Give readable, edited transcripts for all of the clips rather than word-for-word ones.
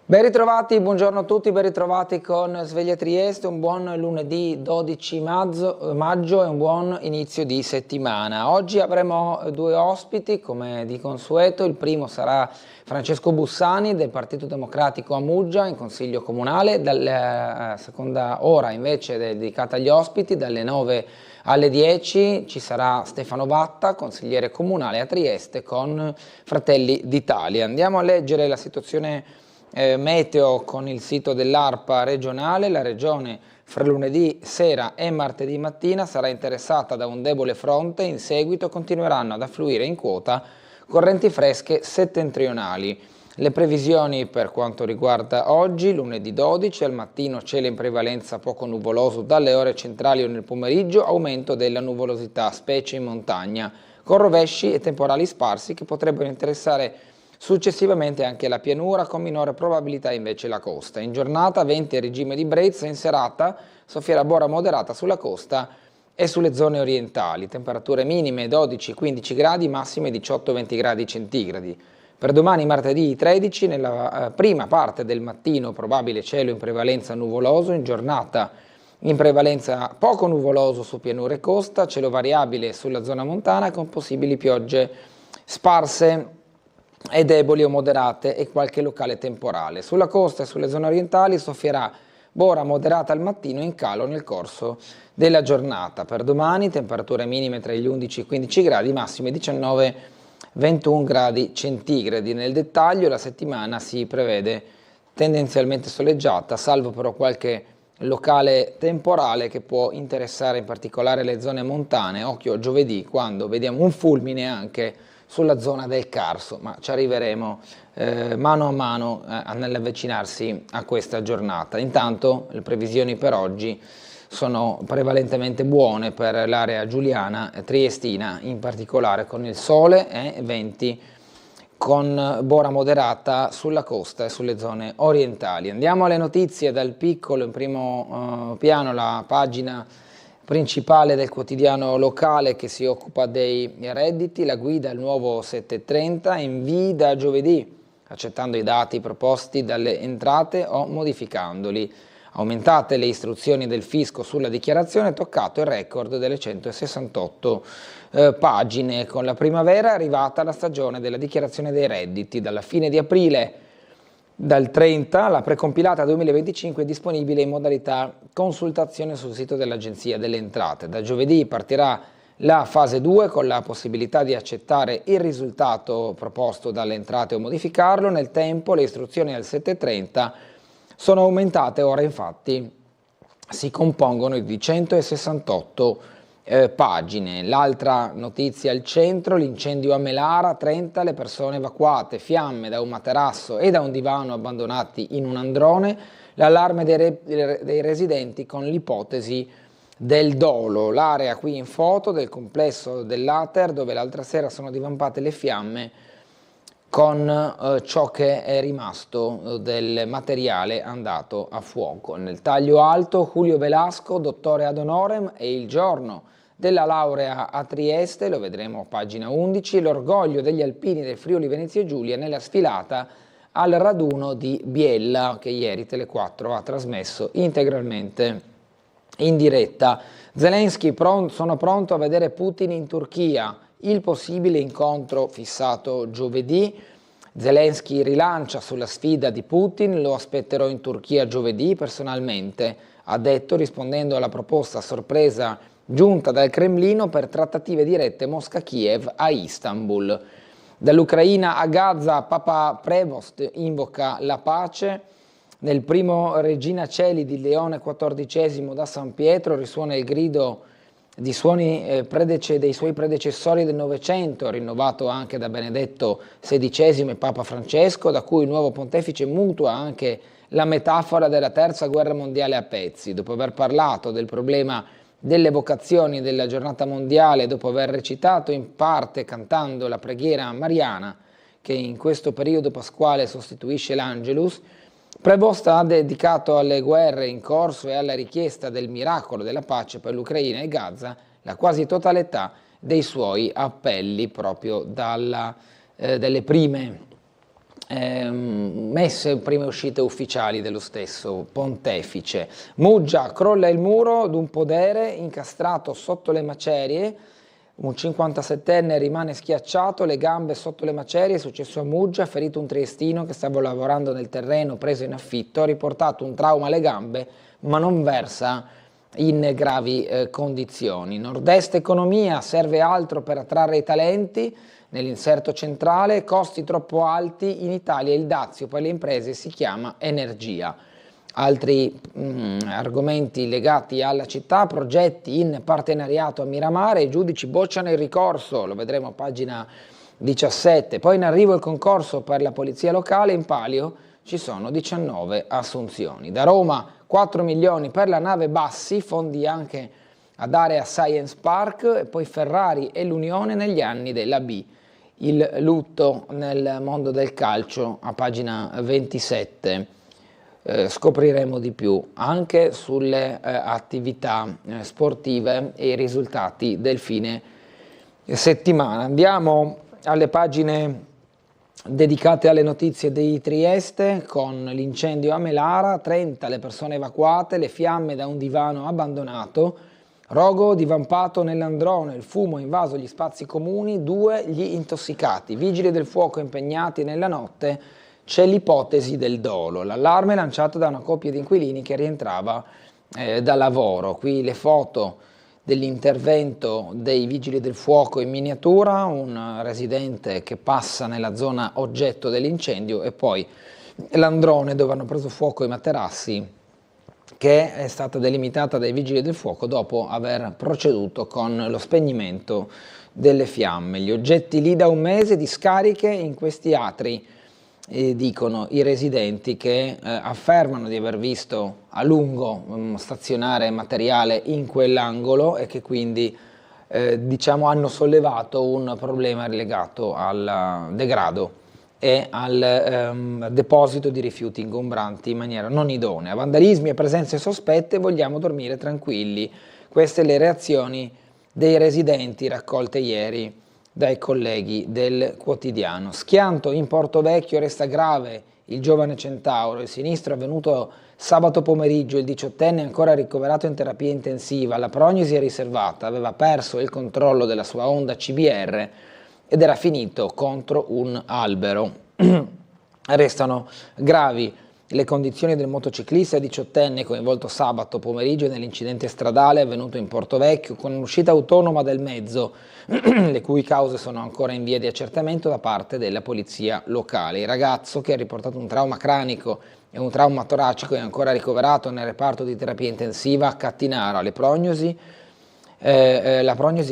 Ben ritrovati, buongiorno a tutti, ben ritrovati con Sveglia Trieste, un buon lunedì 12 maggio e un buon inizio di settimana. Oggi avremo due ospiti come di consueto, il primo sarà Francesco Bussani del Partito Democratico a Muggia in Consiglio Comunale, dalla seconda ora invece dedicata agli ospiti, dalle 9 alle 10 ci sarà Stefano Vatta, consigliere comunale a Trieste con Fratelli d'Italia. Andiamo a leggere la situazione meteo con il sito dell'ARPA regionale. La regione fra lunedì sera e martedì mattina sarà interessata da un debole fronte, in seguito continueranno ad affluire in quota correnti fresche settentrionali. Le previsioni per quanto riguarda oggi, lunedì 12, al mattino cielo in prevalenza poco nuvoloso dalle ore centrali o nel pomeriggio, aumento della nuvolosità, specie in montagna, con rovesci e temporali sparsi che potrebbero interessare successivamente anche la pianura, con minore probabilità invece la costa. In giornata venti a regime di brezza, in serata soffierà bora moderata sulla costa e sulle zone orientali. Temperature minime 12-15 gradi, massime 18-20 gradi centigradi. Per domani martedì 13, nella prima parte del mattino probabile cielo in prevalenza nuvoloso, in giornata in prevalenza poco nuvoloso su pianura e costa, cielo variabile sulla zona montana con possibili piogge sparse e deboli o moderate e qualche locale temporale. Sulla costa e sulle zone orientali soffierà bora moderata al mattino in calo nel corso della giornata. Per domani temperature minime tra gli 11 e i 15 gradi, massime 19-21 gradi centigradi. Nel dettaglio la settimana si prevede tendenzialmente soleggiata, salvo però qualche locale temporale che può interessare in particolare le zone montane. Occhio giovedì quando vediamo un fulmine anche sulla zona del Carso, ma ci arriveremo mano a mano nell'avvicinarsi a questa giornata. Intanto le previsioni per oggi sono prevalentemente buone per l'area giuliana, triestina in particolare, con il sole e venti con bora moderata sulla costa e sulle zone orientali. Andiamo alle notizie dal piccolo, in primo piano la pagina principale del quotidiano locale che si occupa dei redditi. La guida al nuovo 730 invii da giovedì, accettando i dati proposti dalle entrate o modificandoli. Aumentate le istruzioni del fisco sulla dichiarazione, toccato il record delle 168 pagine. Con la primavera è arrivata la stagione della dichiarazione dei redditi. Dalla fine di aprile, dal 30, la precompilata 2025 è disponibile in modalità consultazione sul sito dell'Agenzia delle Entrate. Da giovedì partirà la fase 2 con la possibilità di accettare il risultato proposto dalle entrate o modificarlo. Nel tempo le istruzioni al 730 sono aumentate, ora infatti si compongono di 168 pagine. L'altra notizia al centro, l'incendio a Melara, 30 le persone evacuate, fiamme da un materasso e da un divano abbandonati in un androne, l'allarme dei residenti con l'ipotesi del dolo. L'area qui in foto del complesso dell'Ater dove l'altra sera sono divampate le fiamme con ciò che è rimasto del materiale andato a fuoco. Nel taglio alto Julio Velasco, dottore ad honorem, e il giorno della laurea a Trieste, lo vedremo a pagina 11, l'orgoglio degli alpini del Friuli Venezia Giulia nella sfilata al raduno di Biella che ieri Tele4 ha trasmesso integralmente in diretta. Zelensky sono pronto a vedere Putin in Turchia, il possibile incontro fissato giovedì. Zelensky rilancia sulla sfida di Putin, lo aspetterò in Turchia giovedì personalmente, ha detto rispondendo alla proposta sorpresa giunta dal Cremlino per trattative dirette Mosca-Kiev a Istanbul. Dall'Ucraina a Gaza Papa Prevost invoca la pace. Nel primo Regina Coeli di Leone XIV da San Pietro risuona il grido di suoni dei suoi predecessori del Novecento, rinnovato anche da Benedetto XVI e Papa Francesco, da cui il nuovo pontefice mutua anche la metafora della terza guerra mondiale a pezzi. Dopo aver parlato del problema delle vocazioni della giornata mondiale, dopo aver recitato in parte cantando la preghiera mariana che in questo periodo pasquale sostituisce l'Angelus, Prevost ha dedicato alle guerre in corso e alla richiesta del miracolo della pace per l'Ucraina e Gaza la quasi totalità dei suoi appelli proprio delle prime messe prime uscite ufficiali dello stesso pontefice. Muggia, crolla il muro d'un podere incastrato sotto le macerie. Un 57enne rimane schiacciato, le gambe sotto le macerie, è successo a Muggia, ferito un triestino che stava lavorando nel terreno preso in affitto, ha riportato un trauma alle gambe, ma non versa in gravi condizioni. Nord-Est Economia, serve altro per attrarre i talenti. Nell'inserto centrale, costi troppo alti, in Italia il dazio per le imprese si chiama energia. Altri argomenti legati alla città: progetti in partenariato a Miramare, i giudici bocciano il ricorso, lo vedremo a pagina 17. Poi in arrivo il concorso per la polizia locale, in palio ci sono 19 assunzioni. Da Roma 4 milioni per la nave Bassi, fondi anche ad Area Science Park, e poi Ferrari e l'Unione negli anni della B. Il lutto nel mondo del calcio a pagina 27. Scopriremo di più anche sulle attività sportive e i risultati del fine settimana. Andiamo alle pagine dedicate alle notizie di Trieste, con l'incendio a Melara, 30 le persone evacuate, le fiamme da un divano abbandonato, rogo divampato nell'Androne, il fumo ha invaso gli spazi comuni, 2 gli intossicati, vigili del fuoco impegnati nella notte. C'è l'ipotesi del dolo, l'allarme lanciato da una coppia di inquilini che rientrava da lavoro. Qui le foto dell'intervento dei vigili del fuoco in miniatura, un residente che passa nella zona oggetto dell'incendio e poi l'androne dove hanno preso fuoco i materassi, che è stata delimitata dai vigili del fuoco dopo aver proceduto con lo spegnimento delle fiamme. Gli oggetti lì da un mese, discariche in questi atri. Dicono i residenti che affermano di aver visto a lungo stazionare materiale in quell'angolo e che quindi hanno sollevato un problema legato al degrado e al deposito di rifiuti ingombranti in maniera non idonea. Vandalismi e presenze sospette, vogliamo dormire tranquilli. Queste le reazioni dei residenti raccolte ieri dai colleghi del quotidiano. Schianto in Portovecchio, resta grave il giovane centauro, il sinistro è avvenuto sabato pomeriggio, il 18enne è ancora ricoverato in terapia intensiva, la prognosi è riservata, aveva perso il controllo della sua Honda CBR ed era finito contro un albero. Restano gravi le condizioni del motociclista 18enne coinvolto sabato pomeriggio nell'incidente stradale avvenuto in Portovecchio con un'uscita autonoma del mezzo, le cui cause sono ancora in via di accertamento da parte della polizia locale. Il ragazzo, che ha riportato un trauma cranico e un trauma toracico, è ancora ricoverato nel reparto di terapia intensiva a Cattinara. La prognosi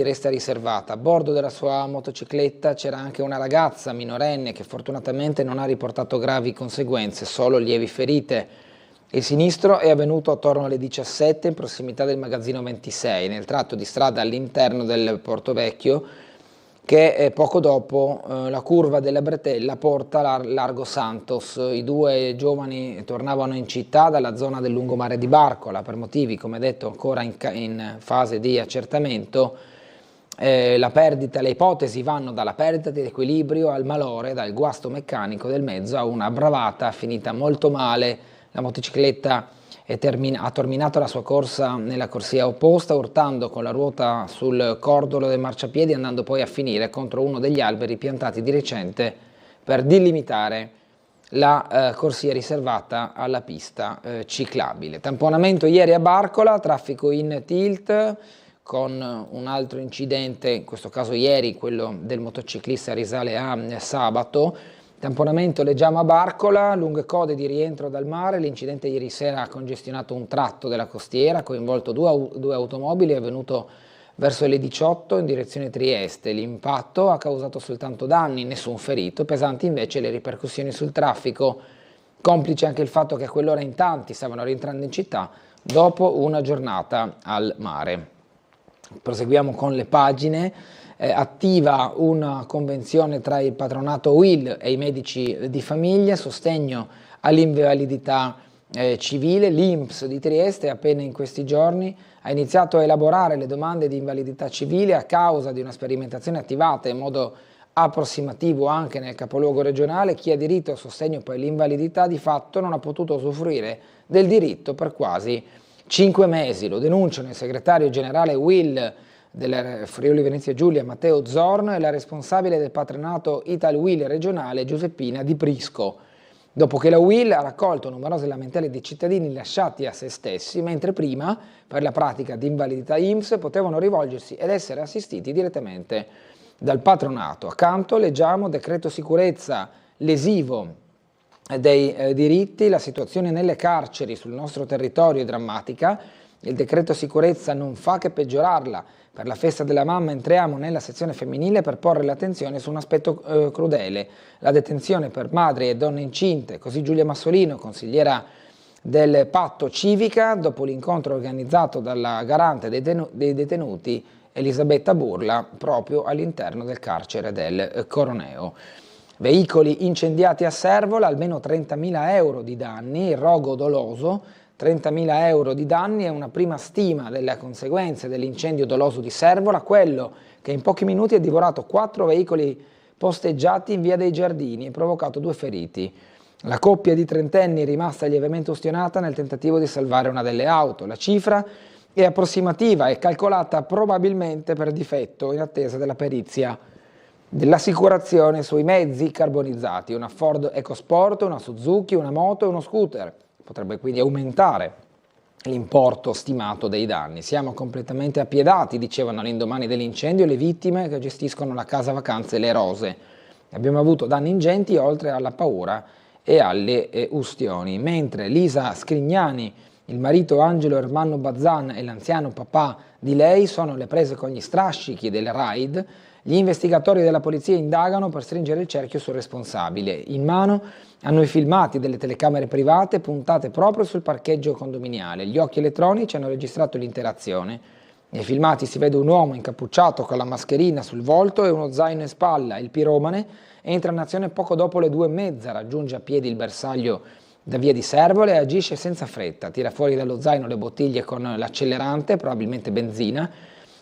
resta riservata. A bordo della sua motocicletta c'era anche una ragazza minorenne che fortunatamente non ha riportato gravi conseguenze, solo lievi ferite. Il sinistro è avvenuto attorno alle 17 in prossimità del magazzino 26, nel tratto di strada all'interno del Portovecchio, che poco dopo la curva della Bretella porta Largo Santos. I 2 giovani tornavano in città dalla zona del lungomare di Barcola per motivi, come detto, ancora in fase di accertamento. Le ipotesi vanno dalla perdita di equilibrio al malore, dal guasto meccanico del mezzo a una bravata finita molto male. La motocicletta ha terminato la sua corsa nella corsia opposta, urtando con la ruota sul cordolo del marciapiedi, andando poi a finire contro uno degli alberi piantati di recente per delimitare la corsia riservata alla pista ciclabile. Tamponamento ieri a Barcola, traffico in tilt, con un altro incidente, in questo caso ieri, quello del motociclista risale a sabato. Tamponamento leggiamo a Barcola, lunghe code di rientro dal mare, l'incidente ieri sera ha congestionato un tratto della costiera, coinvolto due automobili, è avvenuto verso le 18 in direzione Trieste. L'impatto ha causato soltanto danni, nessun ferito, pesanti invece le ripercussioni sul traffico, complice anche il fatto che a quell'ora in tanti stavano rientrando in città dopo una giornata al mare. Proseguiamo con le pagine. Attiva una convenzione tra il patronato UIL e i medici di famiglia, sostegno all'invalidità civile. L'INPS di Trieste appena in questi giorni ha iniziato a elaborare le domande di invalidità civile a causa di una sperimentazione attivata in modo approssimativo anche nel capoluogo regionale, chi ha diritto al sostegno per l'invalidità di fatto non ha potuto usufruire del diritto per quasi 5 mesi. Lo denunciano il segretario generale UIL del Friuli Venezia Giulia Matteo Zorn e la responsabile del patronato Ital UIL regionale Giuseppina Di Prisco, dopo che la UIL ha raccolto numerose lamentele di cittadini lasciati a se stessi, mentre prima, per la pratica di invalidità INPS, potevano rivolgersi ed essere assistiti direttamente dal patronato. Accanto leggiamo decreto sicurezza lesivo dei diritti, la situazione nelle carceri sul nostro territorio è drammatica, il decreto sicurezza non fa che peggiorarla. Per la festa della mamma entriamo nella sezione femminile per porre l'attenzione su un aspetto crudele, la detenzione per madri e donne incinte. Così Giulia Massolino, consigliera del Patto Civica, dopo l'incontro organizzato dalla garante dei detenuti Elisabetta Burla proprio all'interno del carcere del Coroneo. Veicoli incendiati a Servola, almeno 30.000 euro di danni, il rogo doloso. 30.000 euro di danni è una prima stima delle conseguenze dell'incendio doloso di Servola, quello che in pochi minuti ha divorato 4 veicoli posteggiati in via dei Giardini e provocato 2 feriti. La coppia di trentenni è rimasta lievemente ustionata nel tentativo di salvare una delle auto. La cifra è approssimativa e calcolata probabilmente per difetto in attesa della perizia dell'assicurazione sui mezzi carbonizzati, una Ford EcoSport, una Suzuki, una moto e uno scooter. Potrebbe quindi aumentare l'importo stimato dei danni. Siamo completamente appiedati, dicevano all'indomani dell'incendio le vittime che gestiscono la casa vacanze Le Rose. Abbiamo avuto danni ingenti oltre alla paura e alle ustioni. Mentre Lisa Scrignani, il marito Angelo Ermanno Bazzan e l'anziano papà di lei sono alle prese con gli strascichi del raid, gli investigatori della polizia indagano per stringere il cerchio sul responsabile. In mano hanno i filmati delle telecamere private puntate proprio sul parcheggio condominiale. Gli occhi elettronici hanno registrato l'interazione. Nei filmati si vede un uomo incappucciato con la mascherina sul volto e uno zaino in spalla. Il piromane entra in azione poco dopo le 2:30, raggiunge a piedi il bersaglio da via di Servola e agisce senza fretta. Tira fuori dallo zaino le bottiglie con l'accelerante, probabilmente benzina,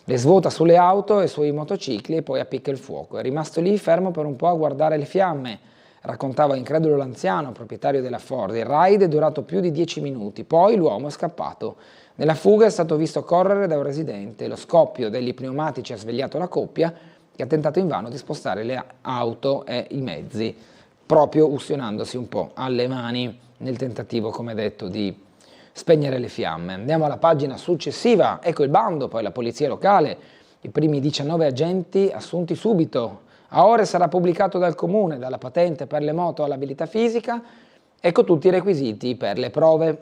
le svuota sulle auto e sui motocicli e poi appicca il fuoco. È rimasto lì fermo per un po' a guardare le fiamme, raccontava incredulo l'anziano, proprietario della Ford. Il raid è durato più di 10 minuti, poi l'uomo è scappato. Nella fuga è stato visto correre da un residente. Lo scoppio degli pneumatici ha svegliato la coppia, che ha tentato invano di spostare le auto e i mezzi, proprio ustionandosi un po' alle mani nel tentativo, come detto, di spegnere le fiamme. Andiamo alla pagina successiva, ecco il bando, poi la polizia locale, i primi 19 agenti assunti subito. A ore sarà pubblicato dal comune, dalla patente per le moto all'abilità fisica, ecco tutti i requisiti per le prove.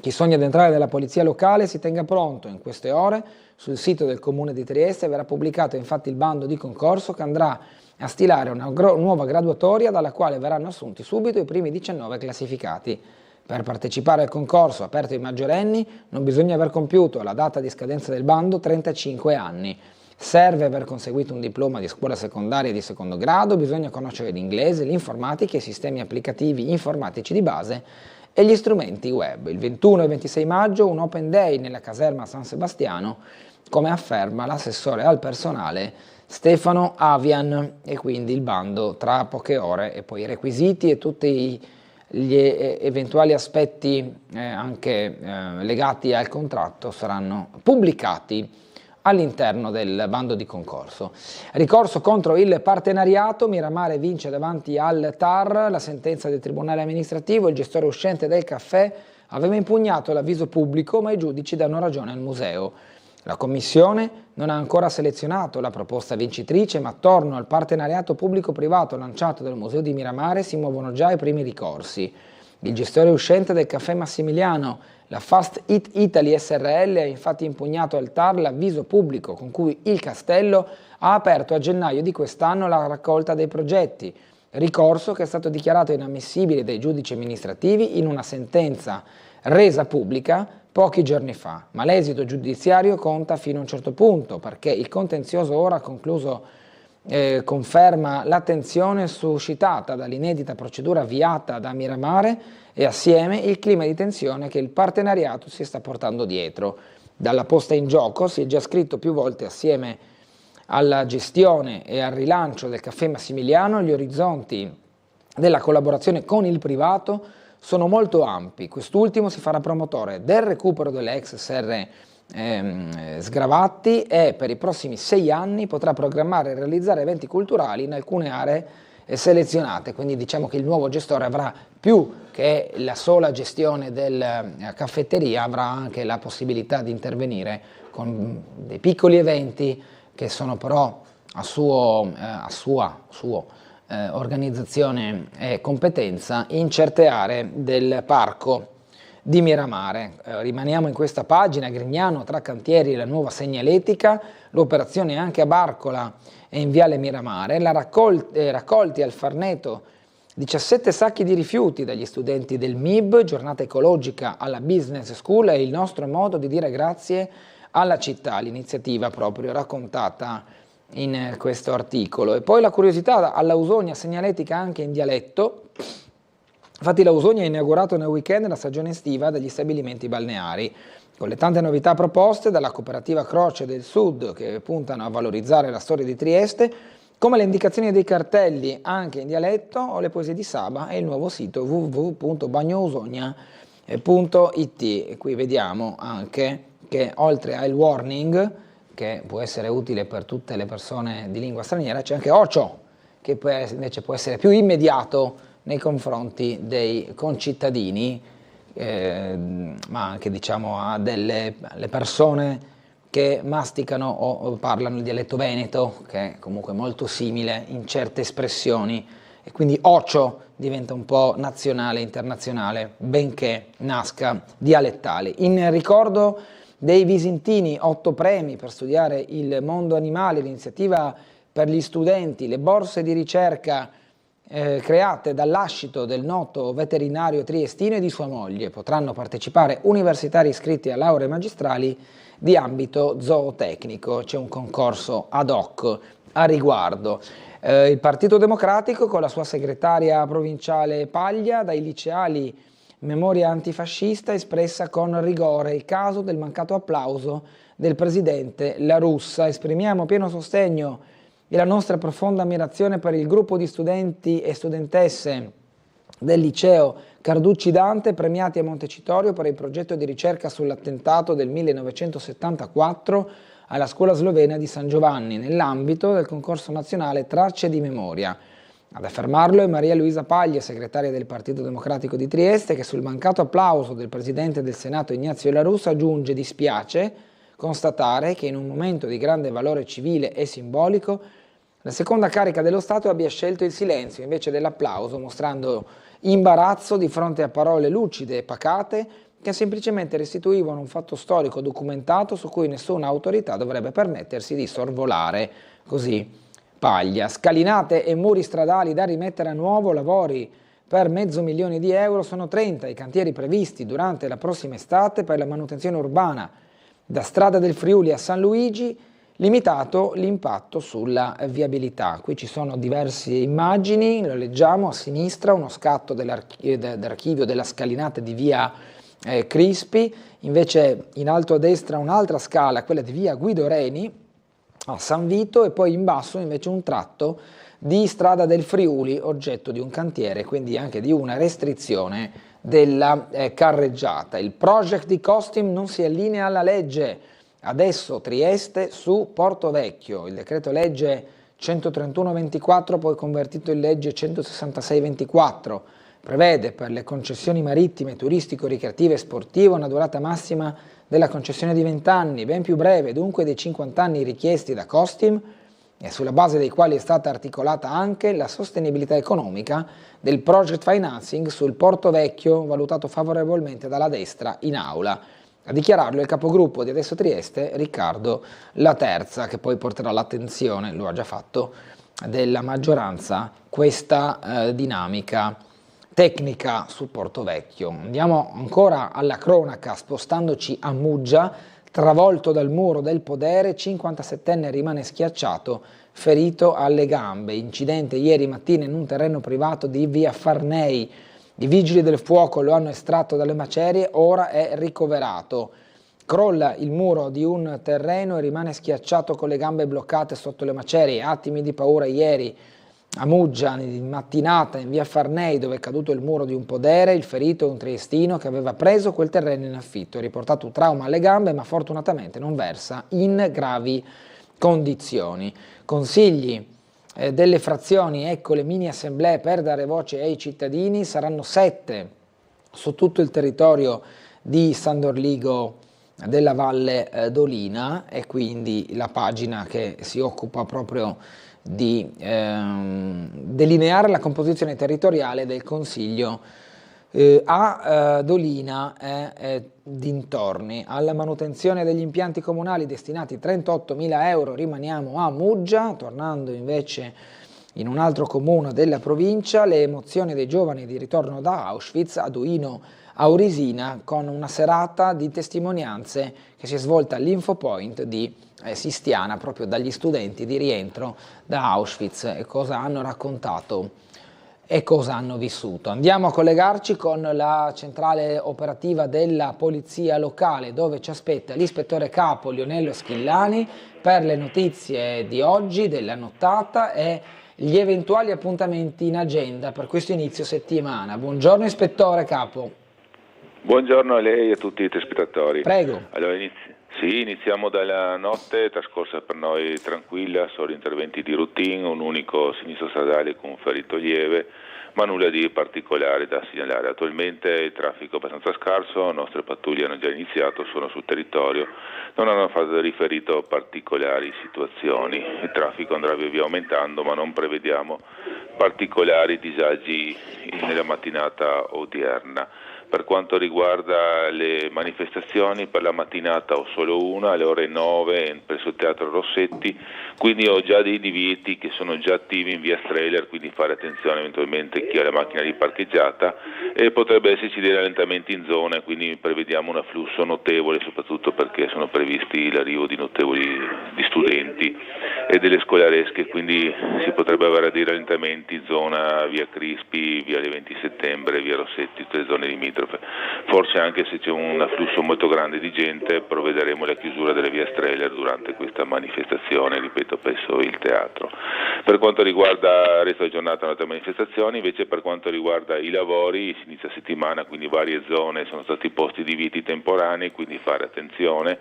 Chi sogna di entrare nella polizia locale si tenga pronto, in queste ore sul sito del comune di Trieste verrà pubblicato infatti il bando di concorso che andrà a stilare una nuova graduatoria dalla quale verranno assunti subito i primi 19 classificati. Per partecipare al concorso aperto ai maggiorenni non bisogna aver compiuto alla data di scadenza del bando 35 anni. Serve aver conseguito un diploma di scuola secondaria di secondo grado, bisogna conoscere l'inglese, l'informatica, i sistemi applicativi informatici di base e gli strumenti web. Il 21 e 26 maggio un open day nella caserma San Sebastiano, come afferma l'assessore al personale Stefano Avian, e quindi il bando tra poche ore e poi i requisiti e tutti gli eventuali aspetti anche legati al contratto saranno pubblicati all'interno del bando di concorso. Ricorso contro il partenariato, Miramare vince davanti al TAR la sentenza del Tribunale amministrativo, il gestore uscente del caffè aveva impugnato l'avviso pubblico ma i giudici danno ragione al museo. La Commissione non ha ancora selezionato la proposta vincitrice, ma attorno al partenariato pubblico-privato lanciato dal Museo di Miramare si muovono già i primi ricorsi. Il gestore uscente del Caffè Massimiliano, la Fast Eat Italy SRL, ha infatti impugnato al TAR l'avviso pubblico con cui il Castello ha aperto a gennaio di quest'anno la raccolta dei progetti, ricorso che è stato dichiarato inammissibile dai giudici amministrativi in una sentenza resa pubblica pochi giorni fa, ma l'esito giudiziario conta fino a un certo punto, perché il contenzioso ora concluso conferma l'attenzione suscitata dall'inedita procedura avviata da Miramare e assieme il clima di tensione che il partenariato si sta portando dietro. Dalla posta in gioco si è già scritto più volte assieme alla gestione e al rilancio del caffè Massimiliano, gli orizzonti della collaborazione con il privato sono molto ampi. Quest'ultimo si farà promotore del recupero delle ex serre sgravati e per i prossimi 6 anni potrà programmare e realizzare eventi culturali in alcune aree selezionate, quindi diciamo che il nuovo gestore avrà più che la sola gestione della caffetteria, avrà anche la possibilità di intervenire con dei piccoli eventi che sono però a sua organizzazione e competenza in certe aree del parco di Miramare. Rimaniamo in questa pagina, Grignano tra cantieri e la nuova segnaletica, l'operazione anche a Barcola e in Viale Miramare, raccolti al Farneto 17 sacchi di rifiuti dagli studenti del MIB, giornata ecologica alla Business School, è il nostro modo di dire grazie alla città, l'iniziativa proprio raccontata in questo articolo. E poi la curiosità all'Ausonia segnaletica anche in dialetto. Infatti l'Ausonia ha inaugurato nel weekend la stagione estiva degli stabilimenti balneari, con le tante novità proposte dalla cooperativa Croce del Sud che puntano a valorizzare la storia di Trieste, come le indicazioni dei cartelli anche in dialetto o le poesie di Saba e il nuovo sito www.bagnousonia.it. E qui vediamo anche che oltre al warning, che può essere utile per tutte le persone di lingua straniera, c'è anche Ocio, che invece può essere più immediato nei confronti dei concittadini, ma anche diciamo alle persone che masticano o parlano il dialetto veneto, che è comunque molto simile in certe espressioni, e quindi Ocio diventa un po' nazionale, internazionale, benché nasca dialettale. In ricordo dei Visintini, 8 premi per studiare il mondo animale, l'iniziativa per gli studenti, le borse di ricerca create dall'ascito del noto veterinario triestino e di sua moglie. Potranno partecipare universitari iscritti a lauree magistrali di ambito zootecnico. C'è un concorso ad hoc a riguardo. Il Partito Democratico con la sua segretaria provinciale Paglia, dai liceali memoria antifascista espressa con rigore, il caso del mancato applauso del presidente La Russa. Esprimiamo pieno sostegno e la nostra profonda ammirazione per il gruppo di studenti e studentesse del liceo Carducci Dante premiati a Montecitorio per il progetto di ricerca sull'attentato del 1974 alla scuola slovena di San Giovanni nell'ambito del concorso nazionale Tracce di Memoria. Ad affermarlo è Maria Luisa Paglia, segretaria del Partito Democratico di Trieste, che sul mancato applauso del presidente del Senato Ignazio La Russa aggiunge: dispiace constatare che in un momento di grande valore civile e simbolico la seconda carica dello Stato abbia scelto il silenzio invece dell'applauso, mostrando imbarazzo di fronte a parole lucide e pacate che semplicemente restituivano un fatto storico documentato su cui nessuna autorità dovrebbe permettersi di sorvolare. Così Paglia. Scalinate e muri stradali da rimettere a nuovo, lavori per €500.000, sono 30 i cantieri previsti durante la prossima estate per la manutenzione urbana da Strada del Friuli a San Luigi, limitato l'impatto sulla viabilità. Qui ci sono diverse immagini, lo leggiamo a sinistra, uno scatto dell'archivio della scalinata di via Crispi, invece in alto a destra un'altra scala, quella di via Guido Reni a San Vito, e poi in basso invece un tratto di Strada del Friuli, oggetto di un cantiere, quindi anche di una restrizione della carreggiata. Il project di Costim non si allinea alla legge. Adesso Trieste su Porto Vecchio, il decreto legge 131-24 poi convertito in legge 166-24, prevede per le concessioni marittime, turistico-ricreative e sportive una durata massima della concessione di 20 anni, ben più breve dunque dei 50 anni richiesti da Costim, e sulla base dei quali è stata articolata anche la sostenibilità economica del project financing sul Porto Vecchio, valutato favorevolmente dalla destra in aula. A dichiararlo il capogruppo di Adesso Trieste, Riccardo Laterza, che poi porterà l'attenzione, lo ha già fatto, della maggioranza, questa dinamica tecnica su Porto Vecchio. Andiamo ancora alla cronaca, spostandoci a Muggia, travolto dal muro del podere, 57enne rimane schiacciato, ferito alle gambe. Incidente ieri mattina in un terreno privato di via Farnei. I vigili del fuoco lo hanno estratto dalle macerie, ora è ricoverato. Crolla il muro di un terreno e rimane schiacciato con le gambe bloccate sotto le macerie. Attimi di paura ieri a Muggia, in mattinata, in via Farnei, dove è caduto il muro di un podere. Il ferito è un triestino che aveva preso quel terreno in affitto. È riportato un trauma alle gambe, ma fortunatamente non versa in gravi condizioni. Consigli delle frazioni, ecco le mini assemblee per dare voce ai cittadini. Saranno 7 su tutto il territorio di San Dorligo della Valle d'Olina, e quindi la pagina che si occupa proprio di delineare la composizione territoriale del Consiglio a Dolina e dintorni. Alla manutenzione degli impianti comunali destinati 38.000 euro rimaniamo a Muggia. Tornando invece in un altro comune della provincia, le emozioni dei giovani di ritorno da Auschwitz a Duino Aurisina, con una serata di testimonianze che si è svolta all'Infopoint di Sistiana, proprio dagli studenti di rientro da Auschwitz, e cosa hanno raccontato e cosa hanno vissuto. Andiamo a collegarci con la centrale operativa della polizia locale, dove ci aspetta l'ispettore capo Lionello Schillani per le notizie di oggi, della nottata e gli eventuali appuntamenti in agenda per questo inizio settimana. Buongiorno ispettore capo. Buongiorno a lei e a tutti i telespettatori. Prego. Allora, iniziamo dalla notte trascorsa per noi tranquilla, solo interventi di routine, un unico sinistro stradale con un ferito lieve, ma nulla di particolare da segnalare. Attualmente il traffico è abbastanza scarso, le nostre pattuglie hanno già iniziato, sono sul territorio, non hanno fatto riferito a particolari situazioni. Il traffico andrà via via aumentando, ma non prevediamo particolari disagi nella mattinata odierna. Per quanto riguarda le manifestazioni, per la mattinata ho solo una, alle ore 9 presso il Teatro Rossetti, quindi ho già dei divieti che sono già attivi in via Strehler, quindi fare attenzione eventualmente chi ha la macchina riparcheggiata, e potrebbe esserci dei rallentamenti in zona, quindi prevediamo un afflusso notevole, soprattutto perché sono previsti l'arrivo di notevoli di studenti e delle scolaresche, quindi si potrebbe avere dei rallentamenti in zona via Crispi, via le 20 settembre, via Rossetti, tutte le zone limitrofe. Forse anche se c'è un afflusso molto grande di gente provvederemo alla chiusura delle via Strehler durante questa manifestazione, ripeto, presso il teatro. Per quanto riguarda il resto della giornata, altre manifestazioni, invece per quanto riguarda i lavori, si inizia settimana, quindi varie zone sono stati posti divieti temporanei, quindi fare attenzione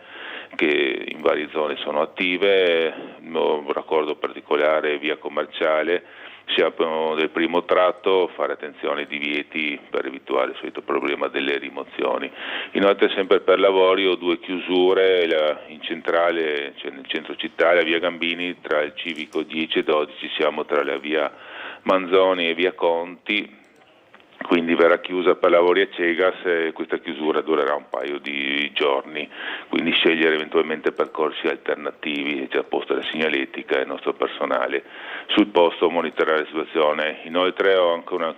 che in varie zone sono attive. Un raccordo particolare via Commerciale, sia del primo tratto, fare attenzione ai divieti per evitare il solito problema delle rimozioni. Inoltre sempre per lavori ho 2 chiusure, in centrale, cioè nel centro città, la via Gambini tra il civico 10 e 12, siamo tra la via Manzoni e via Conti, quindi verrà chiusa per lavori a Cegas e questa chiusura durerà un paio di giorni, quindi scegliere eventualmente percorsi alternativi. È già posta la segnaletica e il nostro personale sul posto monitorare la situazione. Inoltre ho anche una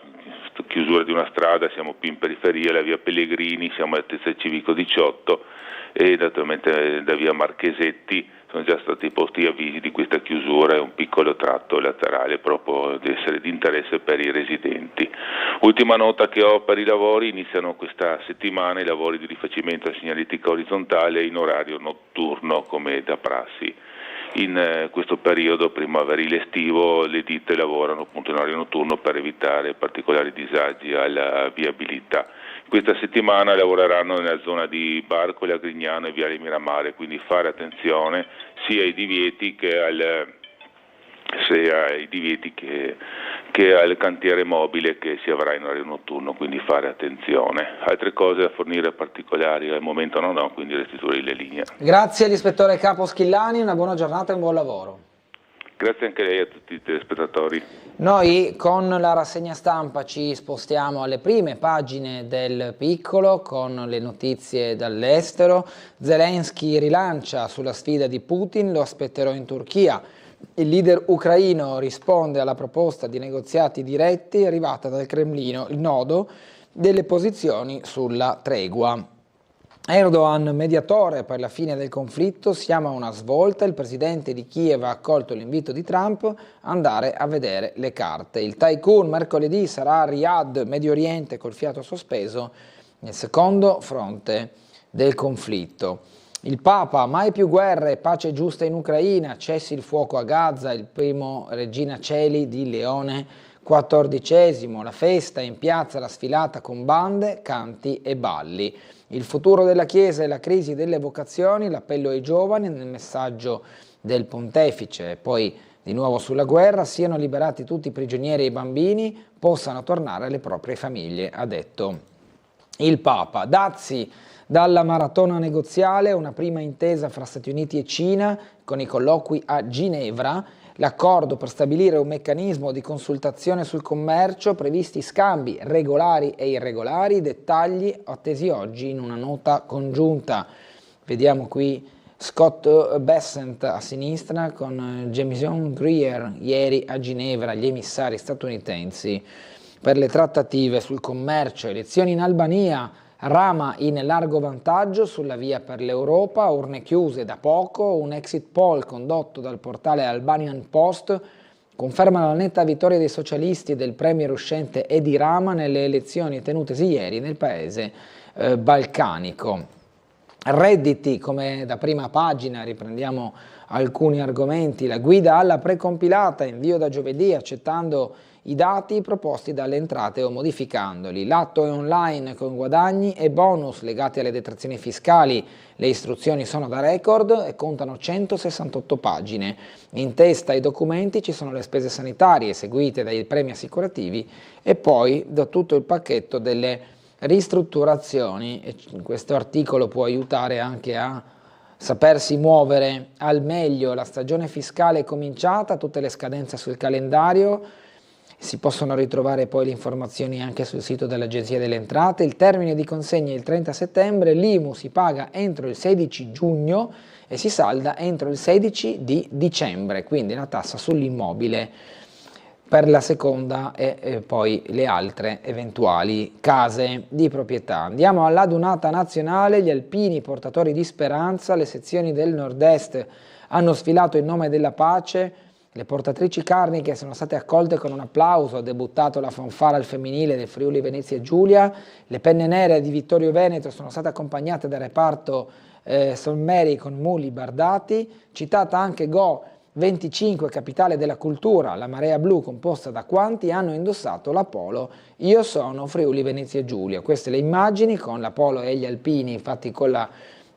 chiusura di una strada, siamo più in periferia, la via Pellegrini, siamo all'altezza del civico 18 e naturalmente da via Marchesetti sono già stati posti avvisi di questa chiusura e un piccolo tratto laterale proprio di essere di interesse per i residenti. Ultima nota che ho per i lavori: iniziano questa settimana i lavori di rifacimento a segnaletica orizzontale in orario notturno come da prassi. In questo periodo primaverile estivo le ditte lavorano appunto in orario notturno per evitare particolari disagi alla viabilità. Questa settimana lavoreranno nella zona di Barcole, Agrignano e Viale Miramare, quindi fare attenzione sia ai divieti che al cantiere mobile che si avrà in orario notturno, quindi fare attenzione. Altre cose da fornire particolari al momento non ho, quindi restituire le linee. Grazie all'ispettore capo Schillani, una buona giornata e un buon lavoro. Grazie anche a lei e a tutti i telespettatori. Noi con la rassegna stampa ci spostiamo alle prime pagine del Piccolo con le notizie dall'estero. Zelensky rilancia sulla sfida di Putin, lo aspetterò in Turchia. Il leader ucraino risponde alla proposta di negoziati diretti arrivata dal Cremlino, il nodo delle posizioni sulla tregua. Erdogan, mediatore per la fine del conflitto, siamo a una svolta. Il presidente di Kiev ha accolto l'invito di Trump a andare a vedere le carte. Il tycoon mercoledì sarà a Riyadh, Medio Oriente, col fiato sospeso, nel secondo fronte del conflitto. Il Papa, mai più guerre, pace giusta in Ucraina, cessi il fuoco a Gaza, il primo Regina Coeli di Leone XIV, la festa in piazza, la sfilata con bande, canti e balli. Il futuro della Chiesa e la crisi delle vocazioni, l'appello ai giovani nel messaggio del Pontefice, e poi di nuovo sulla guerra, siano liberati tutti i prigionieri e i bambini, possano tornare alle proprie famiglie, ha detto il Papa. Dazi dalla maratona negoziale, una prima intesa fra Stati Uniti e Cina con i colloqui a Ginevra, l'accordo per stabilire un meccanismo di consultazione sul commercio, previsti scambi regolari e irregolari, dettagli attesi oggi in una nota congiunta. Vediamo qui Scott Bessent a sinistra con Jameson Greer ieri a Ginevra, gli emissari statunitensi per le trattative sul commercio. Elezioni in Albania, Rama in largo vantaggio sulla via per l'Europa, urne chiuse da poco, un exit poll condotto dal portale Albanian Post conferma la netta vittoria dei socialisti e del premier uscente Edi Rama nelle elezioni tenutesi ieri nel paese balcanico. Redditi, come da prima pagina, riprendiamo alcuni argomenti, la guida alla precompilata, invio da giovedì accettando i dati proposti dalle entrate o modificandoli. L'atto è online con guadagni e bonus legati alle detrazioni fiscali. Le istruzioni sono da record e contano 168 pagine. In testa ai documenti ci sono le spese sanitarie seguite dai premi assicurativi e poi da tutto il pacchetto delle ristrutturazioni. E questo articolo può aiutare anche a sapersi muovere al meglio. La stagione fiscale è cominciata, tutte le scadenze sul calendario. Si possono ritrovare poi le informazioni anche sul sito dell'Agenzia delle Entrate. Il termine di consegna è il 30 settembre, l'IMU si paga entro il 16 giugno e si salda entro il 16 di dicembre, quindi la tassa sull'immobile per la seconda e poi le altre eventuali case di proprietà. Andiamo alla Dunata nazionale, gli alpini portatori di speranza, le sezioni del nord-est hanno sfilato in nome della pace. Le portatrici carniche sono state accolte con un applauso, ha debuttato la fanfara al femminile del Friuli Venezia Giulia, le penne nere di Vittorio Veneto sono state accompagnate dal reparto Solmeri con muli bardati, citata anche Go 25, capitale della cultura, la marea blu composta da quanti hanno indossato la polo Io sono Friuli Venezia Giulia. Queste le immagini con la polo e gli alpini infatti con la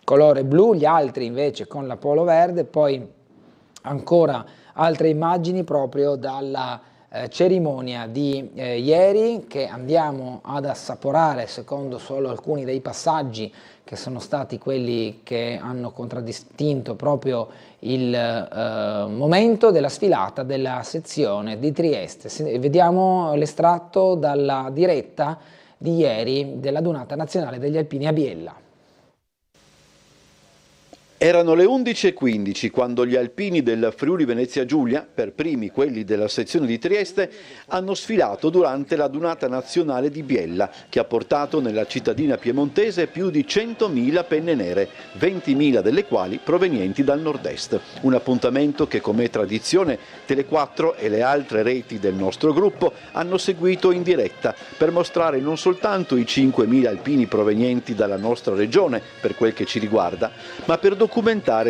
colore blu, gli altri invece con la polo verde, poi ancora altre immagini proprio dalla cerimonia di ieri che andiamo ad assaporare secondo solo alcuni dei passaggi che sono stati quelli che hanno contraddistinto proprio il momento della sfilata della sezione di Trieste. Vediamo l'estratto dalla diretta di ieri della Dunata Nazionale degli Alpini a Biella. Erano le 11:15 quando gli alpini del Friuli Venezia Giulia, per primi quelli della sezione di Trieste, hanno sfilato durante la Dunata Nazionale di Biella, che ha portato nella cittadina piemontese più di 100.000 penne nere, 20.000 delle quali provenienti dal nord-est. Un appuntamento che, come tradizione, Tele4 e le altre reti del nostro gruppo hanno seguito in diretta per mostrare non soltanto i 5.000 alpini provenienti dalla nostra regione, per quel che ci riguarda, ma per documentare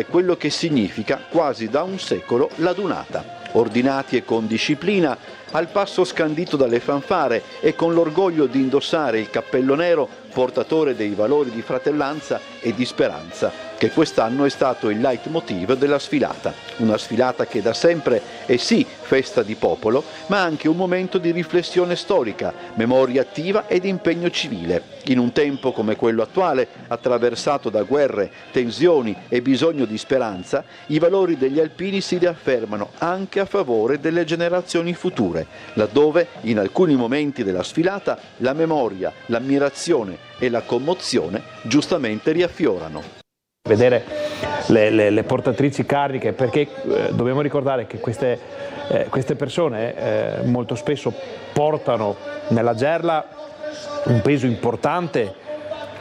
quello che significa quasi da un secolo la Dunata. Ordinati e con disciplina, al passo scandito dalle fanfare e con l'orgoglio di indossare il cappello nero portatore dei valori di fratellanza e di speranza, che quest'anno è stato il leitmotiv della sfilata. Una sfilata che da sempre è sì festa di popolo, ma anche un momento di riflessione storica, memoria attiva ed impegno civile. In un tempo come quello attuale, attraversato da guerre, tensioni e bisogno di speranza, i valori degli alpini si riaffermano anche a favore delle generazioni future, laddove in alcuni momenti della sfilata la memoria, l'ammirazione e la commozione giustamente riaffiorano. Vedere le portatrici carniche, perché dobbiamo ricordare che queste persone molto spesso portano nella gerla un peso importante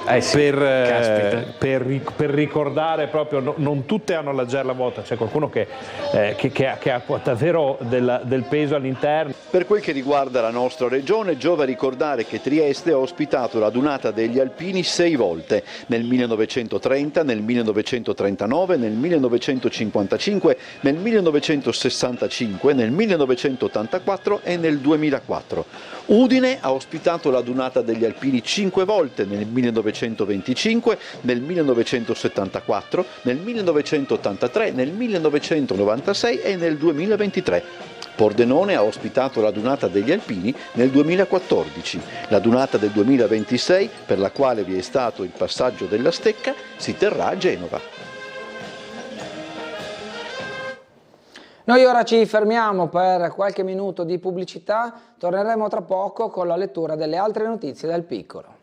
per ricordare proprio, non tutte hanno la gerla vuota, c'è qualcuno che ha davvero del peso all'interno. Per quel che riguarda la nostra regione, giova ricordare che Trieste ha ospitato la Dunata degli Alpini 6 volte, nel 1930, nel 1939, nel 1955, nel 1965, nel 1984 e nel 2004. Udine ha ospitato la Dunata degli Alpini 5 volte, nel 1925, nel 1974, nel 1983, nel 1996 e nel 2023. Pordenone ha ospitato la Dunata degli Alpini nel 2014. La Dunata del 2026, per la quale vi è stato il passaggio della stecca, si terrà a Genova. Noi ora ci fermiamo per qualche minuto di pubblicità, torneremo tra poco con la lettura delle altre notizie dal Piccolo.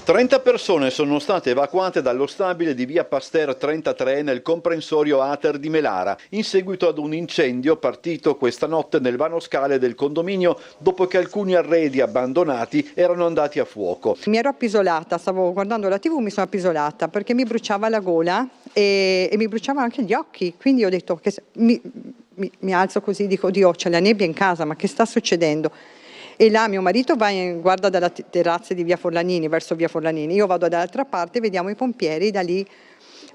Trenta persone sono state evacuate dallo stabile di via Pasteur 33 nel comprensorio Ater di Melara, in seguito ad un incendio partito questa notte nel vano scale del condominio dopo che alcuni arredi abbandonati erano andati a fuoco. Mi ero appisolata, stavo guardando la TV, mi sono appisolata perché mi bruciava la gola e mi bruciavano anche gli occhi, quindi ho detto che mi alzo così, dico Dio, c'è la nebbia in casa, ma che sta succedendo? E là mio marito guarda dalla terrazza di via Forlanini, verso via Forlanini, io vado dall'altra parte, vediamo i pompieri da lì,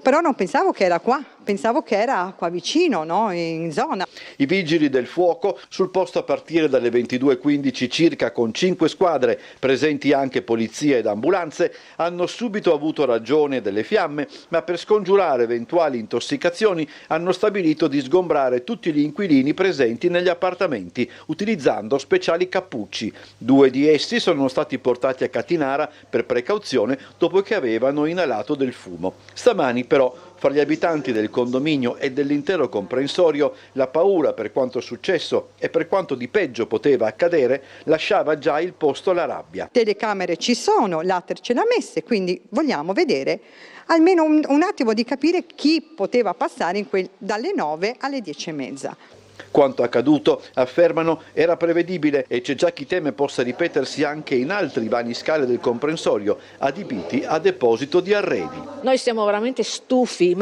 però non pensavo che era qua, pensavo che era qua vicino, no? In zona. I vigili del fuoco sul posto a partire dalle 22:15 circa, con 5 squadre, presenti anche polizia ed ambulanze, hanno subito avuto ragione delle fiamme, ma per scongiurare eventuali intossicazioni hanno stabilito di sgombrare tutti gli inquilini presenti negli appartamenti utilizzando speciali cappucci. 2 di essi sono stati portati a Catinara per precauzione dopo che avevano inalato del fumo. Stamani però fra gli abitanti del condominio e dell'intero comprensorio la paura per quanto successo e per quanto di peggio poteva accadere lasciava già il posto alla rabbia. Telecamere ci sono, l'Ater ce l'ha messe, quindi vogliamo vedere almeno un attimo di capire chi poteva passare dalle 9 alle 10:30. Quanto accaduto, affermano, era prevedibile e c'è già chi teme possa ripetersi anche in altri vani scale del comprensorio, adibiti a deposito di arredi. Noi siamo veramente stufi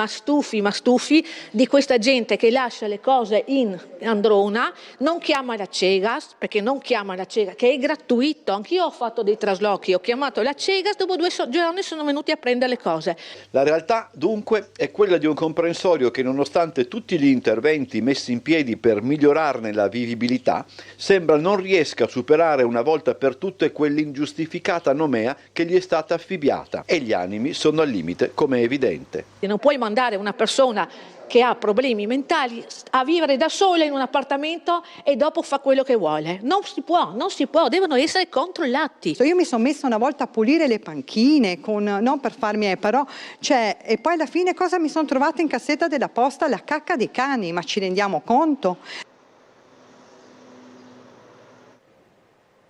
di questa gente che lascia le cose in Androna, non chiama la Cegas, perché non chiama la Cegas, che è gratuito. Anch'io ho fatto dei traslochi, ho chiamato la Cegas, dopo 2 giorni sono venuti a prendere le cose. La realtà, dunque, è quella di un comprensorio che, nonostante tutti gli interventi messi in piedi per migliorarne la vivibilità, sembra non riesca a superare una volta per tutte quell'ingiustificata nomea che gli è stata affibbiata, e gli animi sono al limite, come è evidente. Non puoi mandare una persona che ha problemi mentali a vivere da sola in un appartamento e dopo fa quello che vuole. Non si può, devono essere controllati. Io mi sono messa una volta a pulire le panchine, non per farmi, però, e poi alla fine cosa mi sono trovata in cassetta della posta? La cacca dei cani, ma ci rendiamo conto?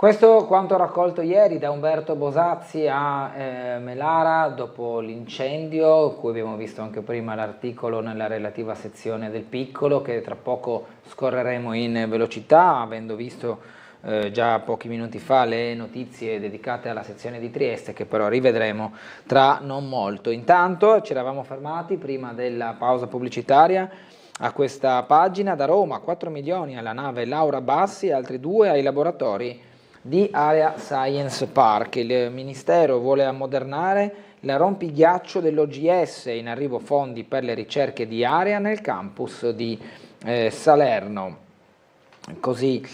Questo quanto raccolto ieri da Umberto Bosazzi a Melara dopo l'incendio, cui abbiamo visto anche prima l'articolo nella relativa sezione del Piccolo, che tra poco scorreremo in velocità, avendo visto già pochi minuti fa le notizie dedicate alla sezione di Trieste, che però rivedremo tra non molto. Intanto ci eravamo fermati prima della pausa pubblicitaria a questa pagina: da Roma 4 milioni alla nave Laura Bassi e altri 2 ai laboratori di Area Science Park. Il Ministero vuole ammodernare la rompighiaccio dell'OGS, in arrivo fondi per le ricerche di Area nel campus di Salerno. Così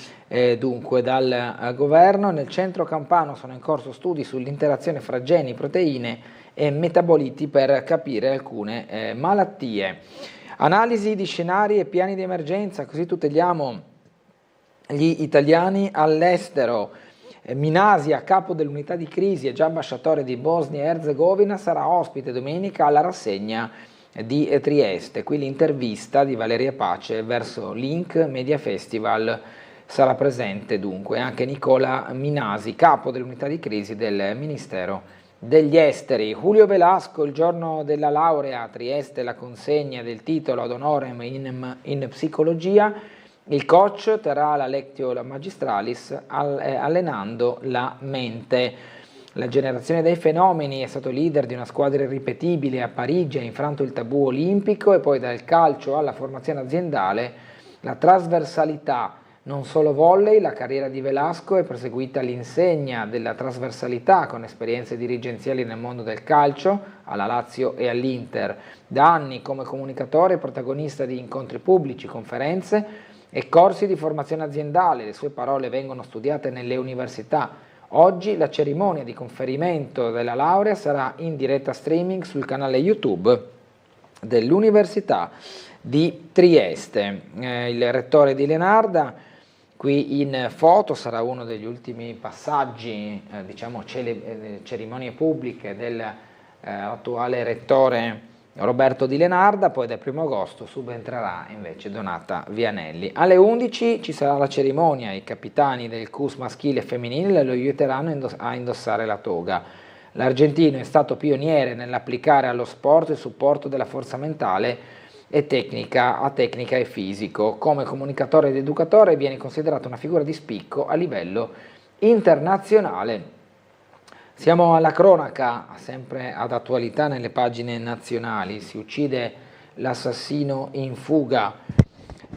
dunque dal governo. Nel centro campano sono in corso studi sull'interazione fra geni, proteine e metaboliti per capire alcune malattie. Analisi di scenari e piani di emergenza, così tuteliamo gli italiani all'estero. Minasia, capo dell'unità di crisi e già ambasciatore di Bosnia e Erzegovina, sarà ospite domenica alla rassegna di Trieste. Qui l'intervista di Valeria Pace verso Link Media Festival. Sarà presente dunque anche Nicola Minasi, capo dell'unità di crisi del Ministero degli esteri. Julio Velasco, il giorno della laurea a Trieste, la consegna del titolo ad honorem in psicologia. Il coach terrà la lectio magistralis allenando la mente. La generazione dei fenomeni è stato leader di una squadra irripetibile a Parigi, ha infranto il tabù olimpico, e poi dal calcio alla formazione aziendale la trasversalità. Non solo volley, la carriera di Velasco è proseguita all'insegna della trasversalità con esperienze dirigenziali nel mondo del calcio, alla Lazio e all'Inter. Da anni come comunicatore e protagonista di incontri pubblici, conferenze e corsi di formazione aziendale, le sue parole vengono studiate nelle università. Oggi la cerimonia di conferimento della laurea sarà in diretta streaming sul canale YouTube dell'Università di Trieste. Il rettore di Leonarda, qui in foto, sarà uno degli ultimi passaggi, cerimonie pubbliche dell'attuale rettore Roberto Di Lenarda. Poi dal 1 agosto subentrerà invece Donata Vianelli. Alle 11 ci sarà la cerimonia, i capitani del CUS maschile e femminile lo aiuteranno a indossare la toga. L'argentino è stato pioniere nell'applicare allo sport il supporto della forza mentale e tecnica e fisico. Come comunicatore ed educatore viene considerato una figura di spicco a livello internazionale. Siamo alla cronaca, sempre ad attualità nelle pagine nazionali. Si uccide l'assassino in fuga.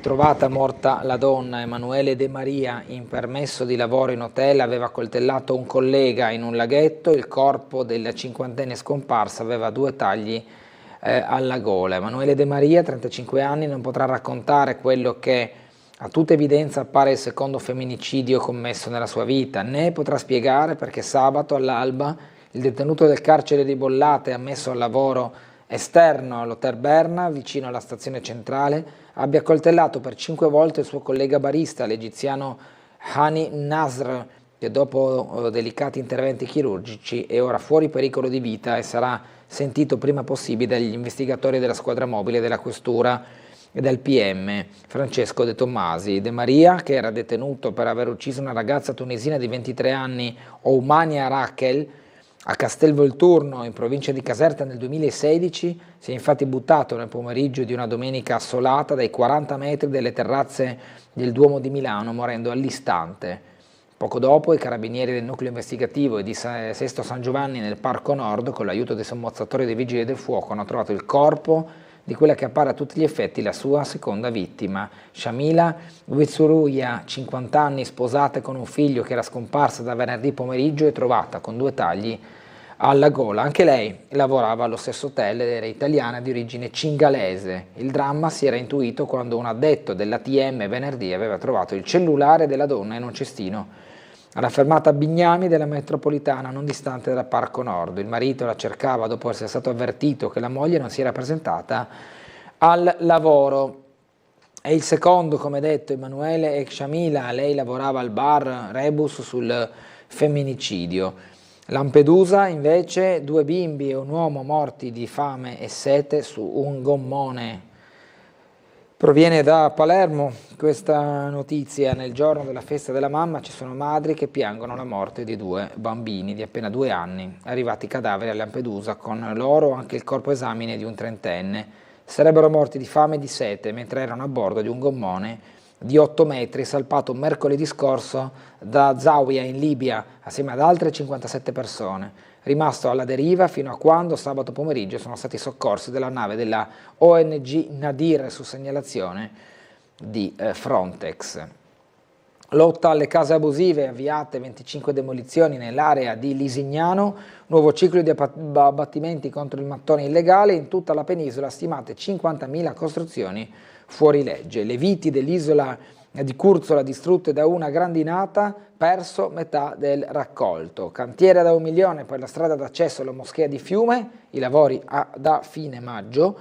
Trovata morta la donna. Emanuele De Maria, in permesso di lavoro in hotel, aveva coltellato un collega in un laghetto. Il corpo del cinquantenne scomparso aveva 2 tagli alla gola. Emanuele De Maria, 35 anni, non potrà raccontare quello che a tutta evidenza appare il secondo femminicidio commesso nella sua vita, né potrà spiegare perché sabato all'alba il detenuto del carcere di Bollate, ammesso al lavoro esterno all'Hotel Berna, vicino alla stazione centrale, abbia coltellato per 5 volte il suo collega barista, l'egiziano Hani Nasr, che dopo delicati interventi chirurgici è ora fuori pericolo di vita e sarà sentito prima possibile dagli investigatori della squadra mobile della questura e dal PM Francesco De Tommasi. De Maria, che era detenuto per aver ucciso una ragazza tunisina di 23 anni, Oumania Rakel, a Castelvolturno, in provincia di Caserta nel 2016, si è infatti buttato nel pomeriggio di una domenica assolata dai 40 metri delle terrazze del Duomo di Milano, morendo all'istante. Poco dopo i carabinieri del nucleo investigativo e di Sesto San Giovanni nel Parco Nord, con l'aiuto dei sommozzatori e dei vigili del fuoco, hanno trovato il corpo di quella che appare a tutti gli effetti la sua seconda vittima, Shamila Witsuruya, 50 anni, sposata con un figlio, che era scomparsa da venerdì pomeriggio e trovata con 2 tagli alla gola. Anche lei lavorava allo stesso hotel ed era italiana di origine cingalese. Il dramma si era intuito quando un addetto dell'ATM venerdì aveva trovato il cellulare della donna in un cestino alla fermata Bignami della metropolitana, non distante dal Parco Nord. Il marito la cercava dopo essere stato avvertito che la moglie non si era presentata al lavoro. E il secondo, come detto, Emanuele e Shamila, lei lavorava al bar Rebus sul femminicidio. Lampedusa, invece, 2 bimbi e un uomo morti di fame e sete su un gommone. Proviene da Palermo questa notizia. Nel giorno della festa della mamma ci sono madri che piangono la morte di 2 bambini di appena 2 anni, arrivati cadaveri a Lampedusa, con loro anche il corpo esamine di un 30enne. Sarebbero morti di fame e di sete mentre erano a bordo di un gommone di 8 metri salpato mercoledì scorso da Zawiya in Libia assieme ad altre 57 persone, rimasto alla deriva fino a quando sabato pomeriggio sono stati soccorsi dalla nave della ONG Nadir su segnalazione di Frontex. Lotta alle case abusive, avviate 25 demolizioni nell'area di Lisignano, nuovo ciclo di abbattimenti contro il mattone illegale, in tutta la penisola stimate 50.000 costruzioni fuori legge. Le viti dell'isola di Curzola distrutte da una grandinata, perso metà del raccolto. Cantiere da 1 milione per la strada d'accesso alla moschea di Fiume, i lavori da fine maggio,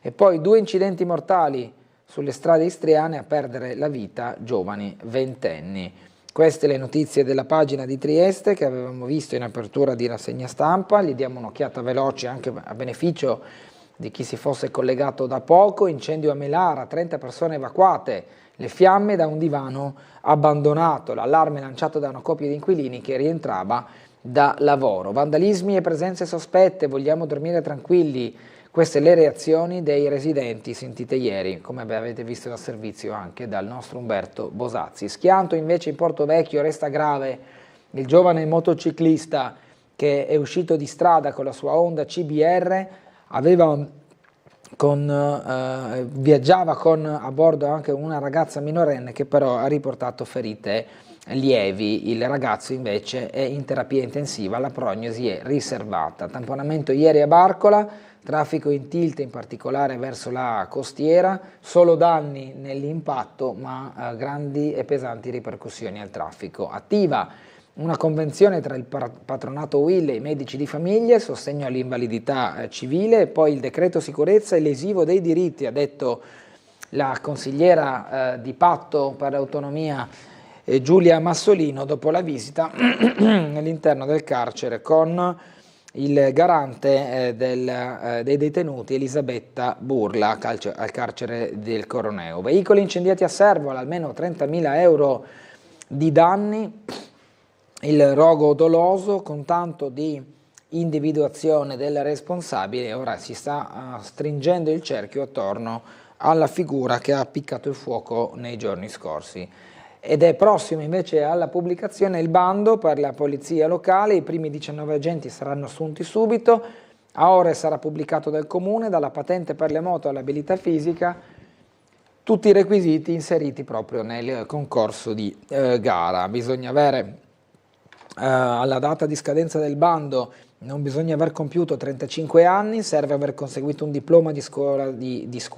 e poi 2 incidenti mortali sulle strade istriane, a perdere la vita giovani ventenni. Queste le notizie della pagina di Trieste che avevamo visto in apertura di rassegna stampa. Gli diamo un'occhiata veloce anche a beneficio di chi si fosse collegato da poco. Incendio a Melara, 30 persone evacuate, le fiamme da un divano abbandonato, l'allarme lanciato da una coppia di inquilini che rientrava da lavoro. Vandalismi e presenze sospette, vogliamo dormire tranquilli. Queste le reazioni dei residenti sentite ieri, come avete visto dal servizio anche dal nostro Umberto Bosazzi. Schianto invece in Porto Vecchio, resta grave il giovane motociclista che è uscito di strada con la sua Honda CBR, viaggiava con a bordo anche una ragazza minorenne che però ha riportato ferite lievi. Il ragazzo invece è in terapia intensiva, la prognosi è riservata. Tamponamento ieri a Barcola, traffico in tilt in particolare verso la costiera, solo danni nell'impatto ma grandi e pesanti ripercussioni al traffico. Attiva una convenzione tra il patronato UIL e i medici di famiglia, sostegno all'invalidità civile, e poi il decreto sicurezza è lesivo dei diritti, ha detto la consigliera di Patto per l'Autonomia Giulia Massolino dopo la visita all'interno del carcere con il garante dei detenuti Elisabetta Burla al carcere del Coroneo. Veicoli incendiati a Servola, almeno 30.000 euro di danni. Il rogo doloso con tanto di individuazione del responsabile, ora si sta stringendo il cerchio attorno alla figura che ha appiccato il fuoco nei giorni scorsi. Ed è prossimo invece alla pubblicazione il bando per la polizia locale, i primi 19 agenti saranno assunti subito, a ore sarà pubblicato dal comune, dalla patente per le moto all'abilità fisica, tutti i requisiti inseriti proprio nel concorso di gara. Bisogna avere alla data di scadenza del bando, non bisogna aver compiuto 35 anni, serve aver conseguito un diploma di secondaria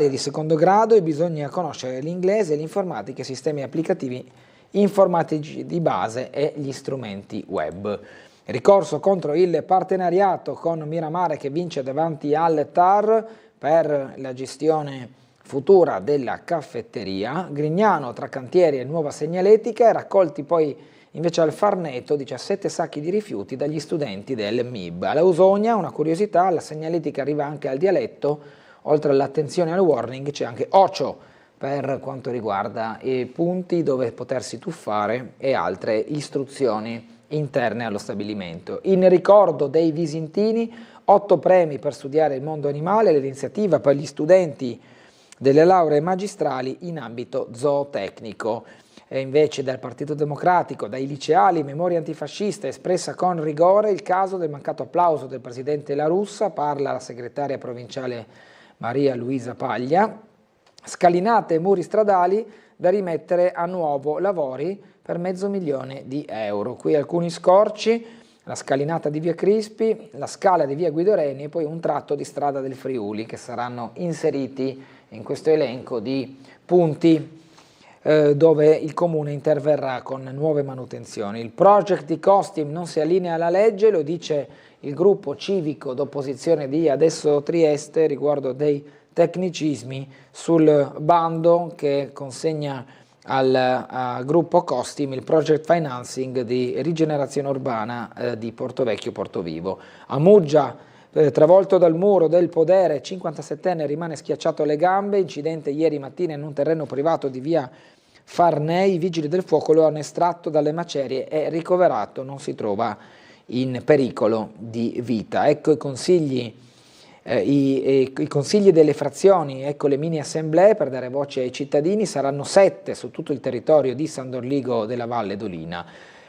e di secondo grado, e bisogna conoscere l'inglese, l'informatica, i sistemi applicativi informatici di base e gli strumenti web. Ricorso contro il partenariato con Miramare che vince davanti al TAR per la gestione futura della caffetteria. Grignano tra cantieri e nuova segnaletica, e raccolti poi invece al Farneto 17 sacchi di rifiuti dagli studenti del MIB. Alla Usogna, una curiosità, la segnaletica arriva anche al dialetto, oltre all'attenzione al warning c'è anche Ocio per quanto riguarda i punti dove potersi tuffare e altre istruzioni interne allo stabilimento. In ricordo dei visintini, 8 premi per studiare il mondo animale, l'iniziativa per gli studenti delle lauree magistrali in ambito zootecnico. E invece dal Partito Democratico, dai liceali, memoria antifascista espressa con rigore, il caso del mancato applauso del presidente La Russa, parla la segretaria provinciale Maria Luisa Paglia. Scalinate e muri stradali da rimettere a nuovo, lavori per €500.000. Qui alcuni scorci, la scalinata di via Crispi, la scala di via Guido Reni e poi un tratto di strada del Friuli che saranno inseriti in questo elenco di punti dove il comune interverrà con nuove manutenzioni. Il project di Costim non si allinea alla legge, lo dice il gruppo civico d'opposizione di Adesso Trieste riguardo dei tecnicismi sul bando che consegna al gruppo Costim il project financing di rigenerazione urbana di Portovecchio Portovivo. A Muggia, travolto dal muro del podere, 57enne rimane schiacciato alle gambe, incidente ieri mattina in un terreno privato di via Farnei, i vigili del fuoco lo hanno estratto dalle macerie e ricoverato, non si trova in pericolo di vita. Ecco i consigli delle frazioni, ecco le mini assemblee per dare voce ai cittadini, saranno 7 su tutto il territorio di San Dorligo della Valle d'Olina.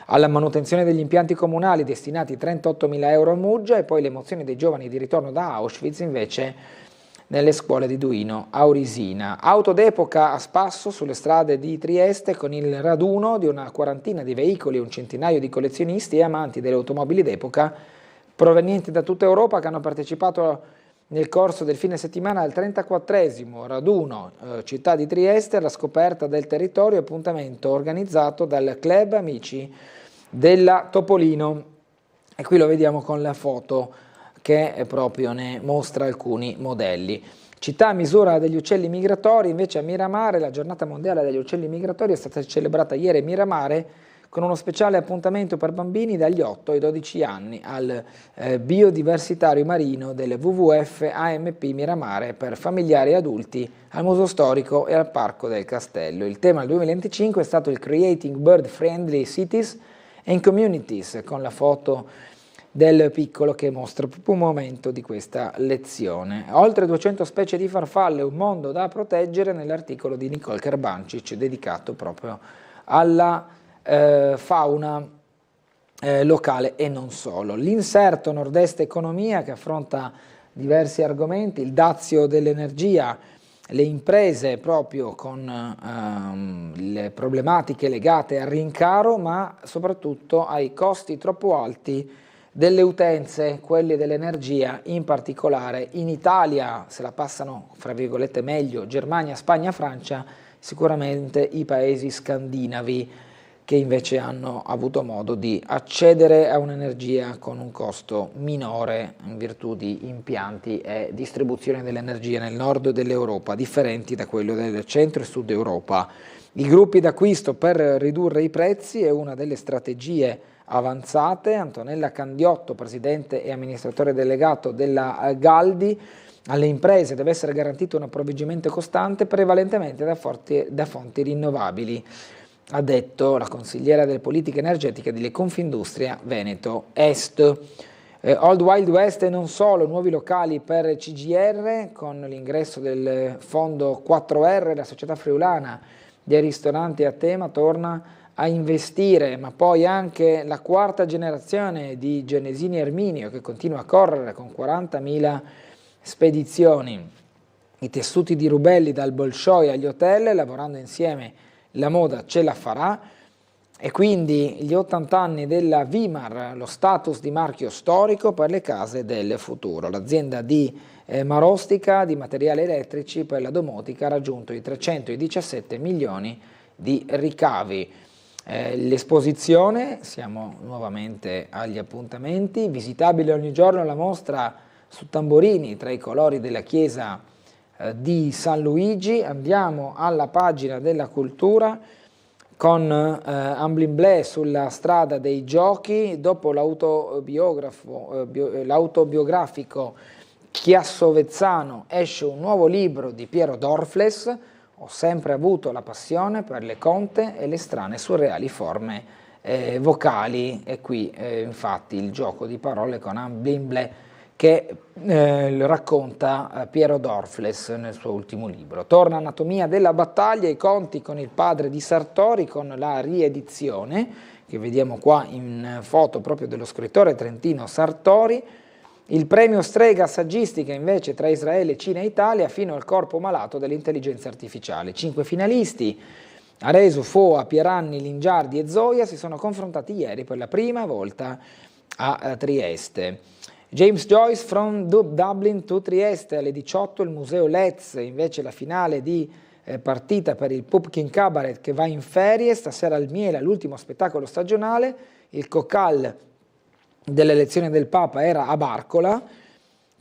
Alla manutenzione degli impianti comunali destinati 38.000 euro a Muggia, e poi le mozioni dei giovani di ritorno da Auschwitz invece nelle scuole di Duino Aurisina. Auto d'epoca a spasso sulle strade di Trieste con il raduno di una quarantina di veicoli e un centinaio di collezionisti e amanti delle automobili d'epoca provenienti da tutta Europa che hanno partecipato nel corso del fine settimana al 34esimo raduno Città di Trieste alla scoperta del territorio, appuntamento organizzato dal Club Amici della Topolino. E qui lo vediamo con la foto che proprio ne mostra alcuni modelli. Città a misura degli uccelli migratori, invece a Miramare, la giornata mondiale degli uccelli migratori è stata celebrata ieri a Miramare con uno speciale appuntamento per bambini dagli 8 ai 12 anni al biodiversitario marino del WWF AMP Miramare per familiari e adulti al Museo Storico e al Parco del Castello. Il tema del 2025 è stato il Creating Bird Friendly Cities and Communities, con la foto del piccolo che mostra proprio un momento di questa lezione. Oltre 200 specie di farfalle, un mondo da proteggere, nell'articolo di Nicole Kerbancic dedicato proprio alla fauna locale e non solo. L'inserto Nord-Est Economia, che affronta diversi argomenti, il dazio dell'energia, le imprese proprio con le problematiche legate al rincaro, ma soprattutto ai costi troppo alti delle utenze, quelli dell'energia, in particolare in Italia se la passano, fra virgolette, meglio Germania, Spagna, Francia, sicuramente i paesi scandinavi, che invece hanno avuto modo di accedere a un'energia con un costo minore in virtù di impianti e distribuzione dell'energia nel nord dell'Europa, differenti da quello del centro e sud Europa. I gruppi d'acquisto per ridurre i prezzi è una delle strategie avanzate. Antonella Candiotto, presidente e amministratore delegato della Galdi: alle imprese deve essere garantito un approvvigionamento costante prevalentemente da fonti rinnovabili, ha detto la consigliera delle politiche energetiche di Confindustria Veneto Est. Old Wild West e non solo, nuovi locali per CGR con l'ingresso del fondo 4R, la società friulana dei ristoranti a tema torna a investire, ma poi anche la quarta generazione di Genesini Erminio che continua a correre con 40.000 spedizioni. I tessuti di Rubelli dal Bolshoi agli hotel, lavorando insieme la moda ce la farà. E quindi gli 80 anni della Vimar, lo status di marchio storico per le case del futuro. L'azienda di Marostica di materiali elettrici per la domotica ha raggiunto i 317 milioni di ricavi. L'esposizione, siamo nuovamente agli appuntamenti, visitabile ogni giorno la mostra su tamborini tra i colori della chiesa di San Luigi. Andiamo alla pagina della cultura con Amblimblè sulla strada dei giochi. Dopo l'autobiografico Chiassovezzano esce un nuovo libro di Piero Dorfles. Ho sempre avuto la passione per le conte e le strane surreali forme vocali, e qui infatti il gioco di parole con Amblimblè che racconta Piero Dorfles nel suo ultimo libro. Torna Anatomia della battaglia, i conti con il padre di Sartori, con la riedizione che vediamo qua in foto proprio dello scrittore trentino Sartori. Il premio Strega saggistica invece tra Israele, Cina e Italia, fino al corpo malato dell'intelligenza artificiale. 5 finalisti, Aresu, Foa, Pieranni, Lingiardi e Zoia, si sono confrontati ieri per la prima volta a Trieste. James Joyce from Dublin to Trieste, alle 18 il Museo Letz, invece la finale di partita per il Pumpkin Cabaret che va in ferie, stasera al Miela l'ultimo spettacolo stagionale, il Cocal dell'elezione del Papa era a Barcola,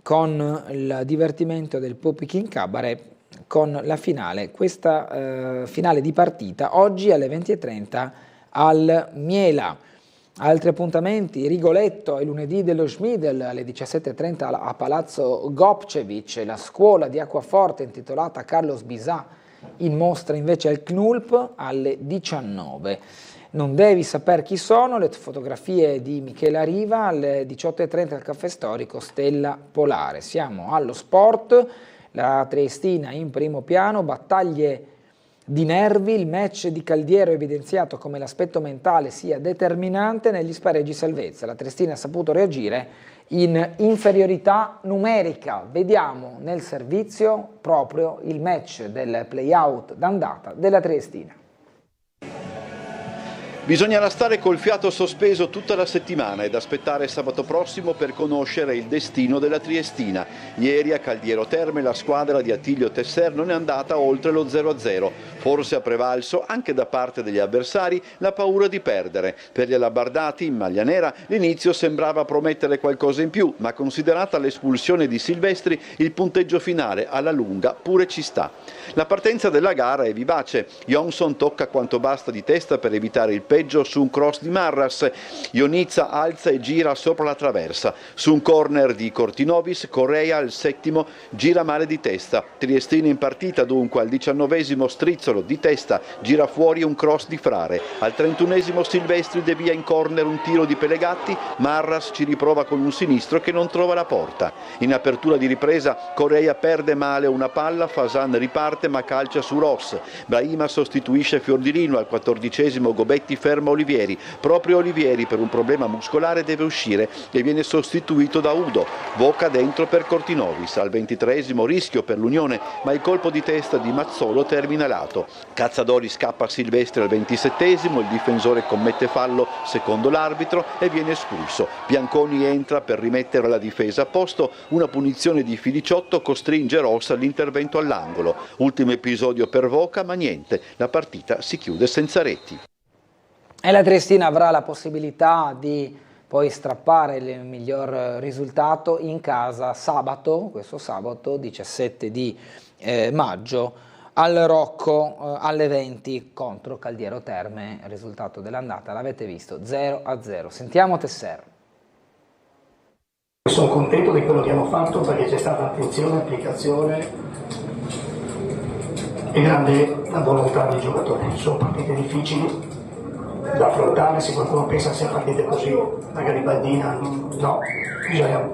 con il divertimento del Pumpkin Cabaret con la finale, questa finale di partita oggi alle 20:30 al Miela. Altri appuntamenti: Rigoletto è lunedì dello Schmidl alle 17:30 a Palazzo Gopcevic, la scuola di acquaforte intitolata Carlos Bisà in mostra invece al CNULP alle 19. Non devi saper chi sono, le fotografie di Michela Riva alle 18:30 al Caffè Storico Stella Polare. Siamo allo sport, la Triestina in primo piano, battaglie di nervi, il match di Caldiero ha evidenziato come l'aspetto mentale sia determinante negli spareggi salvezza. La Triestina ha saputo reagire in inferiorità numerica. Vediamo nel servizio proprio il match del play-out d'andata della Triestina. Bisognerà stare col fiato sospeso tutta la settimana ed aspettare sabato prossimo per conoscere il destino della Triestina. Ieri a Caldiero Terme la squadra di Attilio Tesser non è andata oltre lo 0-0. Forse ha prevalso anche da parte degli avversari la paura di perdere. Per gli alabardati in maglia nera l'inizio sembrava promettere qualcosa in più, ma considerata l'espulsione di Silvestri il punteggio finale alla lunga pure ci sta. La partenza della gara è vivace. Johnson tocca quanto basta di testa per evitare il peggio su un cross di Marras, Ionizza alza e gira sopra la traversa, su un corner di Cortinovis, Correa al 7° gira male di testa, Triestina in partita dunque, al 19° Strizzolo di testa gira fuori un cross di Frare, al 31° Silvestri devia in corner un tiro di Pelegatti, Marras ci riprova con un sinistro che non trova la porta. In apertura di ripresa Correa perde male una palla, Fasan riparte ma calcia su Ross, Brahima sostituisce Fiordilino, al 14° Gobetti ferma Olivieri, proprio Olivieri per un problema muscolare deve uscire e viene sostituito da Udo, Bocca dentro per Cortinovis, al 23° rischio per l'Unione ma il colpo di testa di Mazzolo termina lato, Cazzadori scappa a Silvestri al 27°, il difensore commette fallo secondo l'arbitro e viene espulso, Bianconi entra per rimettere la difesa a posto, una punizione di Filiciotto costringe Ross all'intervento all'angolo, ultimo episodio per Voca ma niente, la partita si chiude senza reti. E la Triestina avrà la possibilità di poi strappare il miglior risultato in casa sabato, questo sabato 17 di maggio, al Rocco alle 20 contro Caldiero Terme. Il risultato dell'andata l'avete visto, 0-0. Sentiamo Tessero. Sono contento di quello che hanno fatto perché c'è stata attenzione, applicazione e grande volontà dei giocatori. Sono partite difficili da affrontare, se qualcuno pensa a se partite così, la Garibaldina, no, bisogna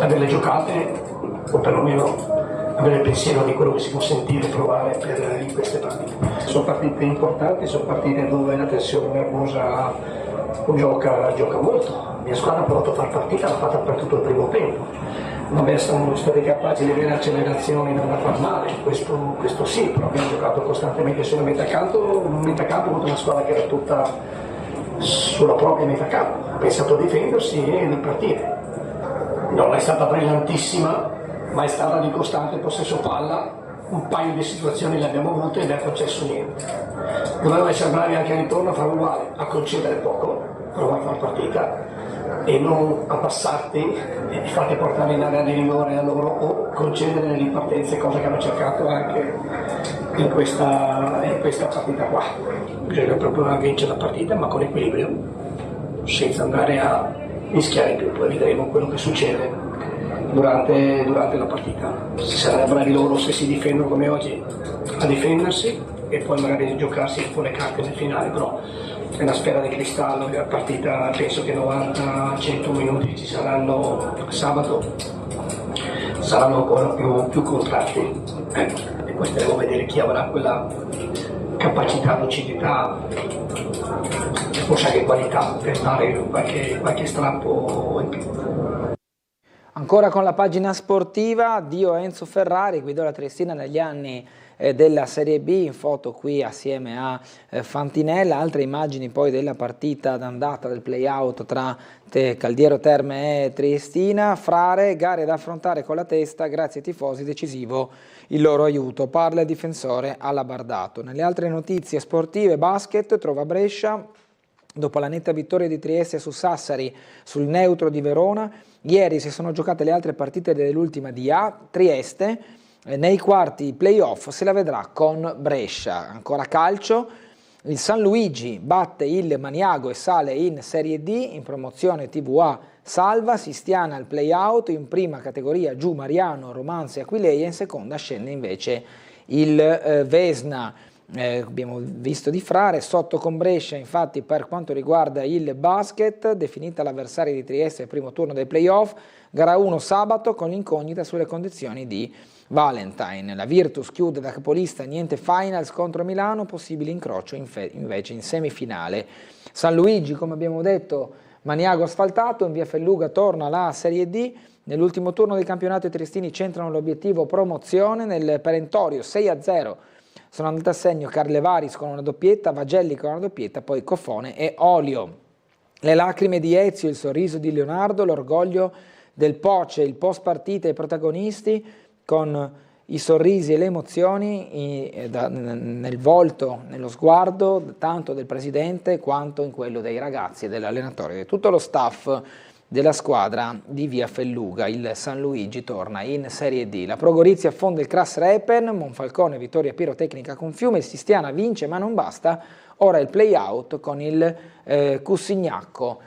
averle giocate o perlomeno avere il pensiero di quello che si può sentire e provare in queste partite. Sono partite importanti, sono partite dove la tensione nervosa gioca molto. La mia squadra ha provato a far partita, l'ha fatta per tutto il primo tempo. Non sono stati capaci di avere accelerazioni da far male, questo sì, però abbiamo giocato costantemente sulla metà campo contro una squadra che era tutta sulla propria metà campo, ha pensato a difendersi e ripartire. Non è stata brillantissima, ma è stata di costante possesso palla, un paio di situazioni le abbiamo avute e non è concesso niente. Dovevamo essere bravi anche al ritorno a fare uguale, a concedere poco, provare a fare partita e non abbassarti e farti portare in area di rigore a loro o concedere le ripartenze, cosa che hanno cercato anche in questa partita qua. Bisogna proprio vincere la partita ma con equilibrio, senza andare a rischiare più, poi vedremo quello che succede durante la partita. Saranno bravi loro se si difendono come oggi a difendersi e poi magari giocarsi un po' le carte nel finale, però è una sfera di cristallo, la partita penso che 90-100 minuti ci saranno sabato, saranno ancora più contratti, e poi staremo a vedere chi avrà quella capacità, lucidità e forse anche qualità per dare qualche strappo in più. Ancora con la pagina sportiva, addio a Enzo Ferrari, guidò la Triestina negli anni della Serie B, in foto qui assieme a Fantinella, altre immagini poi della partita d'andata del play-out tra Caldiero Terme e Triestina. Frare, gare da affrontare con la testa, grazie ai tifosi, decisivo il loro aiuto, parla il difensore Alabardato. Nelle altre notizie sportive, basket, trova Brescia, dopo la netta vittoria di Trieste su Sassari sul neutro di Verona. Ieri si sono giocate le altre partite dell'ultima di A. Trieste nei quarti play-off se la vedrà con Brescia. Ancora calcio, il San Luigi batte il Maniago e sale in Serie D, in promozione TVA salva, Sistiana al play-out, in prima categoria giù Mariano, Romanzi e Aquileia, in seconda scende invece il Vesna. Abbiamo visto di Frare, sotto con Brescia infatti per quanto riguarda il basket, definita l'avversaria di Trieste al primo turno dei playoff, gara 1 sabato con l'incognita sulle condizioni di Valentine. La Virtus chiude da capolista, niente finals contro Milano, possibile incrocio invece in semifinale. San Luigi, come abbiamo detto, Maniago asfaltato, in via Felluga torna la Serie D. Nell'ultimo turno del campionato i triestini centrano l'obiettivo promozione, nel perentorio 6-0 sono andate a segno Carlevaris con una doppietta, Vagelli con una doppietta, poi Cofone e Olio. Le lacrime di Ezio, il sorriso di Leonardo, l'orgoglio del Poce, il post partita, i protagonisti con i sorrisi e le emozioni nel volto, nello sguardo, tanto del presidente quanto in quello dei ragazzi e dell'allenatore, di tutto lo staff della squadra di Via Felluga. Il San Luigi torna in Serie D. La Pro Gorizia affonda il Cras Repen, Monfalcone vittoria pirotecnica con Fiume, il Sistiana vince ma non basta, ora il play-out con il Cussignacco.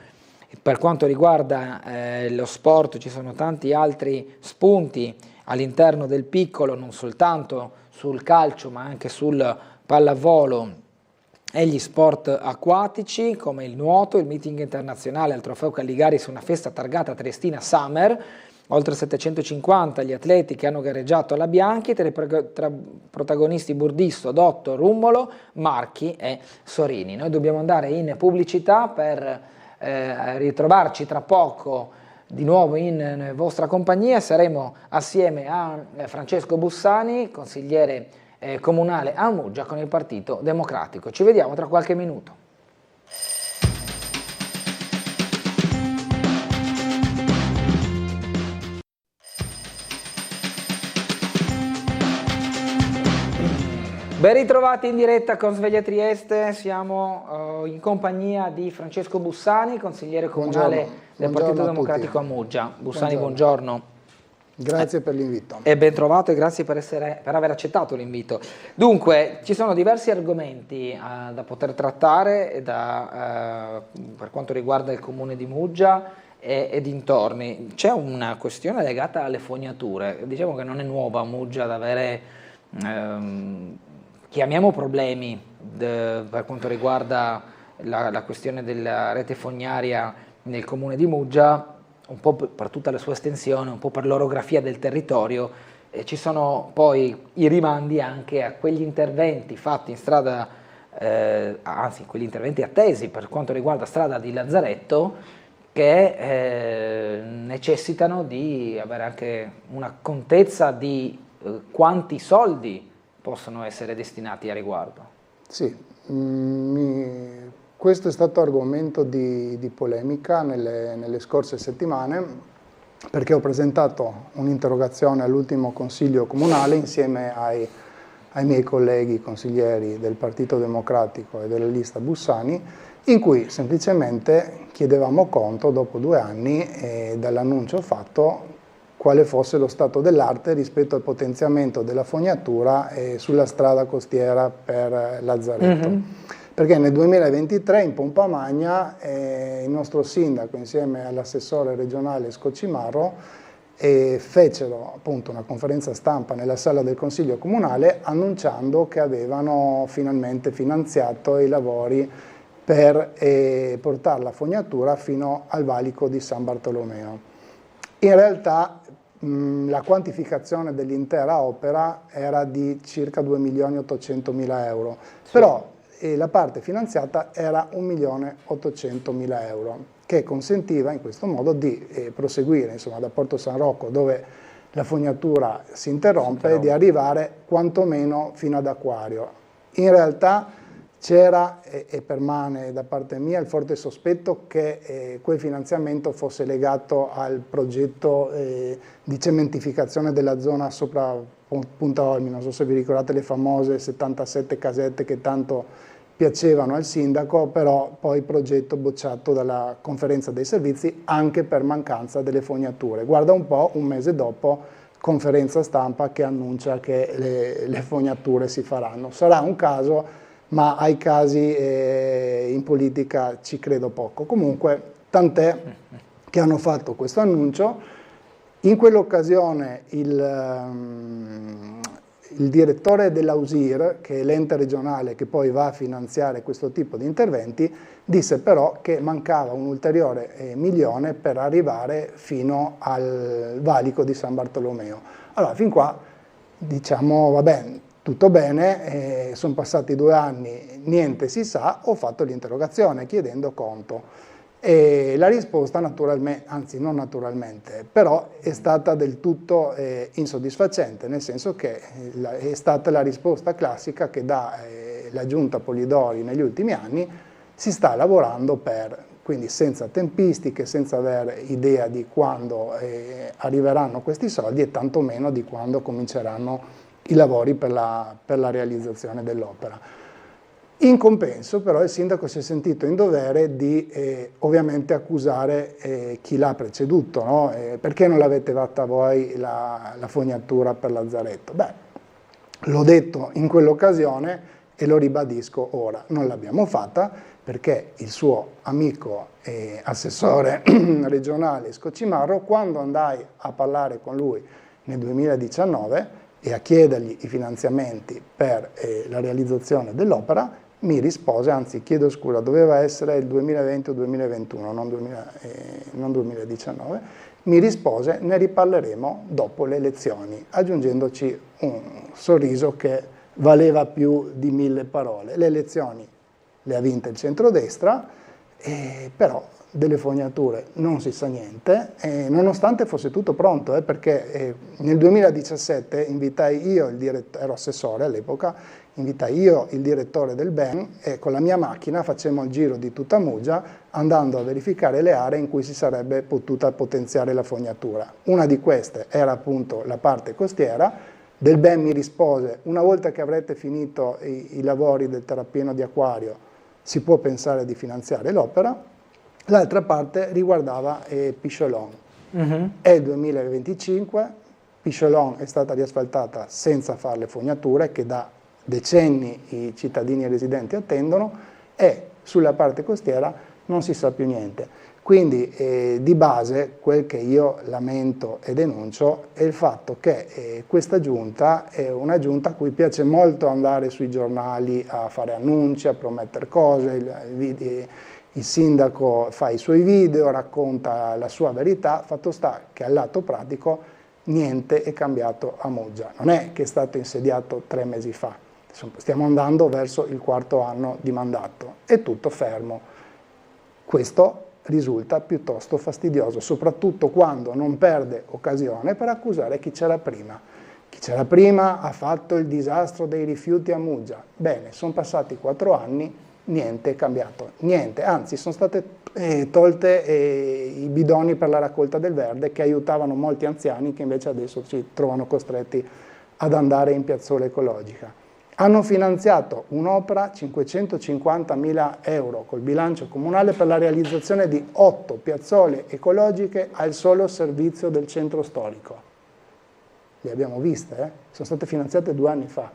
Per quanto riguarda lo sport ci sono tanti altri spunti all'interno del piccolo, non soltanto sul calcio ma anche sul pallavolo e gli sport acquatici come il nuoto, il meeting internazionale al Trofeo Calligari su una festa targata Triestina Summer, oltre 750 gli atleti che hanno gareggiato alla Bianchi, tra protagonisti Burdisto, Dotto, Rummolo, Marchi e Sorini. Noi dobbiamo andare in pubblicità per ritrovarci tra poco di nuovo in vostra compagnia. Saremo assieme a Francesco Bussani, consigliere comunale a Muggia con il Partito Democratico. Ci vediamo tra qualche minuto. Ben ritrovati in diretta con Sveglia Trieste, siamo in compagnia di Francesco Bussani, consigliere comunale del Partito Democratico a Muggia. Bussani, buongiorno. Grazie per l'invito. E ben trovato e grazie per aver accettato l'invito. Dunque, ci sono diversi argomenti da poter trattare per quanto riguarda il comune di Muggia e dintorni. C'è una questione legata alle fognature. Diciamo che non è nuova a Muggia ad avere, chiamiamo problemi per quanto riguarda la questione della rete fognaria nel comune di Muggia, un po' per tutta la sua estensione, un po' per l'orografia del territorio, ci sono poi i rimandi anche a quegli interventi fatti in strada, anzi quegli interventi attesi per quanto riguarda strada di Lazzaretto, che necessitano di avere anche una contezza di quanti soldi possono essere destinati a riguardo. Sì, questo è stato argomento di polemica nelle scorse settimane, perché ho presentato un'interrogazione all'ultimo Consiglio Comunale insieme ai miei colleghi consiglieri del Partito Democratico e della lista Bussani, in cui semplicemente chiedevamo conto, dopo 2 anni dall'annuncio fatto, quale fosse lo stato dell'arte rispetto al potenziamento della fognatura sulla strada costiera per Lazzaretto. Perché nel 2023 in Pompa Magna il nostro sindaco insieme all'assessore regionale Scocimarro fecero appunto una conferenza stampa nella sala del Consiglio Comunale annunciando che avevano finalmente finanziato i lavori per portare la fognatura fino al valico di San Bartolomeo. In realtà la quantificazione dell'intera opera era di circa 2.800.000 euro, sì. Però la parte finanziata era 1.800.000 euro, che consentiva in questo modo di proseguire insomma, da Porto San Rocco, dove la fognatura si interrompe, di arrivare quantomeno fino ad Acquario. In realtà c'era e permane da parte mia il forte sospetto che quel finanziamento fosse legato al progetto di cementificazione della zona sopra Punta Olmi. Non so se vi ricordate le famose 77 casette che tanto piacevano al sindaco, però poi il progetto bocciato dalla conferenza dei servizi anche per mancanza delle fognature. Guarda un po', un mese dopo, conferenza stampa che annuncia che le fognature si faranno. Sarà un caso, ma ai casi in politica ci credo poco. Comunque, tant'è che hanno fatto questo annuncio. In quell'occasione il direttore dell'Ausir, che è l'ente regionale che poi va a finanziare questo tipo di interventi, disse però che mancava un ulteriore milione per arrivare fino al valico di San Bartolomeo. Allora, fin qua diciamo, va bene, tutto bene, sono passati 2 anni, niente si sa, ho fatto l'interrogazione chiedendo conto. E la risposta naturalmente, anzi non naturalmente, però è stata del tutto insoddisfacente, nel senso che è stata la risposta classica che dà la Giunta Polidori negli ultimi anni: si sta lavorando per, quindi senza tempistiche, senza avere idea di quando arriveranno questi soldi e tantomeno di quando cominceranno i lavori per la realizzazione dell'opera. In compenso però il sindaco si è sentito in dovere di ovviamente accusare chi l'ha preceduto, no? Perché non l'avete fatta voi la fognatura per Lazzaretto? Beh, l'ho detto in quell'occasione e lo ribadisco ora, non l'abbiamo fatta perché il suo amico e assessore regionale Scocimarro, quando andai a parlare con lui nel 2019 e a chiedergli i finanziamenti per la realizzazione dell'opera, mi rispose, anzi chiedo scusa, doveva essere il 2020 o 2021, non 2019, mi rispose ne riparleremo dopo le elezioni, aggiungendoci un sorriso che valeva più di 1000 parole. Le elezioni le ha vinte il centrodestra, però delle fognature non si sa niente, nonostante fosse tutto pronto, perché nel 2017 invitai io, ero assessore all'epoca, invitai io il direttore del BEN e con la mia macchina facemmo il giro di tutta Muggia andando a verificare le aree in cui si sarebbe potuta potenziare la fognatura. Una di queste era appunto la parte costiera. Del BEN mi rispose: una volta che avrete finito i lavori del terrapieno di Acquario si può pensare di finanziare l'opera. L'altra parte riguardava Pisciolon. È il 2025, Pisciolon è stata riasfaltata senza fare le fognature che da decenni i cittadini e residenti attendono, e sulla parte costiera non si sa più niente. Quindi di base quel che io lamento e denuncio è il fatto che questa giunta è una giunta a cui piace molto andare sui giornali a fare annunci, a promettere cose, il sindaco fa i suoi video, racconta la sua verità, fatto sta che al lato pratico niente è cambiato a Muggia. Non è che è stato insediato 3 mesi fa, stiamo andando verso il 4º anno di mandato, è tutto fermo. Questo risulta piuttosto fastidioso, soprattutto quando non perde occasione per accusare chi c'era prima. Chi c'era prima ha fatto il disastro dei rifiuti a Muggia. Bene, sono passati 4 anni, niente è cambiato, niente, anzi sono state tolte i bidoni per la raccolta del verde che aiutavano molti anziani che invece adesso si trovano costretti ad andare in piazzola ecologica. Hanno finanziato un'opera 550.000 euro col bilancio comunale per la realizzazione di 8 piazzole ecologiche al solo servizio del centro storico. Le abbiamo viste, sono state finanziate 2 anni fa.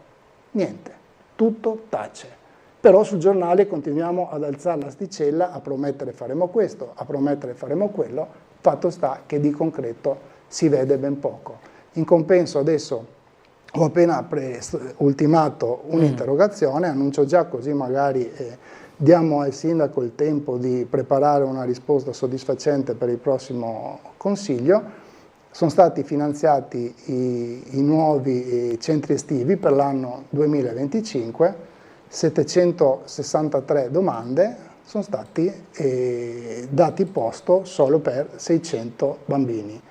Niente, tutto tace. Però sul giornale continuiamo ad alzare l'asticella, a promettere faremo questo, a promettere faremo quello, fatto sta che di concreto si vede ben poco. In compenso adesso ho appena ultimato un'interrogazione, annuncio già così magari diamo al sindaco il tempo di preparare una risposta soddisfacente per il prossimo Consiglio. Sono stati finanziati i nuovi centri estivi per l'anno 2025, 763 domande, sono stati dati posto solo per 600 bambini.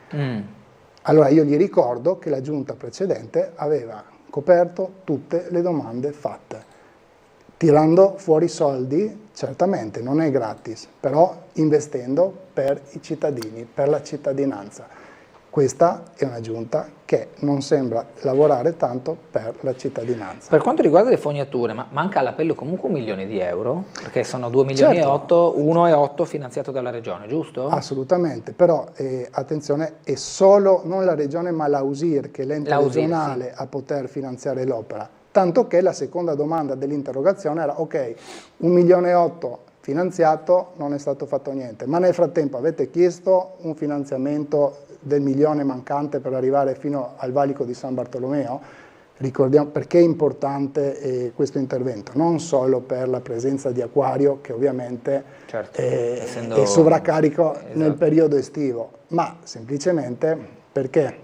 Allora io gli ricordo che la giunta precedente aveva coperto tutte le domande fatte, tirando fuori soldi, certamente non è gratis, però investendo per i cittadini, per la cittadinanza. Questa è una giunta che non sembra lavorare tanto per la cittadinanza. Per quanto riguarda le fognature, ma manca all'appello comunque 1 milione di euro? Perché sono 2 milioni e 8, 1,8 finanziato dalla regione, giusto? Assolutamente, però attenzione, è solo non la regione ma l'AUSIR che è l'ente regionale a poter finanziare l'opera. Tanto che la seconda domanda dell'interrogazione era ok, 1 milione e 8 finanziato, non è stato fatto niente, ma nel frattempo avete chiesto un finanziamento del 1 milione mancante per arrivare fino al valico di San Bartolomeo? Ricordiamo perché è importante questo intervento, non solo per la presenza di Acquario che ovviamente è sovraccarico nel periodo estivo, ma semplicemente perché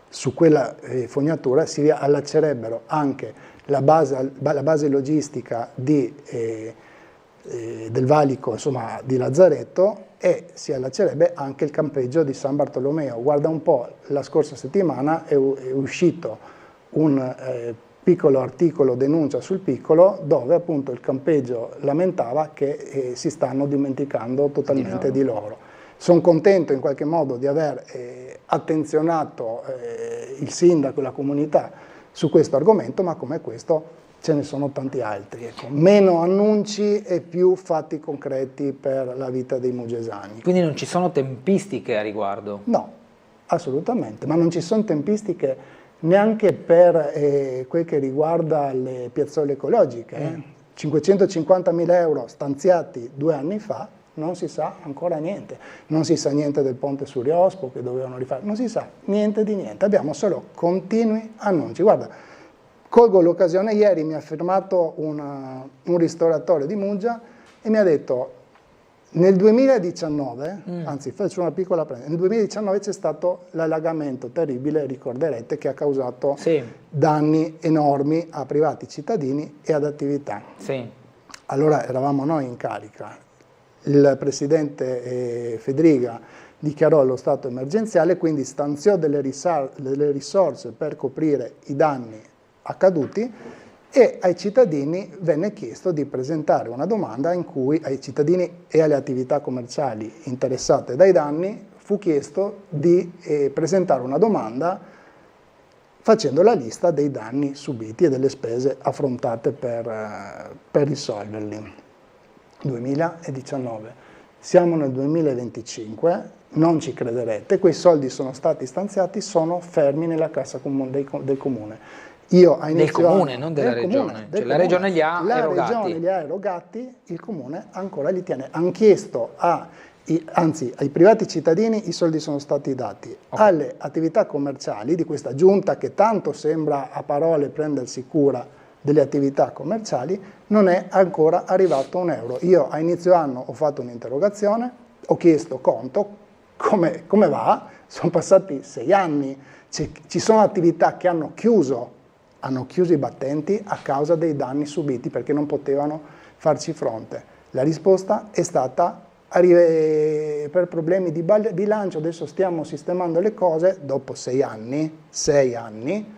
su quella fognatura si allaccerebbero anche la base logistica del valico, insomma, di Lazzaretto, e si allaccerebbe anche il campeggio di San Bartolomeo. Guarda un po', la scorsa settimana è uscito un piccolo articolo denuncia sul piccolo dove appunto il campeggio lamentava che si stanno dimenticando totalmente di loro. Sono contento in qualche modo di aver attenzionato il sindaco e la comunità su questo argomento, ma come questo ce ne sono tanti altri. Ecco. Meno annunci e più fatti concreti per la vita dei mugesani. Quindi non ci sono tempistiche a riguardo? No, assolutamente, ma non ci sono tempistiche neanche per quel che riguarda le piazzole ecologiche. 550.000 euro stanziati 2 anni fa, non si sa ancora niente. Non si sa niente del ponte su Riospo che dovevano rifare, non si sa niente di niente. Abbiamo solo continui annunci. Guarda, colgo l'occasione, ieri mi ha firmato un ristoratore di Muggia e mi ha detto: nel 2019, anzi faccio una piccola premessa, nel 2019 c'è stato l'allagamento terribile, ricorderete, che ha causato danni enormi a privati cittadini e ad attività. Allora eravamo noi in carica, il presidente Fedriga dichiarò lo stato emergenziale, quindi stanziò delle risorse per coprire i danni accaduti e ai cittadini venne chiesto di presentare una domanda in cui ai cittadini e alle attività commerciali interessate dai danni fu chiesto di presentare una domanda facendo la lista dei danni subiti e delle spese affrontate per risolverli. 2019. Siamo nel 2025, non ci crederete, quei soldi sono stati stanziati, sono fermi nella cassa del comune. Del comune, non della regione. Cioè, la regione li ha erogati. La regione li ha erogati, il comune ancora li tiene. Hanno chiesto ai privati cittadini i soldi sono stati dati. Alle attività commerciali di questa giunta che tanto sembra a parole prendersi cura delle attività commerciali, non è ancora arrivato un euro. Io a inizio anno ho fatto un'interrogazione, ho chiesto conto, come va? Sono passati 6 anni, ci sono attività che hanno chiuso i battenti a causa dei danni subiti perché non potevano farci fronte. La risposta è stata: per problemi di bilancio adesso stiamo sistemando le cose, dopo 6 anni,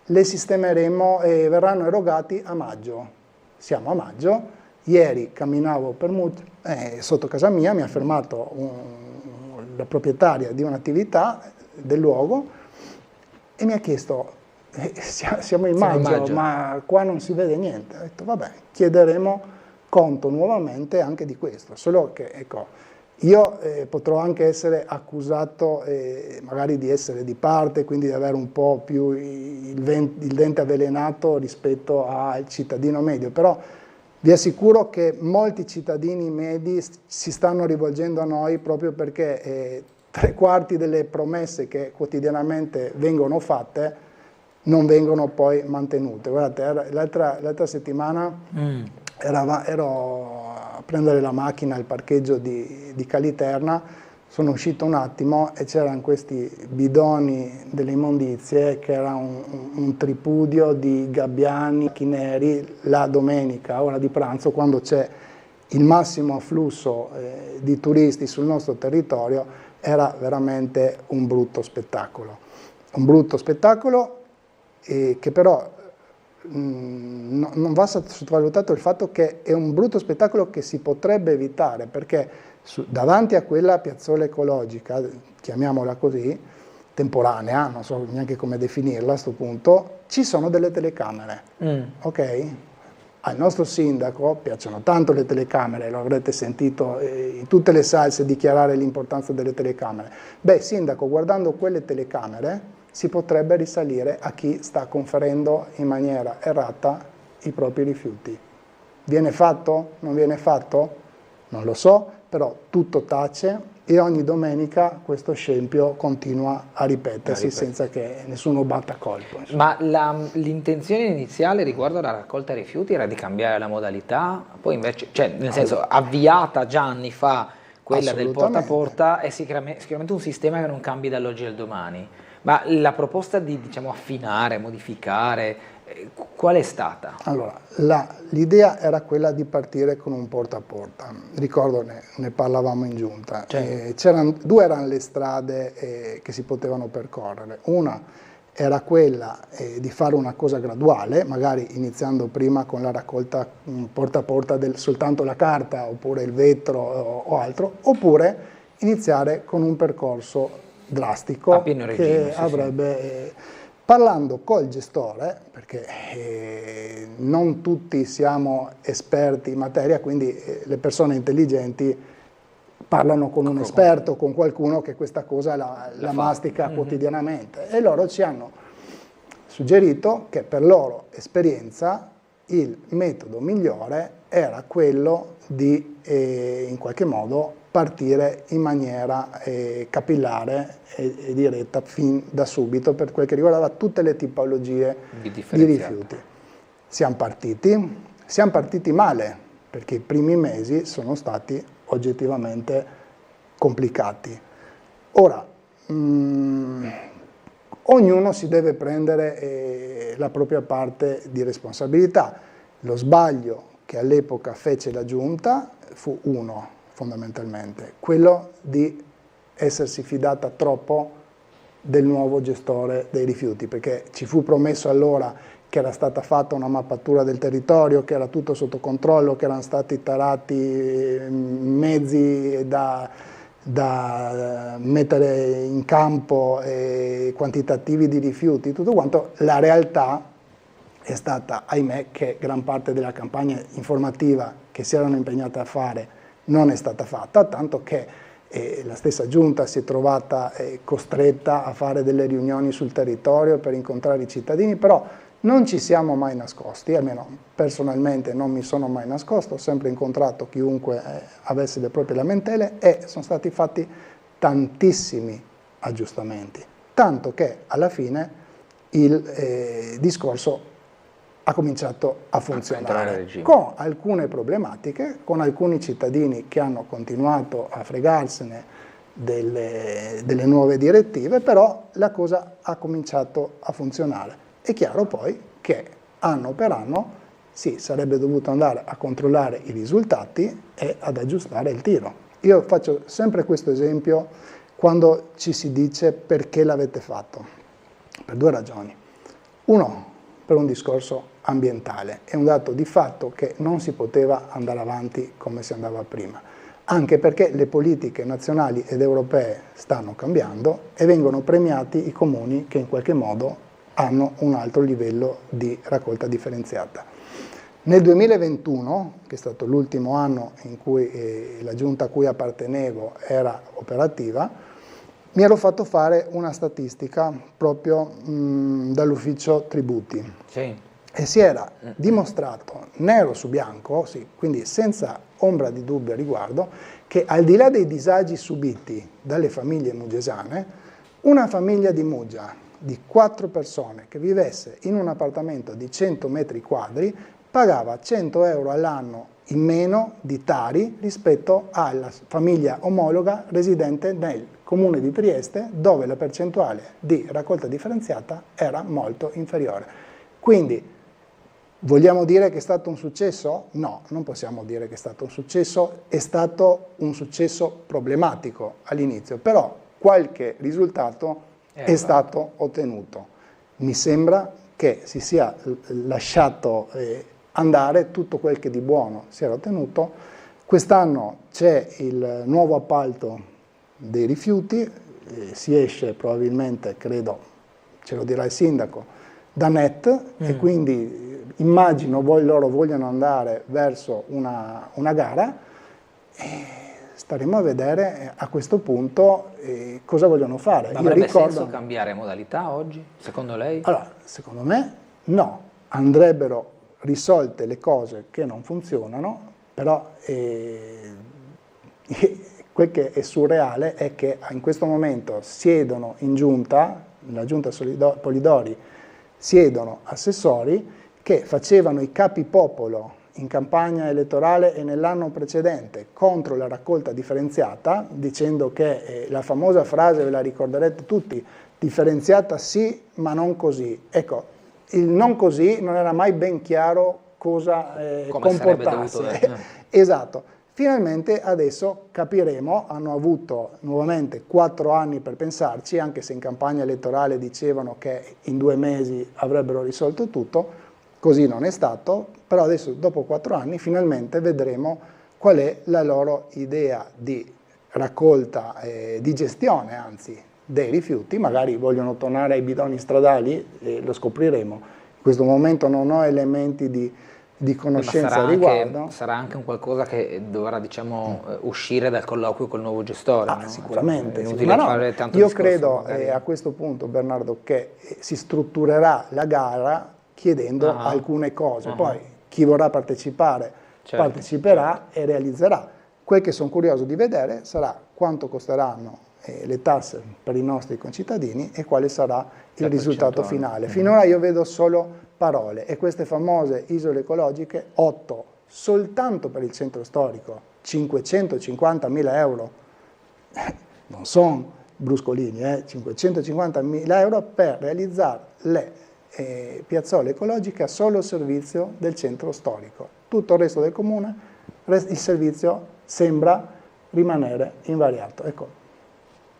le sistemeremo e verranno erogati a maggio. Siamo a maggio, ieri camminavo sotto casa mia, mi ha fermato la proprietaria di un'attività del luogo e mi ha chiesto: siamo in maggio, ma qua non si vede niente. Ho detto: vabbè, chiederemo conto nuovamente anche di questo, solo che ecco, io potrò anche essere accusato magari di essere di parte, quindi di avere un po' più il dente avvelenato rispetto al cittadino medio, però vi assicuro che molti cittadini medi si stanno rivolgendo a noi proprio perché 3/4 delle promesse che quotidianamente vengono fatte non vengono poi mantenute. Guardate, l'altra settimana ero a prendere la macchina al parcheggio di Caliterna, sono uscito un attimo e c'erano questi bidoni delle immondizie che era un tripudio di gabbiani, neri, la domenica, ora di pranzo, quando c'è il massimo afflusso di turisti sul nostro territorio, era veramente un brutto spettacolo. Un brutto spettacolo che però non va sottovalutato il fatto che è un brutto spettacolo che si potrebbe evitare, perché davanti a quella piazzola ecologica, chiamiamola così, temporanea, non so neanche come definirla a questo punto, ci sono delle telecamere, ok? Al nostro sindaco piacciono tanto le telecamere, lo avrete sentito in tutte le salse dichiarare l'importanza delle telecamere. Beh, sindaco, guardando quelle telecamere si potrebbe risalire a chi sta conferendo in maniera errata i propri rifiuti. Viene fatto? Non viene fatto? Non lo so, però tutto tace e ogni domenica questo scempio continua a ripetersi senza che nessuno batta colpo. Ma l'intenzione iniziale riguardo alla raccolta rifiuti era di cambiare la modalità, poi invece, cioè nel senso avviata già anni fa quella del porta a porta, è sicuramente un sistema che non cambi dall'oggi al domani. Ma la proposta di affinare, modificare, qual è stata? Allora, l'idea era quella di partire con un porta a porta. Ricordo, ne parlavamo in giunta. Due erano le strade che si potevano percorrere. Una era quella di fare una cosa graduale, magari iniziando prima con la raccolta porta a porta soltanto la carta, oppure il vetro o altro, oppure iniziare con un percorso drastico regime, che avrebbe Parlando col gestore, perché non tutti siamo esperti in materia, quindi le persone intelligenti parlano con un esperto, con qualcuno che questa cosa la mastica quotidianamente, e loro ci hanno suggerito che per loro esperienza il metodo migliore era quello di in qualche modo partire in maniera capillare e diretta fin da subito per quel che riguardava tutte le tipologie di rifiuti. Siamo partiti male, perché i primi mesi sono stati oggettivamente complicati. Ora, ognuno si deve prendere la propria parte di responsabilità. Lo sbaglio che all'epoca fece la Giunta fu uno, fondamentalmente, quello di essersi fidata troppo del nuovo gestore dei rifiuti, perché ci fu promesso allora che era stata fatta una mappatura del territorio, che era tutto sotto controllo, che erano stati tarati mezzi da mettere in campo quantitativi di rifiuti, tutto quanto. La realtà è stata, ahimè, che gran parte della campagna informativa che si erano impegnate a fare non è stata fatta, tanto che la stessa Giunta si è trovata costretta a fare delle riunioni sul territorio per incontrare i cittadini, però non ci siamo mai nascosti, almeno personalmente non mi sono mai nascosto, ho sempre incontrato chiunque avesse le proprie lamentele e sono stati fatti tantissimi aggiustamenti, tanto che alla fine il discorso ha cominciato a funzionare, con alcune problematiche, con alcuni cittadini che hanno continuato a fregarsene delle nuove direttive, però la cosa ha cominciato a funzionare. È chiaro poi che anno per anno si sarebbe dovuto andare a controllare i risultati e ad aggiustare il tiro. Io faccio sempre questo esempio quando ci si dice perché l'avete fatto, per due ragioni. Uno, per un discorso ambientale. È un dato di fatto che non si poteva andare avanti come si andava prima, anche perché le politiche nazionali ed europee stanno cambiando e vengono premiati i comuni che in qualche modo hanno un alto livello di raccolta differenziata. Nel 2021, che è stato l'ultimo anno in cui la giunta a cui appartenevo era operativa, mi ero fatto fare una statistica proprio dall'ufficio tributi. Sì. E si era dimostrato nero su bianco, sì, quindi senza ombra di dubbio a riguardo, che al di là dei disagi subiti dalle famiglie muggesane, una famiglia di Muggia di 4 persone che vivesse in un appartamento di 100 metri quadri pagava 100 euro all'anno in meno di Tari rispetto alla famiglia omologa residente nel comune di Trieste, dove la percentuale di raccolta differenziata era molto inferiore. Quindi vogliamo dire che è stato un successo? No, non possiamo dire che è stato un successo problematico all'inizio, però qualche risultato è stato ottenuto. Mi sembra che si sia lasciato andare tutto quel che di buono si era ottenuto. Quest'anno c'è il nuovo appalto dei rifiuti, si esce probabilmente, credo, ce lo dirà il sindaco, da NET e quindi immagino loro vogliono andare verso una gara e staremo a vedere a questo punto cosa vogliono fare. Ma avrebbe senso cambiare modalità oggi, secondo lei? Allora, secondo me no, andrebbero risolte le cose che non funzionano, però quel che è surreale è che in questo momento siedono in giunta, nella giunta Polidori, siedono assessori che facevano i capipopolo in campagna elettorale e nell'anno precedente contro la raccolta differenziata, dicendo che la famosa frase, ve la ricorderete tutti, differenziata sì, ma non così. Ecco, il non così non era mai ben chiaro cosa comportasse. Esatto. Finalmente adesso capiremo, hanno avuto nuovamente 4 anni per pensarci, anche se in campagna elettorale dicevano che in 2 mesi avrebbero risolto tutto, così non è stato, però adesso dopo 4 anni finalmente vedremo qual è la loro idea di raccolta, di gestione anzi, dei rifiuti, magari vogliono tornare ai bidoni stradali, lo scopriremo. In questo momento non ho elementi di conoscenza a riguardo. Sarà anche un qualcosa che dovrà, diciamo, uscire dal colloquio col nuovo gestore. No? Sicuramente. È Sì. inutile fare tanto Io discorso, credo magari. a questo punto, Bernardo, che si strutturerà la gara chiedendo alcune cose. Poi chi vorrà partecipare parteciperà e realizzerà. Quel che sono curioso di vedere sarà quanto costeranno le tasse per i nostri concittadini e quale sarà il risultato finale. Finora io vedo solo parole e queste famose isole ecologiche, 8 soltanto per il centro storico, 550.000 euro, non sono bruscolini, 550.000 euro per realizzare le piazzole ecologiche a solo servizio del centro storico. Tutto il resto del comune, il servizio sembra rimanere invariato. Ecco.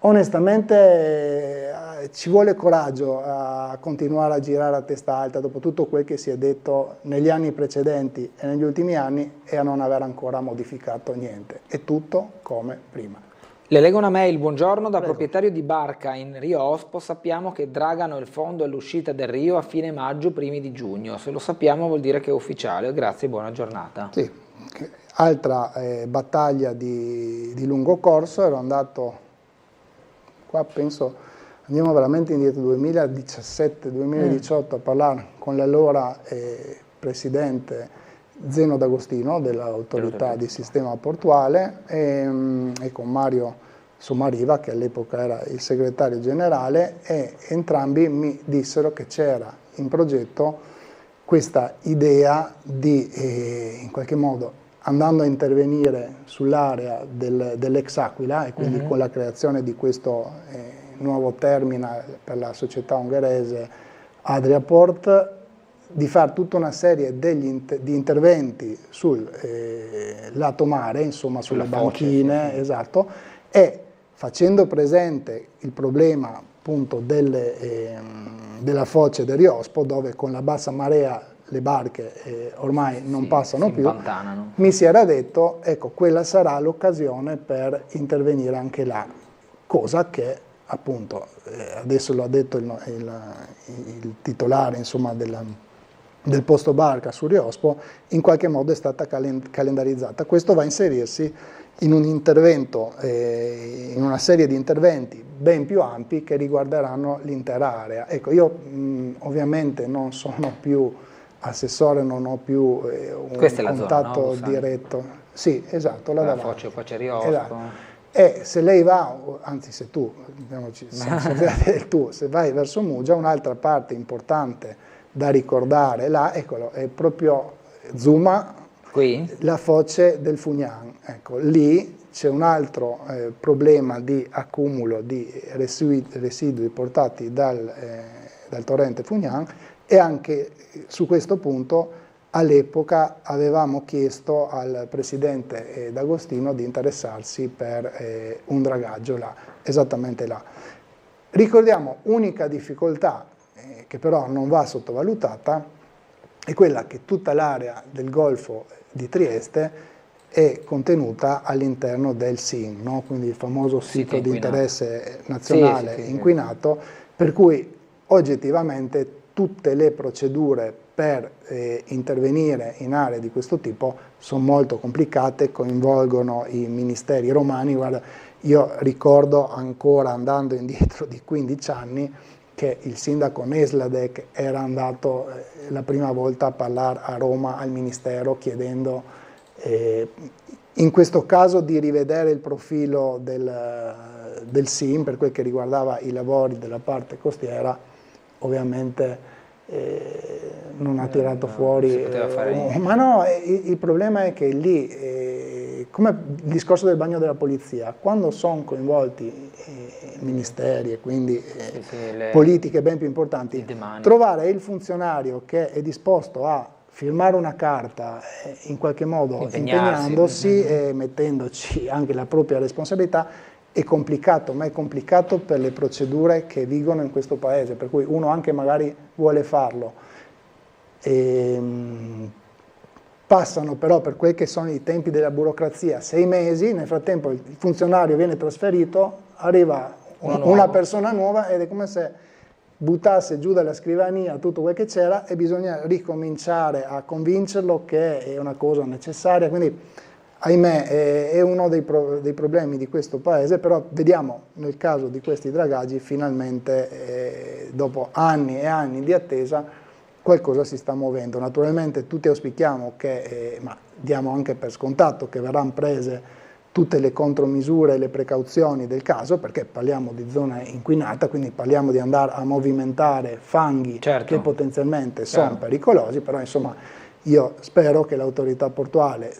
Onestamente ci vuole coraggio a continuare a girare a testa alta dopo tutto quel che si è detto negli anni precedenti e negli ultimi anni e a non aver ancora modificato niente. È tutto come prima. Le leggo una mail, buongiorno, da proprietario di barca in Rio Ospo, sappiamo che dragano il fondo all'uscita del Rio a fine maggio, primi di giugno. Se lo sappiamo vuol dire che è ufficiale. Grazie e buona giornata. Sì, altra battaglia di lungo corso, ero andato, qua penso, andiamo veramente indietro, 2017-2018 a parlare con l'allora presidente Zeno D'Agostino dell'autorità di sistema portuale e con Mario Somariva, che all'epoca era il segretario generale, e entrambi mi dissero che c'era in progetto questa idea di in qualche modo, andando a intervenire sull'area dell'ex Aquila e quindi con la creazione di questo nuovo terminal per la società ungherese Adriaport, di fare tutta una serie di interventi sul lato mare, insomma sulle banchine, esatto, e facendo presente il problema appunto della foce del Rio Ospo, dove con la bassa marea le barche ormai non passano più, mi si era detto, ecco, quella sarà l'occasione per intervenire anche là, cosa che appunto, adesso lo ha detto il titolare, insomma, del posto barca su Rio Ospo, in qualche modo è stata calendarizzata. Questo va a inserirsi in un intervento, in una serie di interventi ben più ampi che riguarderanno l'intera area. Ecco, io ovviamente non sono più assessore, non ho più un contatto zona, no? diretto. Sì, esatto, là davanti. Foce, qua c'è Rio Ospo. Esatto. E se lei va, anzi se tu, se vai verso Muggia, un'altra parte importante da ricordare là, eccolo, è proprio Zuma, qui? La foce del Fugnan. Ecco, lì c'è un altro problema di accumulo di residui portati dal torrente Fugnan, e anche su questo punto all'epoca avevamo chiesto al presidente D'Agostino di interessarsi per un dragaggio là, esattamente là. Ricordiamo, unica difficoltà che però non va sottovalutata, è quella che tutta l'area del Golfo di Trieste è contenuta all'interno del SIN, no? Quindi il famoso sito di interesse nazionale inquinato, per cui oggettivamente tutte le procedure per intervenire in aree di questo tipo sono molto complicate, coinvolgono i ministeri romani. Guarda, io ricordo ancora, andando indietro di 15 anni, che il sindaco Nesladek era andato la prima volta a parlare a Roma al ministero chiedendo in questo caso di rivedere il profilo del SIN per quel che riguardava i lavori della parte costiera. Ovviamente non ha tirato fuori, ma no, il problema è che lì, come il discorso del bagno della polizia, quando sono coinvolti ministeri e quindi politiche ben più importanti, trovare il funzionario che è disposto a firmare una carta in qualche modo impegnandosi e mettendoci anche la propria responsabilità è complicato, ma è complicato per le procedure che vigono in questo paese, per cui uno anche magari vuole farlo. Passano però, per quel che sono i tempi della burocrazia, 6 mesi, nel frattempo il funzionario viene trasferito, arriva una persona nuova, ed è come se buttasse giù dalla scrivania tutto quel che c'era e bisogna ricominciare a convincerlo che è una cosa necessaria. Quindi, ahimè, è uno dei problemi di questo paese, però vediamo nel caso di questi dragaggi finalmente, dopo anni e anni di attesa, qualcosa si sta muovendo. Naturalmente tutti auspichiamo che, ma diamo anche per scontato, che verranno prese tutte le contromisure e le precauzioni del caso, perché parliamo di zona inquinata, quindi parliamo di andare a movimentare fanghi che potenzialmente sono pericolosi, però insomma io spero che l'autorità portuale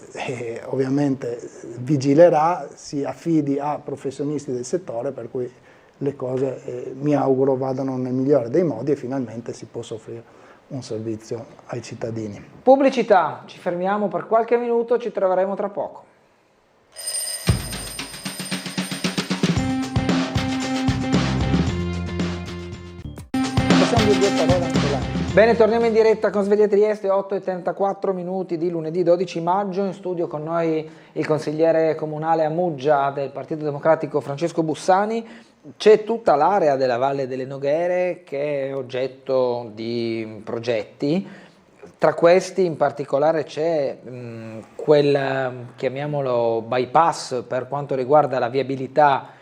ovviamente vigilerà, si affidi a professionisti del settore, per cui le cose mi auguro vadano nel migliore dei modi e finalmente si possa offrire un servizio ai cittadini. Pubblicità, ci fermiamo per qualche minuto, ci troveremo tra poco. Bene, torniamo in diretta con Sveglia Trieste, 8:34 minuti di lunedì 12 maggio, in studio con noi il consigliere comunale a Muggia del Partito Democratico Francesco Bussani. C'è tutta l'area della Valle delle Noghere che è oggetto di progetti, tra questi in particolare c'è quel, chiamiamolo bypass, per quanto riguarda la viabilità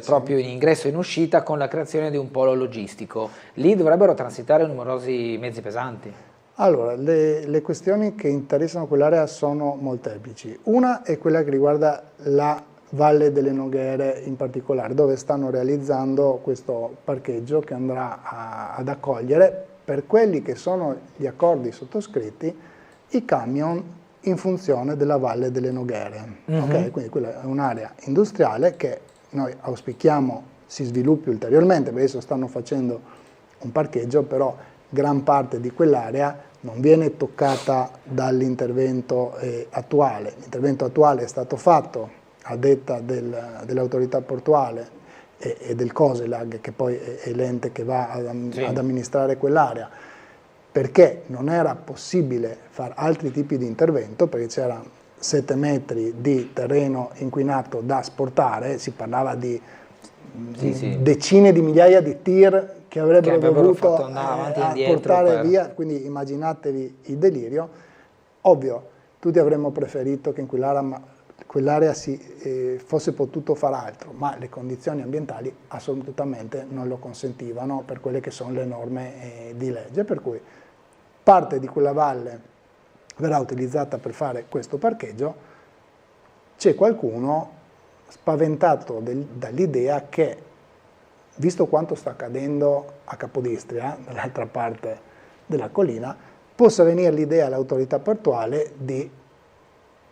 proprio in ingresso e in uscita, con la creazione di un polo logistico. Lì dovrebbero transitare numerosi mezzi pesanti. Allora, le questioni che interessano quell'area sono molteplici. Una è quella che riguarda la Valle delle Noghere in particolare, dove stanno realizzando questo parcheggio che andrà ad accogliere, per quelli che sono gli accordi sottoscritti, i camion in funzione della Valle delle Noghere. Okay? Quindi quella è un'area industriale che noi auspichiamo si sviluppi ulteriormente, perché adesso stanno facendo un parcheggio, però gran parte di quell'area non viene toccata dall'intervento attuale. L'intervento attuale è stato fatto a detta dell'autorità portuale e del COSELAG, che poi è l'ente che va ad amministrare quell'area, perché non era possibile fare altri tipi di intervento, perché c'era 7 metri di terreno inquinato da asportare, si parlava di decine di migliaia di tir che avrebbero dovuto portare via, quindi immaginatevi il delirio. Ovvio, tutti avremmo preferito che in quell'area si fosse potuto fare altro, ma le condizioni ambientali assolutamente non lo consentivano per quelle che sono le norme di legge, per cui parte di quella valle verrà utilizzata per fare questo parcheggio. C'è qualcuno spaventato dall'idea che, visto quanto sta accadendo a Capodistria, dall'altra parte della collina, possa venire l'idea all'autorità portuale di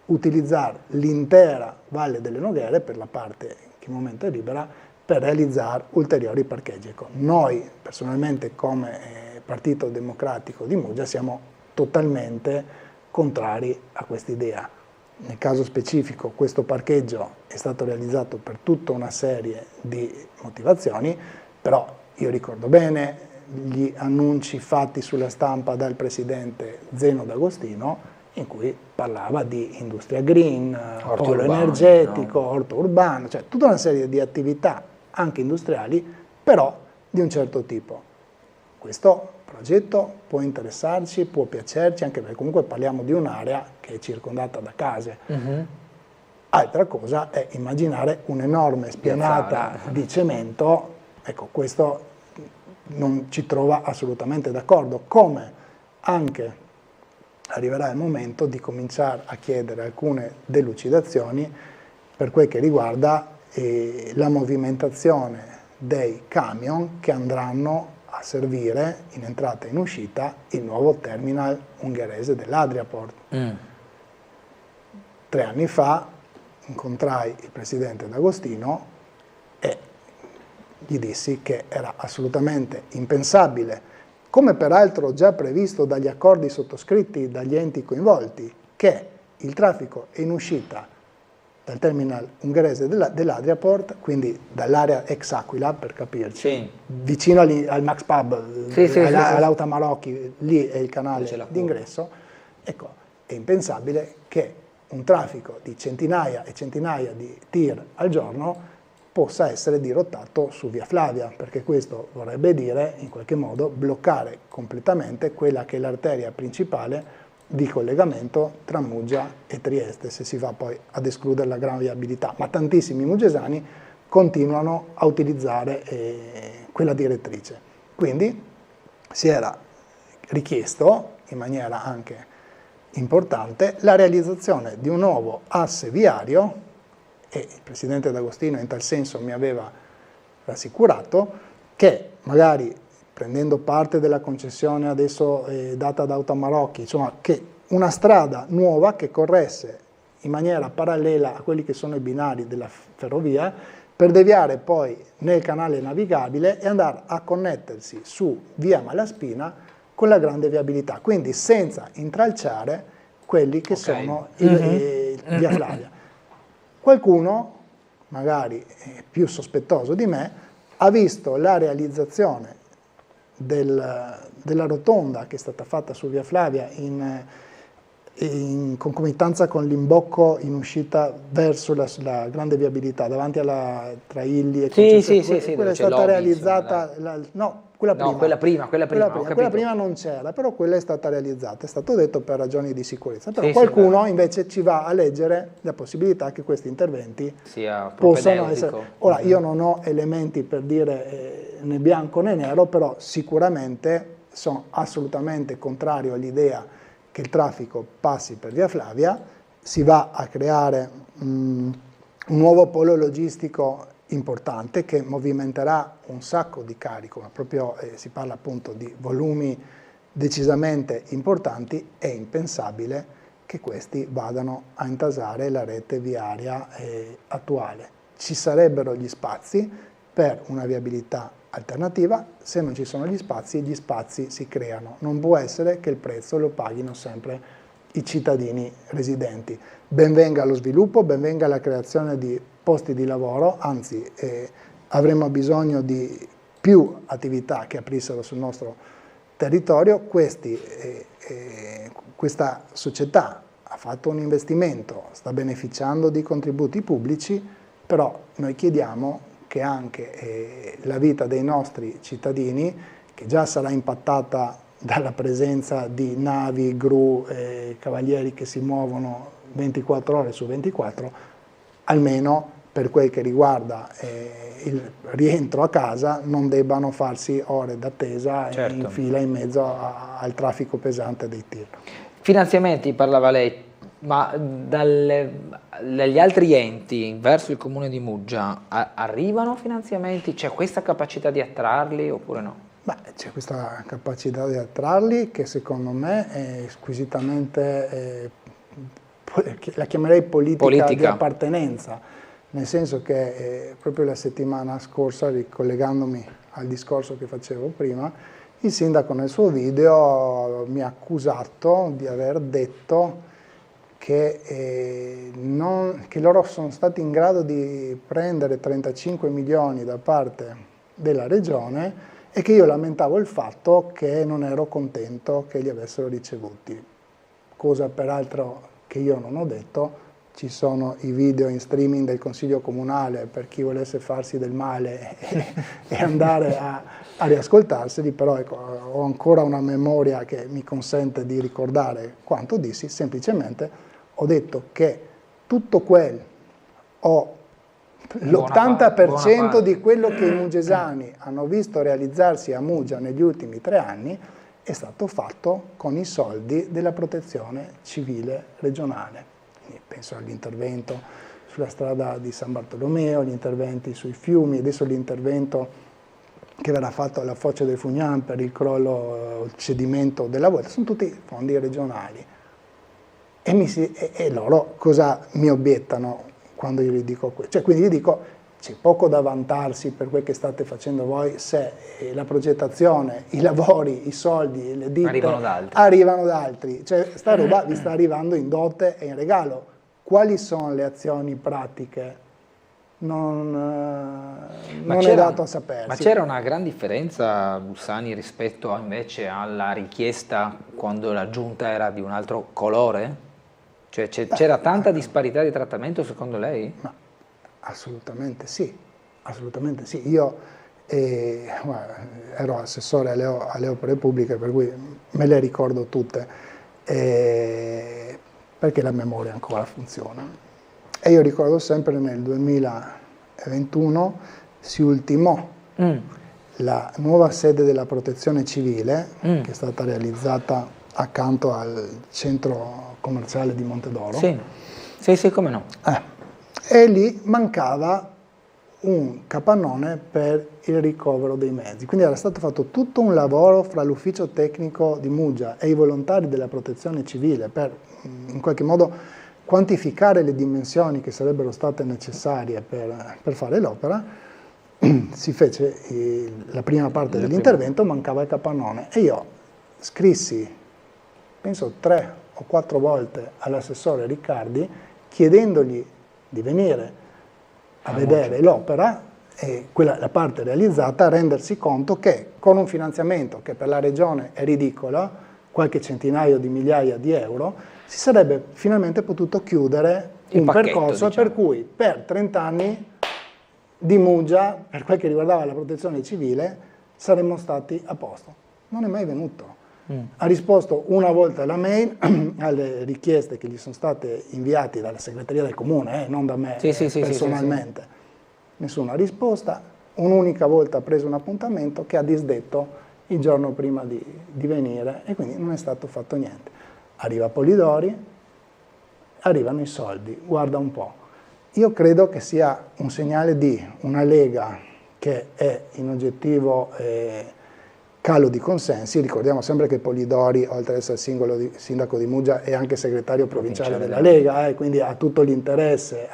utilizzare l'intera Valle delle Noghere, per la parte che al momento è libera, per realizzare ulteriori parcheggi. Noi personalmente come Partito Democratico di Muggia siamo totalmente contrari a quest'idea. Nel caso specifico questo parcheggio è stato realizzato per tutta una serie di motivazioni, però io ricordo bene gli annunci fatti sulla stampa dal presidente Zeno D'Agostino, in cui parlava di industria green, polo energetico, orto urbano, cioè tutta una serie di attività anche industriali, però di un certo tipo. Questo progetto può interessarci, può piacerci, anche perché comunque parliamo di un'area che è circondata da case. Altra cosa è immaginare un'enorme spianata di cemento, ecco, questo non ci trova assolutamente d'accordo, come anche arriverà il momento di cominciare a chiedere alcune delucidazioni per quel che riguarda la movimentazione dei camion che andranno a servire in entrata e in uscita il nuovo terminal ungherese dell'Adriaport. 3 anni fa incontrai il presidente D'Agostino e gli dissi che era assolutamente impensabile, come peraltro già previsto dagli accordi sottoscritti dagli enti coinvolti, che il traffico in uscita dal terminal ungherese dell'Adriaport, quindi dall'area ex Aquila, per capirci, vicino al Max Pub, all'Auta Marocchi, lì è il canale d'ingresso, ecco, è impensabile che un traffico di centinaia e centinaia di tir al giorno possa essere dirottato su via Flavia, perché questo vorrebbe dire in qualche modo bloccare completamente quella che è l'arteria principale di collegamento tra Muggia e Trieste, se si va poi ad escludere la gran viabilità. Ma tantissimi muggesani continuano a utilizzare quella direttrice. Quindi si era richiesto, in maniera anche importante, la realizzazione di un nuovo asse viario, e il Presidente D'Agostino in tal senso mi aveva rassicurato che magari prendendo parte della concessione adesso data da Automarocchi, insomma, che una strada nuova che corresse in maniera parallela a quelli che sono i binari della ferrovia, per deviare poi nel canale navigabile e andare a connettersi su via Malaspina con la grande viabilità, quindi senza intralciare quelli che sono via Flavia. Qualcuno, magari più sospettoso di me, ha visto la realizzazione della rotonda che è stata fatta su via Flavia in concomitanza con l'imbocco in uscita verso la grande viabilità, davanti alla Trailli e quella è stata realizzata, quella prima non c'era, però quella è stata realizzata, è stato detto per ragioni di sicurezza, però qualcuno invece ci va a leggere la possibilità che questi interventi possano essere. Ora, io non ho elementi per dire né bianco né nero, però sicuramente sono assolutamente contrario all'idea che il traffico passi per via Flavia, si va a creare un nuovo polo logistico importante che movimenterà un sacco di carico, ma proprio si parla appunto di volumi decisamente importanti. È impensabile che questi vadano a intasare la rete viaria attuale. Ci sarebbero gli spazi per una viabilità alternativa, se non ci sono gli spazi si creano. Non può essere che il prezzo lo paghino sempre i cittadini residenti. Ben venga lo sviluppo, ben venga la creazione di posti di lavoro, anzi avremo bisogno di più attività che aprissero sul nostro territorio. Questa società ha fatto un investimento, sta beneficiando di contributi pubblici, però noi chiediamo che anche la vita dei nostri cittadini, che già sarà impattata dalla presenza di navi, gru, cavalieri che si muovono 24 ore su 24, almeno per quel che riguarda il rientro a casa, non debbano farsi ore d'attesa in fila in mezzo al traffico pesante dei tir. Finanziamenti, parlava lei, ma dagli altri enti verso il comune di Muggia arrivano finanziamenti? C'è questa capacità di attrarli oppure no? C'è questa capacità di attrarli che secondo me è squisitamente, la chiamerei politica di appartenenza, nel senso che proprio la settimana scorsa, ricollegandomi al discorso che facevo prima, il sindaco nel suo video mi ha accusato di aver detto che loro sono stati in grado di prendere 35 milioni da parte della regione e che io lamentavo il fatto che non ero contento che li avessero ricevuti, cosa peraltro che io non ho detto. Ci sono i video in streaming del Consiglio Comunale per chi volesse farsi del male e andare a riascoltarseli, però ecco, ho ancora una memoria che mi consente di ricordare quanto dissi. Semplicemente ho detto che tutto l'80% di quello che i muggesani hanno visto realizzarsi a Muggia negli ultimi 3 anni è stato fatto con i soldi della protezione civile regionale. Quindi penso all'intervento sulla strada di San Bartolomeo, gli interventi sui fiumi, adesso l'intervento che verrà fatto alla Foce del Fugnan per il crollo, il cedimento della volta, sono tutti fondi regionali. E loro cosa mi obiettano quando io gli dico questo? Cioè, quindi gli dico, c'è poco da vantarsi per quel che state facendo voi se la progettazione, i lavori, i soldi, le ditte arrivano da altri. Cioè, sta roba vi sta arrivando in dote e in regalo. Quali sono le azioni pratiche? Non è dato a sapersi. Ma c'era una gran differenza, Bussani, rispetto invece alla richiesta quando la giunta era di un altro colore? Cioè c'era tanta disparità di trattamento secondo lei? Ma assolutamente sì. Assolutamente sì. Io ero assessore alle opere pubbliche, per cui me le ricordo tutte, perché la memoria ancora funziona. E io ricordo sempre nel 2021 si ultimò la nuova sede della Protezione Civile, che è stata realizzata accanto al centro commerciale di Montedoro. Sì, come no. E lì mancava un capannone per il ricovero dei mezzi. Quindi era stato fatto tutto un lavoro fra l'ufficio tecnico di Muggia e i volontari della Protezione Civile per in qualche modo quantificare le dimensioni che sarebbero state necessarie per fare l'opera. Si fece la prima parte dell'intervento, mancava il capannone e io scrissi, penso 3 o 4 volte all'assessore Riccardi chiedendogli di venire a vedere l'opera e la parte realizzata, rendersi conto che con un finanziamento che per la regione è ridicolo, qualche centinaio di migliaia di euro, si sarebbe finalmente potuto chiudere un percorso, diciamo, per cui per 30 anni di Muggia, per quel che riguardava la protezione civile, saremmo stati a posto. Non è mai venuto. Ha risposto una volta alla mail alle richieste che gli sono state inviate dalla segreteria del comune, non da me personalmente. Nessuna risposta. Un'unica volta ha preso un appuntamento che ha disdetto il giorno prima di venire e quindi non è stato fatto niente. Arriva Polidori, arrivano i soldi, guarda un po'. Io credo che sia un segnale di una Lega che è in oggettivo calo di consensi. Ricordiamo sempre che Polidori, oltre ad essere sindaco di Muggia, è anche segretario provinciale della Lega, quindi ha tutto l'interesse.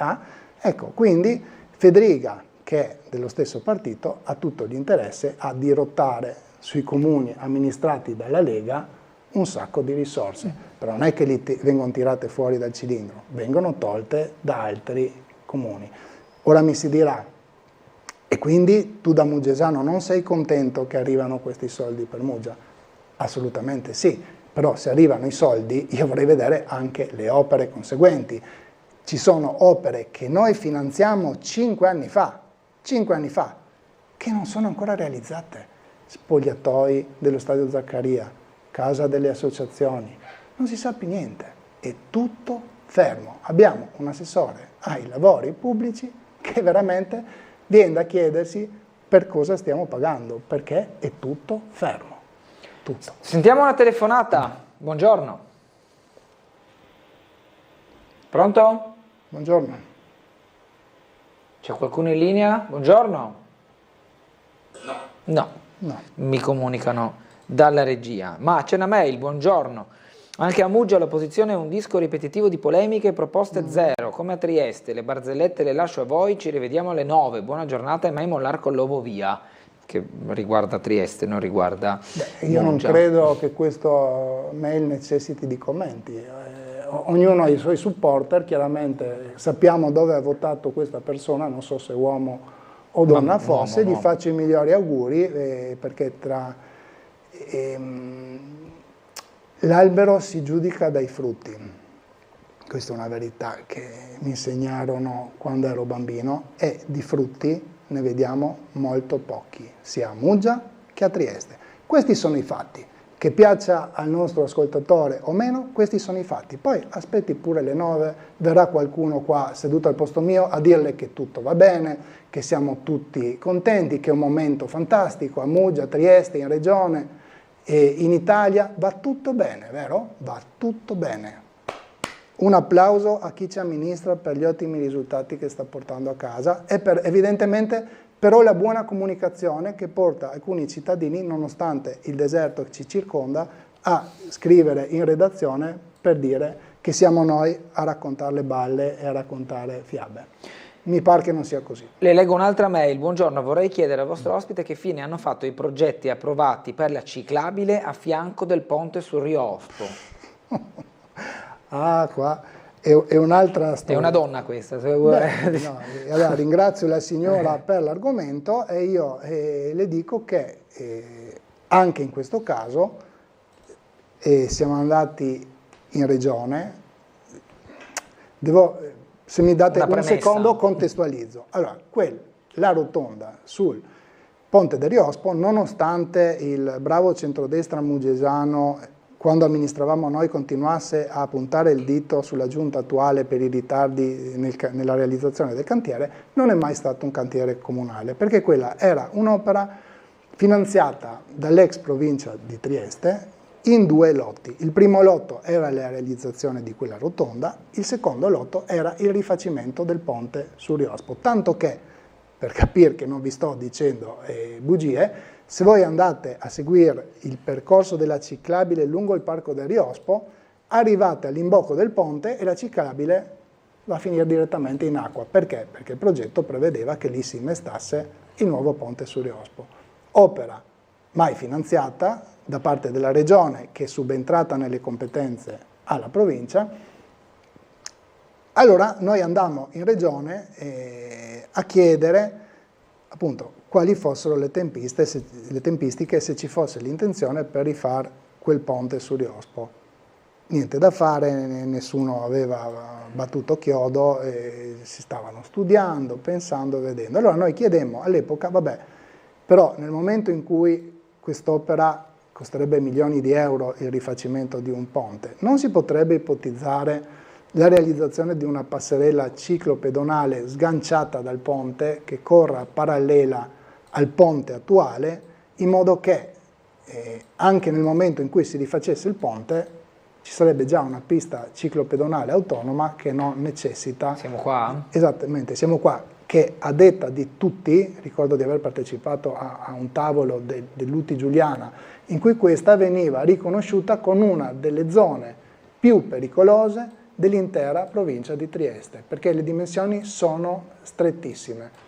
Ecco, quindi Federica, che è dello stesso partito, ha tutto l'interesse a dirottare sui comuni amministrati dalla Lega un sacco di risorse. Però non è che vengono tirate fuori dal cilindro, vengono tolte da altri comuni. Ora mi si dirà, e quindi tu da muggesano non sei contento che arrivano questi soldi per Muggia? Assolutamente sì, però se arrivano i soldi io vorrei vedere anche le opere conseguenti. Ci sono opere che noi finanziamo 5 anni fa, che non sono ancora realizzate. Spogliatoi dello Stadio Zaccaria, Casa delle Associazioni, non si sa più niente, è tutto fermo. Abbiamo un assessore ai lavori pubblici che veramente viene da chiedersi per cosa stiamo pagando, perché è tutto fermo. Tutto. Sentiamo una telefonata. Buongiorno. Pronto? Buongiorno. C'è qualcuno in linea? Buongiorno. No. Mi comunicano dalla regia. Ma c'è una mail, buongiorno. Anche a Muggia l'opposizione è un disco ripetitivo di polemiche e proposte zero, come a Trieste. Le barzellette le lascio a voi, ci rivediamo alle 9. Buona giornata e mai mollar con l'uovo via, che riguarda Trieste, non riguarda Io non credo che questo mail necessiti di commenti. Ognuno ha i suoi supporter, chiaramente sappiamo dove ha votato questa persona, non so se uomo o donna fosse, gli faccio i migliori auguri perché l'albero si giudica dai frutti. Questa è una verità che mi insegnarono quando ero bambino e di frutti ne vediamo molto pochi, sia a Muggia che a Trieste. Questi sono i fatti. Che piaccia al nostro ascoltatore o meno, questi sono i fatti. Poi aspetti pure le 9, verrà qualcuno qua seduto al posto mio a dirle che tutto va bene, che siamo tutti contenti, che è un momento fantastico a Muggia, a Trieste, in Regione e in Italia. Va tutto bene, vero? Va tutto bene. Un applauso a chi ci amministra per gli ottimi risultati che sta portando a casa e per evidentemente però la buona comunicazione che porta alcuni cittadini, nonostante il deserto che ci circonda, a scrivere in redazione per dire che siamo noi a raccontare le balle e a raccontare fiabe. Mi pare che non sia così. Le leggo un'altra mail. Buongiorno, vorrei chiedere al vostro ospite che fine hanno fatto i progetti approvati per la ciclabile a fianco del ponte sul Rio Ospo. Qua è un'altra storia. È una donna questa, se vuoi. Allora, ringrazio la signora per l'argomento e io le dico che anche in questo caso siamo andati in regione. Se mi date un secondo contestualizzo. Allora, la rotonda sul Ponte del Riospo, nonostante il bravo centrodestra mugesano, quando amministravamo noi, continuasse a puntare il dito sulla giunta attuale per i ritardi nella realizzazione del cantiere, non è mai stato un cantiere comunale, perché quella era un'opera finanziata dall'ex provincia di Trieste in 2 lotti. Il primo lotto era la realizzazione di quella rotonda, il secondo lotto era il rifacimento del ponte sul Riospo, tanto che, per capire che non vi sto dicendo bugie, se voi andate a seguire il percorso della ciclabile lungo il Parco del Riospo, arrivate all'imbocco del ponte e la ciclabile va a finire direttamente in acqua. Perché? Perché il progetto prevedeva che lì si innestasse il nuovo ponte sul Riospo. Opera mai finanziata da parte della Regione, che è subentrata nelle competenze alla provincia. Allora noi andammo in Regione a chiedere appunto quali fossero le tempistiche, se ci fosse l'intenzione per rifare quel ponte sul Riospo. Niente da fare, nessuno aveva battuto chiodo, si stavano studiando, pensando, vedendo. Allora noi chiedemmo all'epoca, vabbè, però nel momento in cui quest'opera costerebbe milioni di euro il rifacimento di un ponte, non si potrebbe ipotizzare la realizzazione di una passerella ciclopedonale sganciata dal ponte che corra parallela al ponte attuale, in modo che anche nel momento in cui si rifacesse il ponte ci sarebbe già una pista ciclopedonale autonoma che non necessita... Siamo qua? Esattamente, siamo qua, che a detta di tutti, ricordo di aver partecipato a un tavolo dell'UTI Giuliana, in cui questa veniva riconosciuta con una delle zone più pericolose dell'intera provincia di Trieste, perché le dimensioni sono strettissime.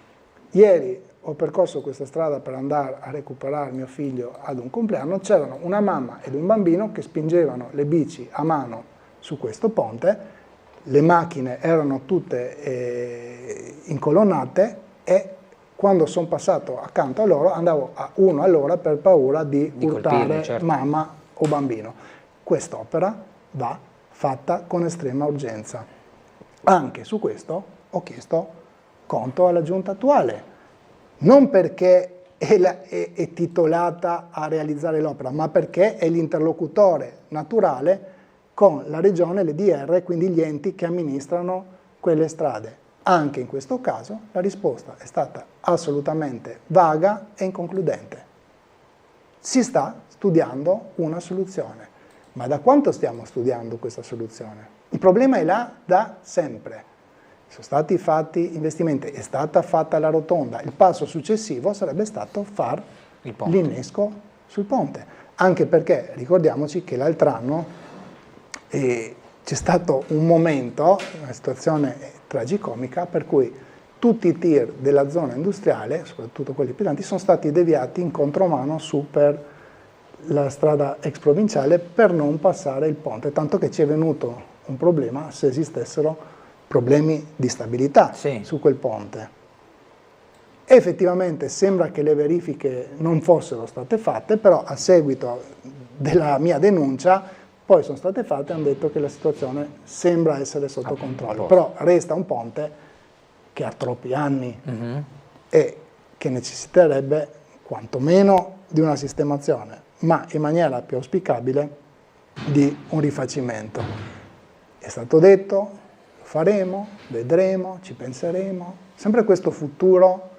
Ieri ho percorso questa strada per andare a recuperare mio figlio ad un compleanno, c'erano una mamma ed un bambino che spingevano le bici a mano su questo ponte, le macchine erano tutte incolonnate e quando sono passato accanto a loro andavo a uno all'ora per paura di urtare, certo, mamma o bambino. Quest'opera va fatta con estrema urgenza. Anche su questo ho chiesto conto alla giunta attuale, non perché è titolata a realizzare l'opera, ma perché è l'interlocutore naturale con la regione, le DR, quindi gli enti che amministrano quelle strade. Anche in questo caso la risposta è stata assolutamente vaga e inconcludente. Si sta studiando una soluzione. Ma da quanto stiamo studiando questa soluzione? Il problema è là da sempre. Sono stati fatti investimenti, è stata fatta la rotonda. Il passo successivo sarebbe stato fare l'innesco sul ponte. Anche perché ricordiamoci che l'altro anno c'è stato un momento, una situazione tragicomica, per cui tutti i tir della zona industriale, soprattutto quelli pesanti, sono stati deviati in contromano su per la strada ex provinciale per non passare il ponte, tanto che ci è venuto un problema se esistessero problemi di stabilità su quel ponte. E effettivamente sembra che le verifiche non fossero state fatte, però a seguito della mia denuncia poi sono state fatte e hanno detto che la situazione sembra essere sotto controllo, però resta un ponte che ha troppi anni e che necessiterebbe quantomeno di una sistemazione, ma in maniera più auspicabile di un rifacimento. È stato detto, lo faremo, vedremo, ci penseremo, sempre questo futuro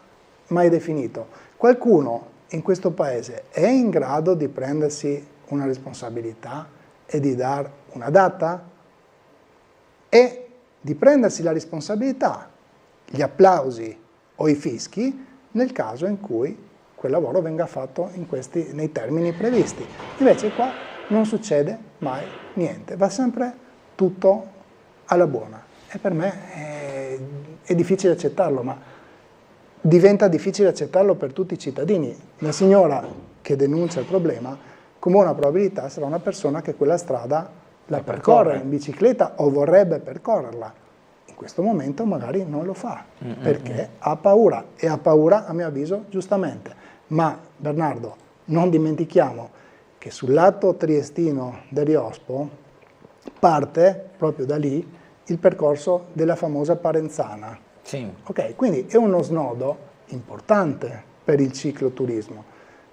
mai definito. Qualcuno in questo paese è in grado di prendersi una responsabilità e di dare una data? E di prendersi la responsabilità, gli applausi o i fischi nel caso in cui quel lavoro venga fatto nei termini previsti. Invece qua non succede mai niente, va sempre tutto alla buona. E per me è difficile accettarlo, ma diventa difficile accettarlo per tutti i cittadini. La signora che denuncia il problema, con buona probabilità sarà una persona che quella strada la percorre in bicicletta o vorrebbe percorrerla. In questo momento magari non lo fa, perché ha paura, e ha paura, a mio avviso, giustamente. Ma Bernardo, non dimentichiamo che sul lato triestino del Riospo parte proprio da lì il percorso della famosa Parenzana. Sì. Ok, quindi è uno snodo importante per il cicloturismo.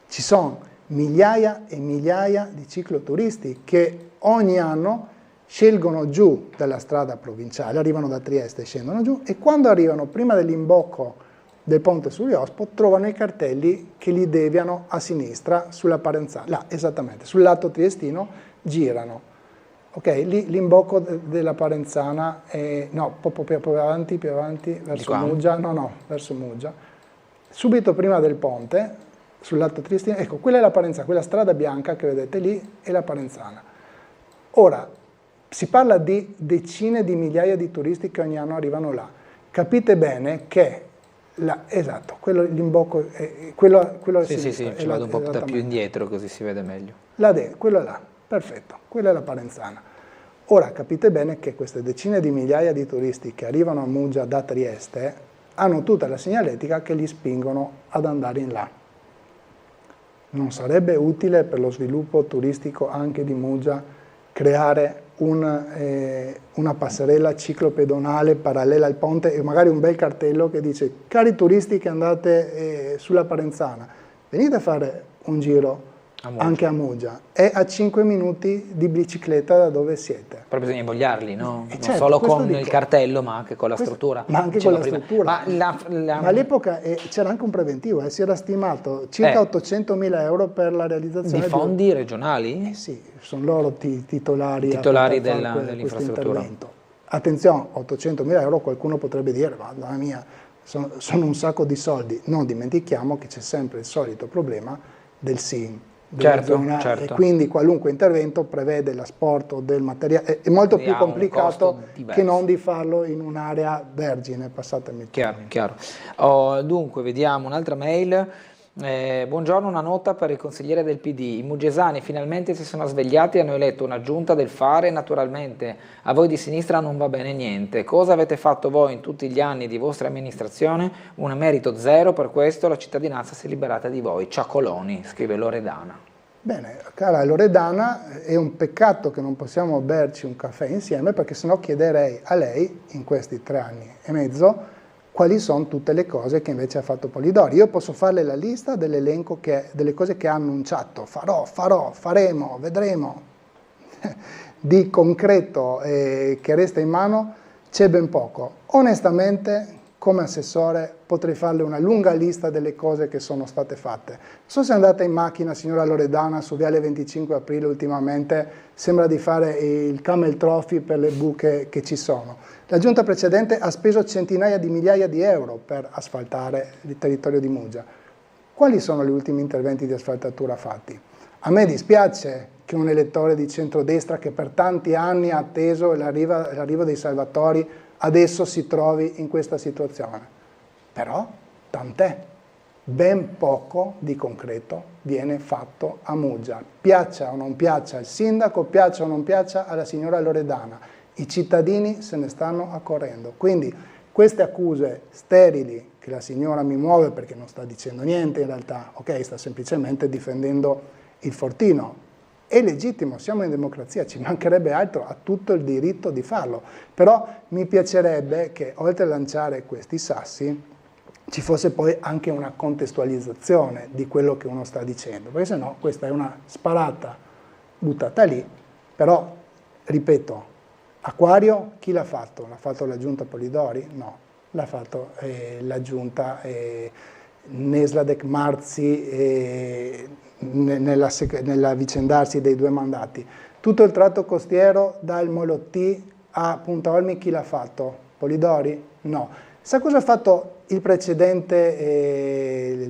Ci sono migliaia e migliaia di cicloturisti che ogni anno scelgono giù dalla strada provinciale, arrivano da Trieste e scendono giù, e quando arrivano prima dell'imbocco del ponte sullo Iospo trovano i cartelli che li deviano a sinistra sulla Parenzana, là, esattamente, sul lato triestino girano. Ok, lì l'imbocco della Parenzana è, no, proprio più avanti, verso Muggia, verso Muggia. Subito prima del ponte, sul lato triestino, ecco, quella è la Parenzana, quella strada bianca che vedete lì è la Parenzana. Ora, si parla di decine di migliaia di turisti che ogni anno arrivano là. Capite bene che esatto, l'imbocco è quello a sinistra. Sì, ci vado un po' più indietro così si vede meglio. Quello là, perfetto, quella è la Parenzana. Ora capite bene che queste decine di migliaia di turisti che arrivano a Muggia da Trieste hanno tutta la segnaletica che li spingono ad andare in là. Non sarebbe utile per lo sviluppo turistico anche di Muggia creare una passerella ciclopedonale parallela al ponte e magari un bel cartello che dice: cari turisti che andate sulla Parenzana, venite a fare un giro anche a Muggia, è a 5 minuti di bicicletta da dove siete. Però bisogna invogliarli, no? Non certo, solo con il cartello, ma anche con la struttura. Ma anche con la struttura. Ma all'epoca c'era anche un preventivo, si era stimato circa 800.000 euro per la realizzazione di fondi regionali? Sì, sono loro titolari dell'infrastruttura. Attenzione, 800.000 euro, qualcuno potrebbe dire, madonna mia, sono un sacco di soldi. Non dimentichiamo che c'è sempre il solito problema del SIN. Certo. E quindi qualunque intervento prevede l'asporto del materiale, è molto più complicato che non di farlo in un'area vergine, passatemi il termine. Chiaro. Dunque, vediamo un'altra mail. Buongiorno, una nota per il consigliere del PD. I muggesani finalmente si sono svegliati e hanno eletto una giunta del fare. Naturalmente a voi di sinistra non va bene niente. Cosa avete fatto voi in tutti gli anni di vostra amministrazione? Un merito zero, per questo la cittadinanza si è liberata di voi. Ciacoloni, scrive Loredana. Bene, cara Loredana, è un peccato che non possiamo berci un caffè insieme, perché sennò chiederei a lei in questi 3 anni e mezzo quali sono tutte le cose che invece ha fatto Polidori. Io posso farle la lista dell'elenco delle cose che ha annunciato, faremo, vedremo. Di concreto che resta in mano c'è ben poco. Onestamente, come assessore, potrei farle una lunga lista delle cose che sono state fatte. Non so se è andata in macchina, signora Loredana, su Viale 25 Aprile ultimamente, sembra di fare il Camel Trophy per le buche che ci sono. La giunta precedente ha speso centinaia di migliaia di euro per asfaltare il territorio di Muggia. Quali sono gli ultimi interventi di asfaltatura fatti? A me dispiace che un elettore di centrodestra che per tanti anni ha atteso l'arrivo dei salvatori adesso si trovi in questa situazione. Però, tant'è, ben poco di concreto viene fatto a Muggia. Piaccia o non piaccia al sindaco, piaccia o non piaccia alla signora Loredana, i cittadini se ne stanno accorrendo. Quindi queste accuse sterili che la signora mi muove, perché non sta dicendo niente in realtà, ok, sta semplicemente difendendo il fortino. È legittimo, siamo in democrazia, ci mancherebbe altro, ha tutto il diritto di farlo. Però mi piacerebbe che oltre a lanciare questi sassi ci fosse poi anche una contestualizzazione di quello che uno sta dicendo, perché sennò questa è una sparata buttata lì. Però, ripeto, Acquario chi l'ha fatto? L'ha fatto la giunta Polidori? No, l'ha fatto la giunta Nesladek Marzi nell'avvicendarsi dei 2 mandati. Tutto il tratto costiero dal Molotti a Punta Olmi chi l'ha fatto? Polidori? No. Sa cosa ha fatto il precedente,